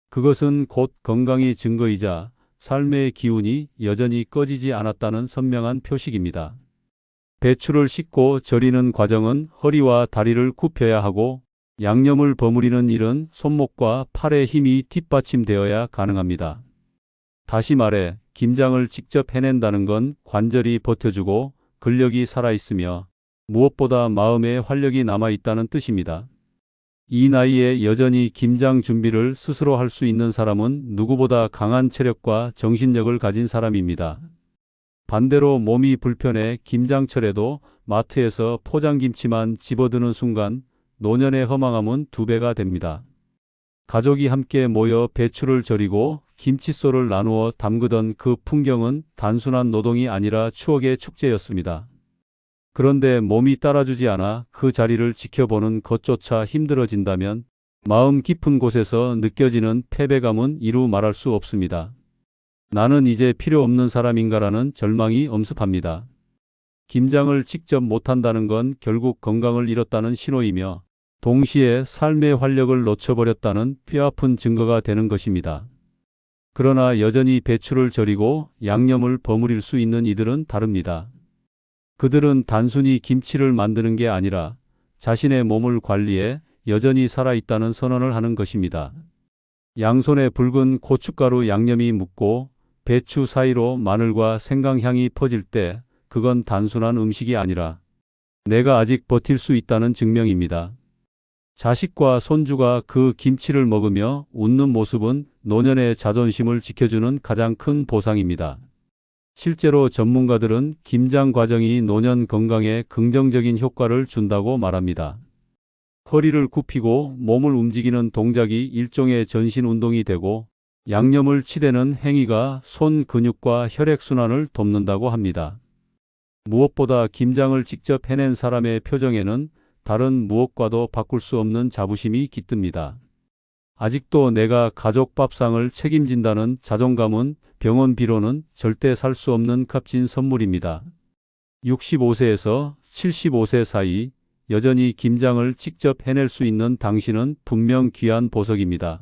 그것은 곧 건강의 증거이자 삶의 기운이 여전히 꺼지지 않았다는 선명한 표식입니다. 배추를 씻고 절이는 과정은 허리와 다리를 굽혀야 하고 양념을 버무리는 일은 손목과 팔의 힘이 뒷받침되어야 가능합니다. 다시 말해 김장을 직접 해낸다는 건 관절이 버텨주고 근력이 살아있으며 무엇보다 마음에 활력이 남아있다는 뜻입니다. 이 나이에 여전히 김장 준비를 스스로 할 수 있는 사람은 누구보다 강한 체력과 정신력을 가진 사람입니다. 반대로 몸이 불편해 김장철에도 마트에서 포장김치만 집어드는 순간 노년의 허망함은 2배가 됩니다. 가족이 함께 모여 배추를 절이고 김칫솔을 나누어 담그던 그 풍경은 단순한 노동이 아니라 추억의 축제였습니다. 그런데 몸이 따라주지 않아 그 자리를 지켜보는 것조차 힘들어진다면 마음 깊은 곳에서 느껴지는 패배감은 이루 말할 수 없습니다. 나는 이제 필요 없는 사람인가라는 절망이 엄습합니다. 김장을 직접 못한다는 건 결국 건강을 잃었다는 신호이며 동시에 삶의 활력을 놓쳐버렸다는 뼈아픈 증거가 되는 것입니다. 그러나 여전히 배추를 절이고 양념을 버무릴 수 있는 이들은 다릅니다. 그들은 단순히 김치를 만드는 게 아니라 자신의 몸을 관리해 여전히 살아있다는 선언을 하는 것입니다. 양손에 붉은 고춧가루 양념이 묻고 배추 사이로 마늘과 생강향이 퍼질 때 그건 단순한 음식이 아니라 내가 아직 버틸 수 있다는 증명입니다. 자식과 손주가 그 김치를 먹으며 웃는 모습은 노년의 자존심을 지켜주는 가장 큰 보상입니다. 실제로 전문가들은 김장 과정이 노년 건강에 긍정적인 효과를 준다고 말합니다. 허리를 굽히고 몸을 움직이는 동작이 일종의 전신 운동이 되고 양념을 치대는 행위가 손 근육과 혈액순환을 돕는다고 합니다. 무엇보다 김장을 직접 해낸 사람의 표정에는 다른 무엇과도 바꿀 수 없는 자부심이 깃듭니다. 아직도 내가 가족 밥상을 책임진다는 자존감은 병원비로는 절대 살 수 없는 값진 선물입니다. 65세에서 75세 사이 여전히 김장을 직접 해낼 수 있는 당신은 분명 귀한 보석입니다.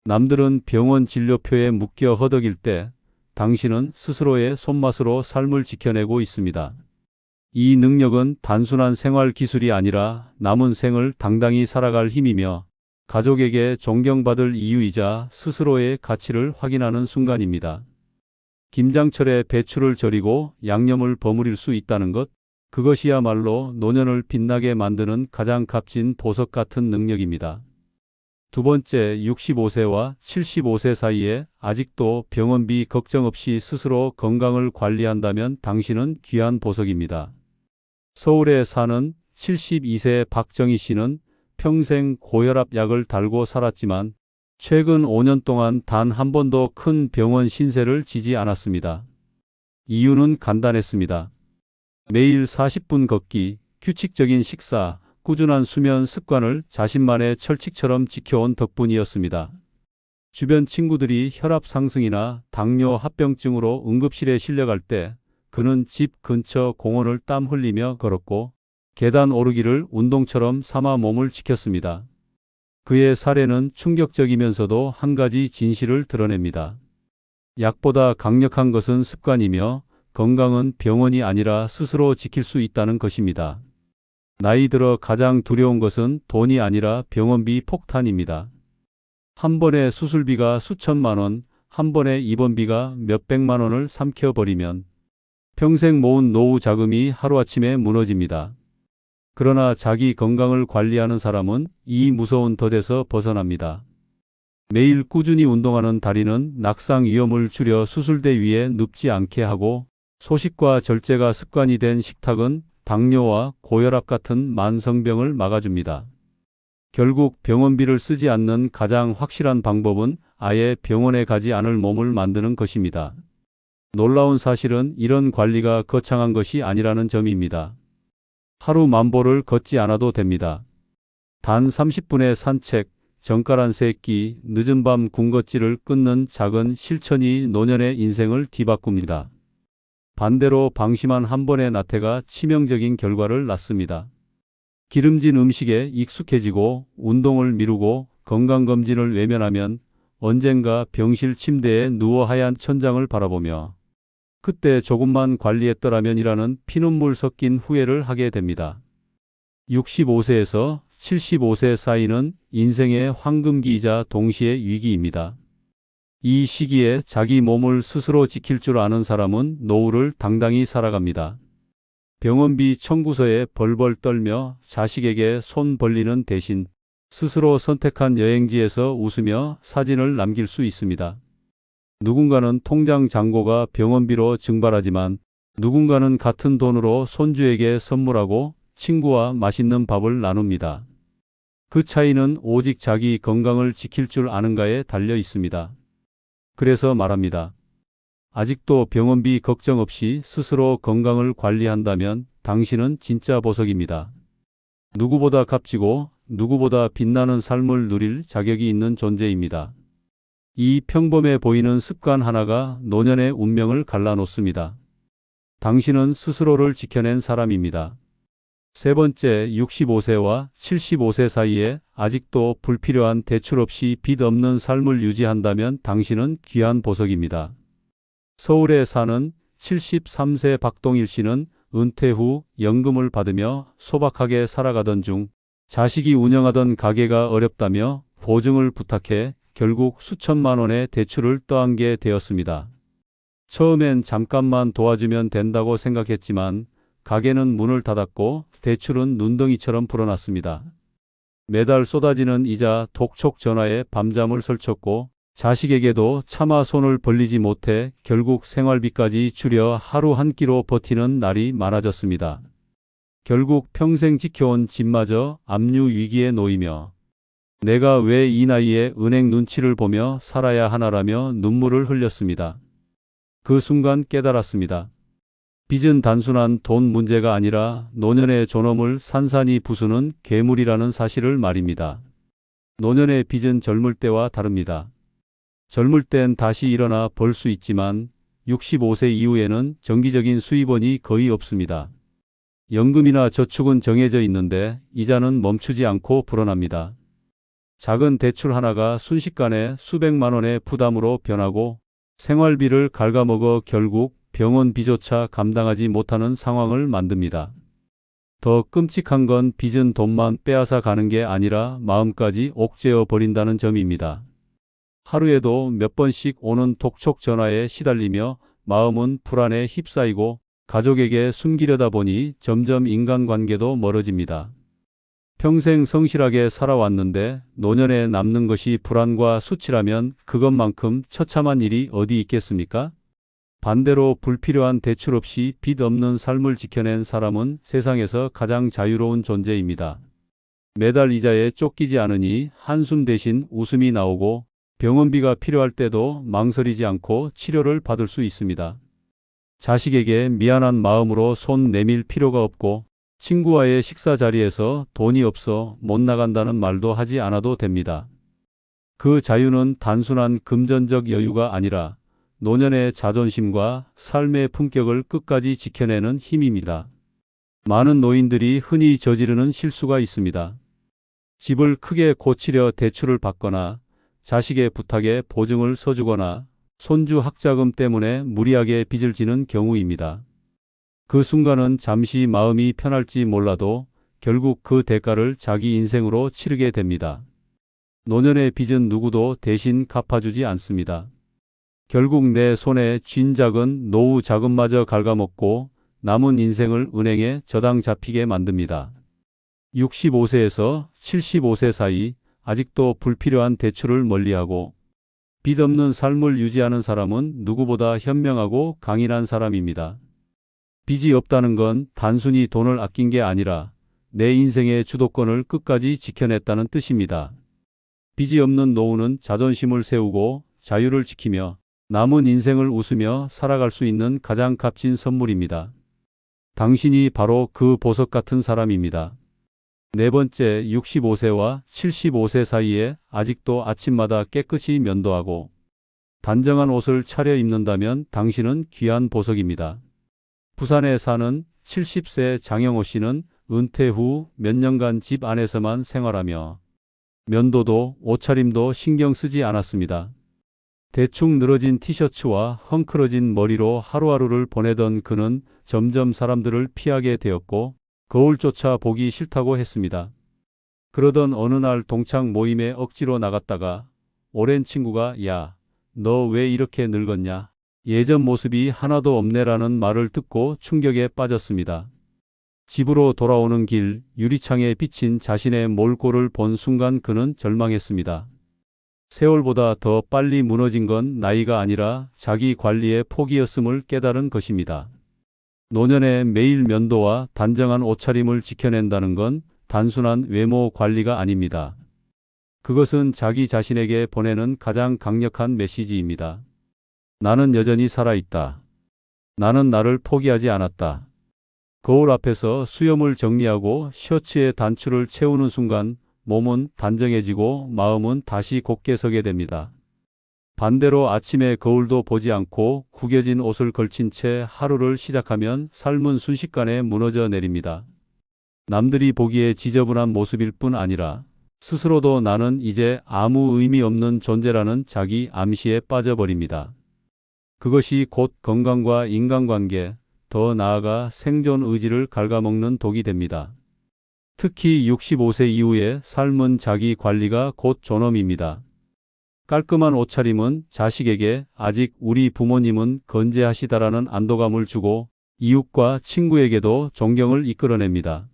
남들은 병원 진료표에 묶여 허덕일 때 당신은 스스로의 손맛으로 삶을 지켜내고 있습니다. 이 능력은 단순한 생활 기술이 아니라 남은 생을 당당히 살아갈 힘이며 가족에게 존경받을 이유이자 스스로의 가치를 확인하는 순간입니다. 김장철에 배추를 절이고 양념을 버무릴 수 있다는 것, 그것이야말로 노년을 빛나게 만드는 가장 값진 보석 같은 능력입니다. 두 번째, 65세와 75세 사이에 아직도 병원비 걱정 없이 스스로 건강을 관리한다면 당신은 귀한 보석입니다. 서울에 사는 72세 박정희 씨는 평생 고혈압 약을 달고 살았지만 최근 5년 동안 단 한 번도 큰 병원 신세를 지지 않았습니다. 이유는 간단했습니다. 매일 40분 걷기, 규칙적인 식사, 꾸준한 수면 습관을 자신만의 철칙처럼 지켜온 덕분이었습니다. 주변 친구들이 혈압 상승이나 당뇨 합병증으로 응급실에 실려갈 때 그는 집 근처 공원을 땀 흘리며 걸었고 계단 오르기를 운동처럼 삼아 몸을 지켰습니다. 그의 사례는 충격적이면서도 한 가지 진실을 드러냅니다. 약보다 강력한 것은 습관이며 건강은 병원이 아니라 스스로 지킬 수 있다는 것입니다. 나이 들어 가장 두려운 것은 돈이 아니라 병원비 폭탄입니다. 한 번의 수술비가 수천만 원, 한 번의 입원비가 몇백만 원을 삼켜버리면 평생 모은 노후 자금이 하루아침에 무너집니다. 그러나 자기 건강을 관리하는 사람은 이 무서운 덫에서 벗어납니다. 매일 꾸준히 운동하는 다리는 낙상 위험을 줄여 수술대 위에 눕지 않게 하고 소식과 절제가 습관이 된 식탁은 당뇨와 고혈압 같은 만성병을 막아줍니다. 결국 병원비를 쓰지 않는 가장 확실한 방법은 아예 병원에 가지 않을 몸을 만드는 것입니다. 놀라운 사실은 이런 관리가 거창한 것이 아니라는 점입니다. 하루 만보를 걷지 않아도 됩니다. 단 30분의 산책, 정갈한 세끼, 늦은 밤 군것질을 끊는 작은 실천이 노년의 인생을 뒤바꿉니다. 반대로 방심한 한 번의 나태가 치명적인 결과를 낳습니다. 기름진 음식에 익숙해지고 운동을 미루고 건강검진을 외면하면 언젠가 병실 침대에 누워 하얀 천장을 바라보며 그때 조금만 관리했더라면이라는 피눈물 섞인 후회를 하게 됩니다. 65세에서 75세 사이는 인생의 황금기이자 동시에 위기입니다. 이 시기에 자기 몸을 스스로 지킬 줄 아는 사람은 노후를 당당히 살아갑니다. 병원비 청구서에 벌벌 떨며 자식에게 손 벌리는 대신 스스로 선택한 여행지에서 웃으며 사진을 남길 수 있습니다. 누군가는 통장 잔고가 병원비로 증발하지만 누군가는 같은 돈으로 손주에게 선물하고 친구와 맛있는 밥을 나눕니다. 그 차이는 오직 자기 건강을 지킬 줄 아는가에 달려 있습니다. 그래서 말합니다. 아직도 병원비 걱정 없이 스스로 건강을 관리한다면 당신은 진짜 보석입니다. 누구보다 값지고 누구보다 빛나는 삶을 누릴 자격이 있는 존재입니다. 이 평범해 보이는 습관 하나가 노년의 운명을 갈라놓습니다. 당신은 스스로를 지켜낸 사람입니다. 세 번째, 65세와 75세 사이에 아직도 불필요한 대출 없이 빚 없는 삶을 유지한다면 당신은 귀한 보석입니다. 서울에 사는 73세 박동일 씨는 은퇴 후 연금을 받으며 소박하게 살아가던 중 자식이 운영하던 가게가 어렵다며 보증을 부탁해 결국 수천만 원의 대출을 떠안게 되었습니다. 처음엔 잠깐만 도와주면 된다고 생각했지만 가게는 문을 닫았고 대출은 눈덩이처럼 불어났습니다. 매달 쏟아지는 이자, 독촉 전화에 밤잠을 설쳤고 자식에게도 차마 손을 벌리지 못해 결국 생활비까지 줄여 하루 한 끼로 버티는 날이 많아졌습니다. 결국 평생 지켜온 집마저 압류 위기에 놓이며 내가 왜 이 나이에 은행 눈치를 보며 살아야 하나라며 눈물을 흘렸습니다. 그 순간 깨달았습니다. 빚은 단순한 돈 문제가 아니라 노년의 존엄을 산산이 부수는 괴물이라는 사실을 말입니다. 노년의 빚은 젊을 때와 다릅니다. 젊을 땐 다시 일어나 벌 수 있지만 65세 이후에는 정기적인 수입원이 거의 없습니다. 연금이나 저축은 정해져 있는데 이자는 멈추지 않고 불어납니다. 작은 대출 하나가 순식간에 수백만 원의 부담으로 변하고 생활비를 갉아먹어 결국 병원비조차 감당하지 못하는 상황을 만듭니다. 더 끔찍한 건 빚은 돈만 빼앗아 가는 게 아니라 마음까지 옥죄어 버린다는 점입니다. 하루에도 몇 번씩 오는 독촉 전화에 시달리며 마음은 불안에 휩싸이고 가족에게 숨기려다 보니 점점 인간관계도 멀어집니다. 평생 성실하게 살아왔는데 노년에 남는 것이 불안과 수치라면 그것만큼 처참한 일이 어디 있겠습니까? 반대로 불필요한 대출 없이 빚 없는 삶을 지켜낸 사람은 세상에서 가장 자유로운 존재입니다. 매달 이자에 쫓기지 않으니 한숨 대신 웃음이 나오고 병원비가 필요할 때도 망설이지 않고 치료를 받을 수 있습니다. 자식에게 미안한 마음으로 손 내밀 필요가 없고 친구와의 식사 자리에서 돈이 없어 못 나간다는 말도 하지 않아도 됩니다. 그 자유는 단순한 금전적 여유가 아니라 노년의 자존심과 삶의 품격을 끝까지 지켜내는 힘입니다. 많은 노인들이 흔히 저지르는 실수가 있습니다. 집을 크게 고치려 대출을 받거나 자식의 부탁에 보증을 서주거나 손주 학자금 때문에 무리하게 빚을 지는 경우입니다. 그 순간은 잠시 마음이 편할지 몰라도 결국 그 대가를 자기 인생으로 치르게 됩니다. 노년의 빚은 누구도 대신 갚아주지 않습니다. 결국 내 손에 쥔 작은 노후 자금마저 갉아먹고 남은 인생을 은행에 저당 잡히게 만듭니다. 65세에서 75세 사이 아직도 불필요한 대출을 멀리하고 빚 없는 삶을 유지하는 사람은 누구보다 현명하고 강인한 사람입니다. 빚이 없다는 건 단순히 돈을 아낀 게 아니라 내 인생의 주도권을 끝까지 지켜냈다는 뜻입니다. 빚이 없는 노후는 자존심을 세우고 자유를 지키며 남은 인생을 웃으며 살아갈 수 있는 가장 값진 선물입니다. 당신이 바로 그 보석 같은 사람입니다. 네 번째, 65세와 75세 사이에 아직도 아침마다 깨끗이 면도하고 단정한 옷을 차려 입는다면 당신은 귀한 보석입니다. 부산에 사는 70세 장영호 씨는 은퇴 후 몇 년간 집 안에서만 생활하며 면도도 옷차림도 신경 쓰지 않았습니다. 대충 늘어진 티셔츠와 헝클어진 머리로 하루하루를 보내던 그는 점점 사람들을 피하게 되었고 거울조차 보기 싫다고 했습니다. 그러던 어느 날 동창 모임에 억지로 나갔다가 오랜 친구가 야, 너 왜 이렇게 늙었냐? 예전 모습이 하나도 없네라는 말을 듣고 충격에 빠졌습니다. 집으로 돌아오는 길 유리창에 비친 자신의 몰골을 본 순간 그는 절망했습니다. 세월보다 더 빨리 무너진 건 나이가 아니라 자기 관리의 포기였음을 깨달은 것입니다. 노년에 매일 면도와 단정한 옷차림을 지켜낸다는 건 단순한 외모 관리가 아닙니다. 그것은 자기 자신에게 보내는 가장 강력한 메시지입니다. 나는 여전히 살아있다. 나는 나를 포기하지 않았다. 거울 앞에서 수염을 정리하고 셔츠의 단추를 채우는 순간 몸은 단정해지고 마음은 다시 곧게 서게 됩니다. 반대로 아침에 거울도 보지 않고 구겨진 옷을 걸친 채 하루를 시작하면 삶은 순식간에 무너져 내립니다. 남들이 보기에 지저분한 모습일 뿐 아니라 스스로도 나는 이제 아무 의미 없는 존재라는 자기 암시에 빠져버립니다. 그것이 곧 건강과 인간관계, 더 나아가 생존 의지를 갉아먹는 독이 됩니다. 특히 65세 이후의 삶은 자기 관리가 곧 존엄입니다. 깔끔한 옷차림은 자식에게 아직 우리 부모님은 건재하시다라는 안도감을 주고 이웃과 친구에게도 존경을 이끌어냅니다.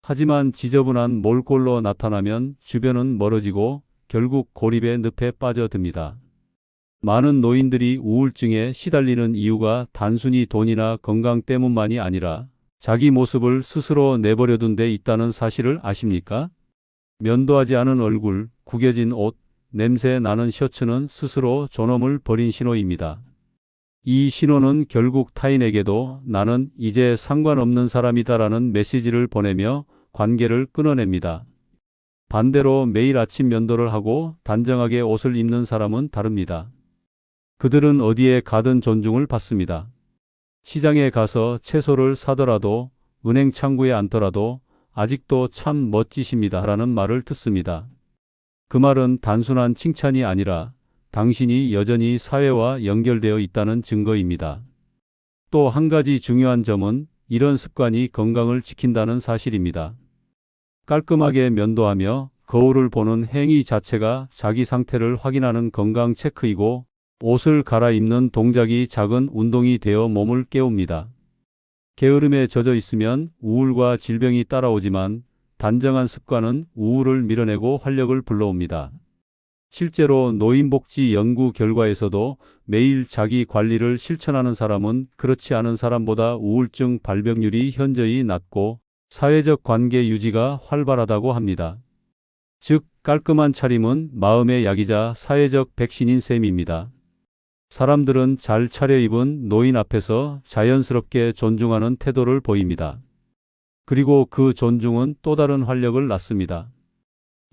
하지만 지저분한 몰골로 나타나면 주변은 멀어지고 결국 고립의 늪에 빠져듭니다. 많은 노인들이 우울증에 시달리는 이유가 단순히 돈이나 건강 때문만이 아니라 자기 모습을 스스로 내버려둔 데 있다는 사실을 아십니까? 면도하지 않은 얼굴, 구겨진 옷, 냄새 나는 셔츠는 스스로 존엄을 버린 신호입니다. 이 신호는 결국 타인에게도 나는 이제 상관없는 사람이다라는 메시지를 보내며 관계를 끊어냅니다. 반대로 매일 아침 면도를 하고 단정하게 옷을 입는 사람은 다릅니다. 그들은 어디에 가든 존중을 받습니다. 시장에 가서 채소를 사더라도 은행 창구에 앉더라도 아직도 참 멋지십니다라는 말을 듣습니다. 그 말은 단순한 칭찬이 아니라 당신이 여전히 사회와 연결되어 있다는 증거입니다. 또 한 가지 중요한 점은 이런 습관이 건강을 지킨다는 사실입니다. 깔끔하게 면도하며 거울을 보는 행위 자체가 자기 상태를 확인하는 건강 체크이고 옷을 갈아입는 동작이 작은 운동이 되어 몸을 깨웁니다. 게으름에 젖어 있으면 우울과 질병이 따라오지만 단정한 습관은 우울을 밀어내고 활력을 불러옵니다. 실제로 노인복지 연구 결과에서도 매일 자기 관리를 실천하는 사람은 그렇지 않은 사람보다 우울증 발병률이 현저히 낮고 사회적 관계 유지가 활발하다고 합니다. 즉, 깔끔한 차림은 마음의 약이자 사회적 백신인 셈입니다. 사람들은 잘 차려입은 노인 앞에서 자연스럽게 존중하는 태도를 보입니다. 그리고 그 존중은 또 다른 활력을 낳습니다.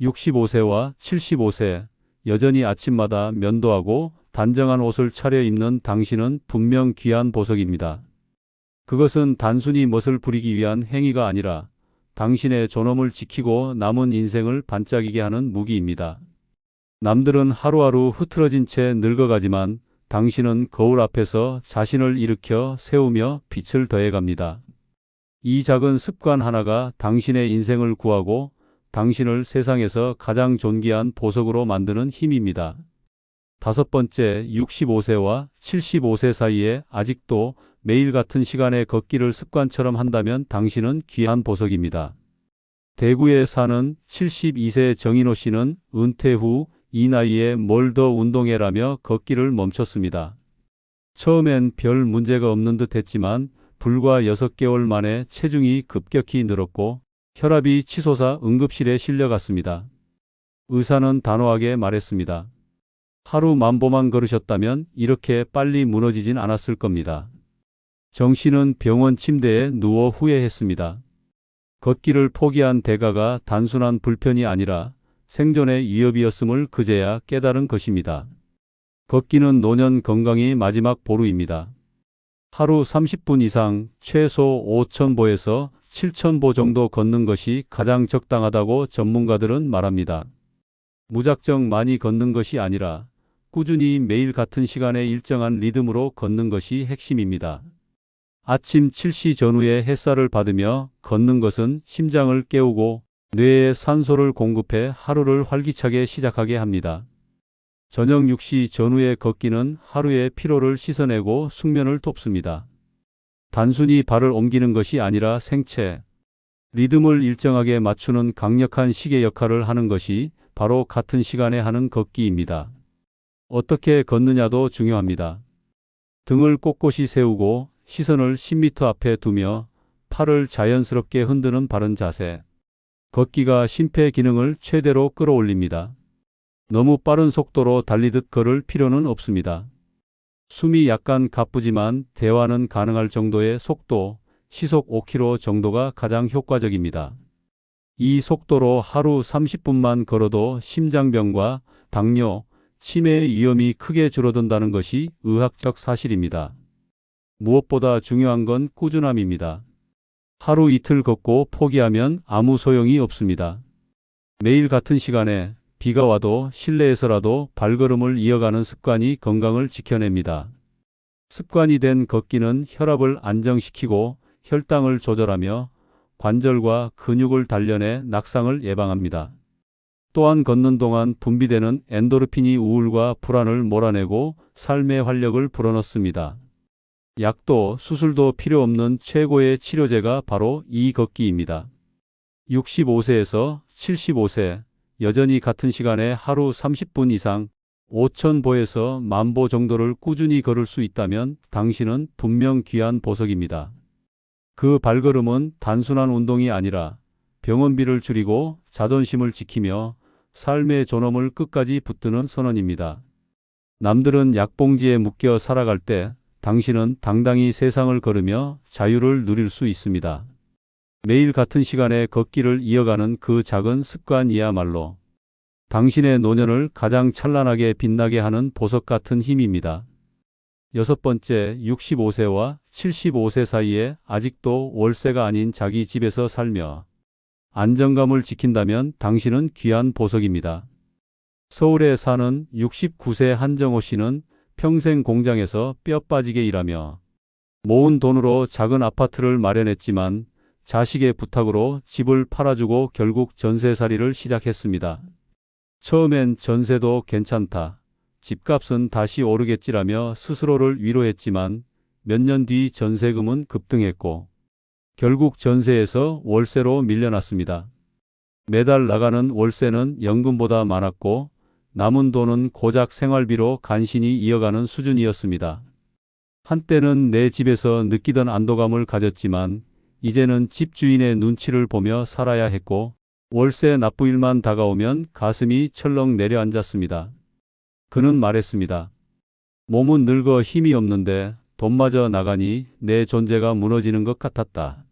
65세와 75세, 여전히 아침마다 면도하고 단정한 옷을 차려입는 당신은 분명 귀한 보석입니다. 그것은 단순히 멋을 부리기 위한 행위가 아니라 당신의 존엄을 지키고 남은 인생을 반짝이게 하는 무기입니다. 남들은 하루하루 흐트러진 채 늙어가지만 당신은 거울 앞에서 자신을 일으켜 세우며 빛을 더해갑니다. 이 작은 습관 하나가 당신의 인생을 구하고 당신을 세상에서 가장 존귀한 보석으로 만드는 힘입니다. 다섯 번째, 65세와 75세 사이에 아직도 매일 같은 시간에 걷기를 습관처럼 한다면 당신은 귀한 보석입니다. 대구에 사는 72세 정인호 씨는 은퇴 후 이 나이에 뭘 더 운동해라며 걷기를 멈췄습니다. 처음엔 별 문제가 없는 듯 했지만 불과 6개월 만에 체중이 급격히 늘었고 혈압이 치솟아 응급실에 실려갔습니다. 의사는 단호하게 말했습니다. 하루 10,000보만 걸으셨다면 이렇게 빨리 무너지진 않았을 겁니다. 정 씨는 병원 침대에 누워 후회했습니다. 걷기를 포기한 대가가 단순한 불편이 아니라 생존의 위협이었음을 그제야 깨달은 것입니다. 걷기는 노년 건강의 마지막 보루입니다. 하루 30분 이상 최소 5,000보에서 7,000보 정도 걷는 것이 가장 적당하다고 전문가들은 말합니다. 무작정 많이 걷는 것이 아니라 꾸준히 매일 같은 시간에 일정한 리듬으로 걷는 것이 핵심입니다. 아침 7시 전후에 햇살을 받으며 걷는 것은 심장을 깨우고 뇌에 산소를 공급해 하루를 활기차게 시작하게 합니다. 저녁 6시 전후의 걷기는 하루의 피로를 씻어내고 숙면을 돕습니다. 단순히 발을 옮기는 것이 아니라 생체, 리듬을 일정하게 맞추는 강력한 시계 역할을 하는 것이 바로 같은 시간에 하는 걷기입니다. 어떻게 걷느냐도 중요합니다. 등을 꼿꼿이 세우고 시선을 10m 앞에 두며 팔을 자연스럽게 흔드는 바른 자세. 걷기가 심폐 기능을 최대로 끌어올립니다. 너무 빠른 속도로 달리듯 걸을 필요는 없습니다. 숨이 약간 가쁘지만 대화는 가능할 정도의 속도, 시속 5km 정도가 가장 효과적입니다. 이 속도로 하루 30분만 걸어도 심장병과 당뇨, 치매의 위험이 크게 줄어든다는 것이 의학적 사실입니다. 무엇보다 중요한 건 꾸준함입니다. 하루 이틀 걷고 포기하면 아무 소용이 없습니다. 매일 같은 시간에 비가 와도 실내에서라도 발걸음을 이어가는 습관이 건강을 지켜냅니다. 습관이 된 걷기는 혈압을 안정시키고 혈당을 조절하며 관절과 근육을 단련해 낙상을 예방합니다. 또한 걷는 동안 분비되는 엔도르핀이 우울과 불안을 몰아내고 삶의 활력을 불어넣습니다. 약도 수술도 필요 없는 최고의 치료제가 바로 이 걷기입니다. 65세에서 75세, 여전히 같은 시간에 하루 30분 이상 5,000보에서 10,000보 정도를 꾸준히 걸을 수 있다면 당신은 분명 귀한 보석입니다. 그 발걸음은 단순한 운동이 아니라 병원비를 줄이고 자존심을 지키며 삶의 존엄을 끝까지 붙드는 선언입니다. 남들은 약봉지에 묶여 살아갈 때 당신은 당당히 세상을 걸으며 자유를 누릴 수 있습니다. 매일 같은 시간에 걷기를 이어가는 그 작은 습관이야말로 당신의 노년을 가장 찬란하게 빛나게 하는 보석 같은 힘입니다. 6번째, 65세와 75세 사이에 아직도 월세가 아닌 자기 집에서 살며 안정감을 지킨다면 당신은 귀한 보석입니다. 서울에 사는 69세 한정호 씨는 평생 공장에서 뼈 빠지게 일하며 모은 돈으로 작은 아파트를 마련했지만 자식의 부탁으로 집을 팔아주고 결국 전세살이를 시작했습니다. 처음엔 전세도 괜찮다, 집값은 다시 오르겠지라며 스스로를 위로했지만 몇 년 뒤 전세금은 급등했고 결국 전세에서 월세로 밀려났습니다. 매달 나가는 월세는 연금보다 많았고 남은 돈은 고작 생활비로 간신히 이어가는 수준이었습니다. 한때는 내 집에서 느끼던 안도감을 가졌지만 이제는 집주인의 눈치를 보며 살아야 했고 월세 납부일만 다가오면 가슴이 철렁 내려앉았습니다. 그는 말했습니다. 몸은 늙어 힘이 없는데 돈마저 나가니 내 존재가 무너지는 것 같았다.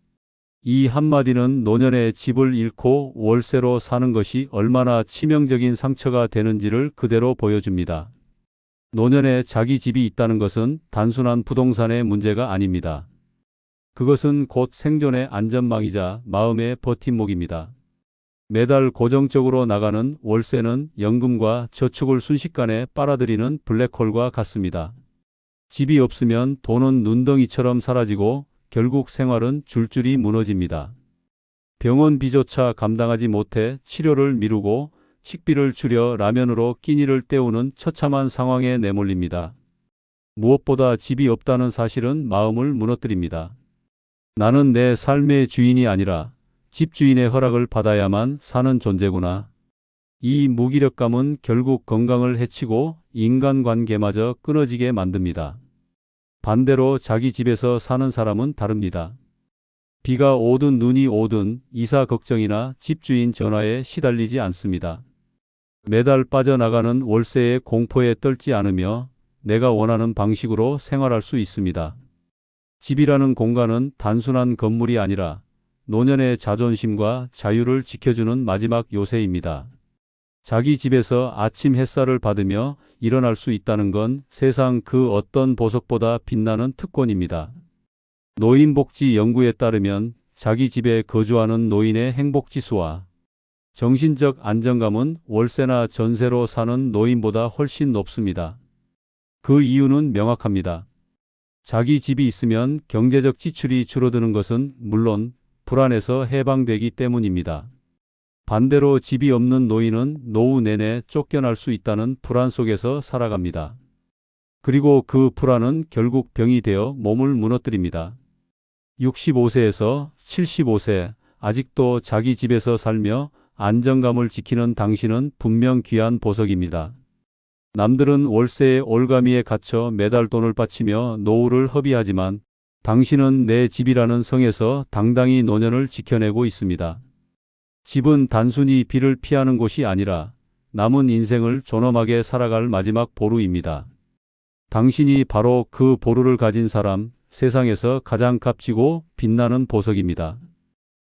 이 한마디는 노년에 집을 잃고 월세로 사는 것이 얼마나 치명적인 상처가 되는지를 그대로 보여줍니다. 노년에 자기 집이 있다는 것은 단순한 부동산의 문제가 아닙니다. 그것은 곧 생존의 안전망이자 마음의 버팀목입니다. 매달 고정적으로 나가는 월세는 연금과 저축을 순식간에 빨아들이는 블랙홀과 같습니다. 집이 없으면 돈은 눈덩이처럼 사라지고 결국 생활은 줄줄이 무너집니다. 병원비조차 감당하지 못해 치료를 미루고 식비를 줄여 라면으로 끼니를 때우는 처참한 상황에 내몰립니다. 무엇보다 집이 없다는 사실은 마음을 무너뜨립니다. 나는 내 삶의 주인이 아니라 집주인의 허락을 받아야만 사는 존재구나. 이 무기력감은 결국 건강을 해치고 인간관계마저 끊어지게 만듭니다. 반대로 자기 집에서 사는 사람은 다릅니다. 비가 오든 눈이 오든 이사 걱정이나 집주인 전화에 시달리지 않습니다. 매달 빠져나가는 월세의 공포에 떨지 않으며 내가 원하는 방식으로 생활할 수 있습니다. 집이라는 공간은 단순한 건물이 아니라 노년의 자존심과 자유를 지켜주는 마지막 요새입니다. 자기 집에서 아침 햇살을 받으며 일어날 수 있다는 건 세상 그 어떤 보석보다 빛나는 특권입니다. 노인복지 연구에 따르면 자기 집에 거주하는 노인의 행복지수와 정신적 안정감은 월세나 전세로 사는 노인보다 훨씬 높습니다. 그 이유는 명확합니다. 자기 집이 있으면 경제적 지출이 줄어드는 것은 물론 불안에서 해방되기 때문입니다. 반대로 집이 없는 노인은 노후 내내 쫓겨날 수 있다는 불안 속에서 살아갑니다. 그리고 그 불안은 결국 병이 되어 몸을 무너뜨립니다. 65세에서 75세, 아직도 자기 집에서 살며 안정감을 지키는 당신은 분명 귀한 보석입니다. 남들은 월세의 올가미에 갇혀 매달 돈을 바치며 노후를 허비하지만 당신은 내 집이라는 성에서 당당히 노년을 지켜내고 있습니다. 집은 단순히 비를 피하는 곳이 아니라 남은 인생을 존엄하게 살아갈 마지막 보루입니다. 당신이 바로 그 보루를 가진 사람, 세상에서 가장 값지고 빛나는 보석입니다.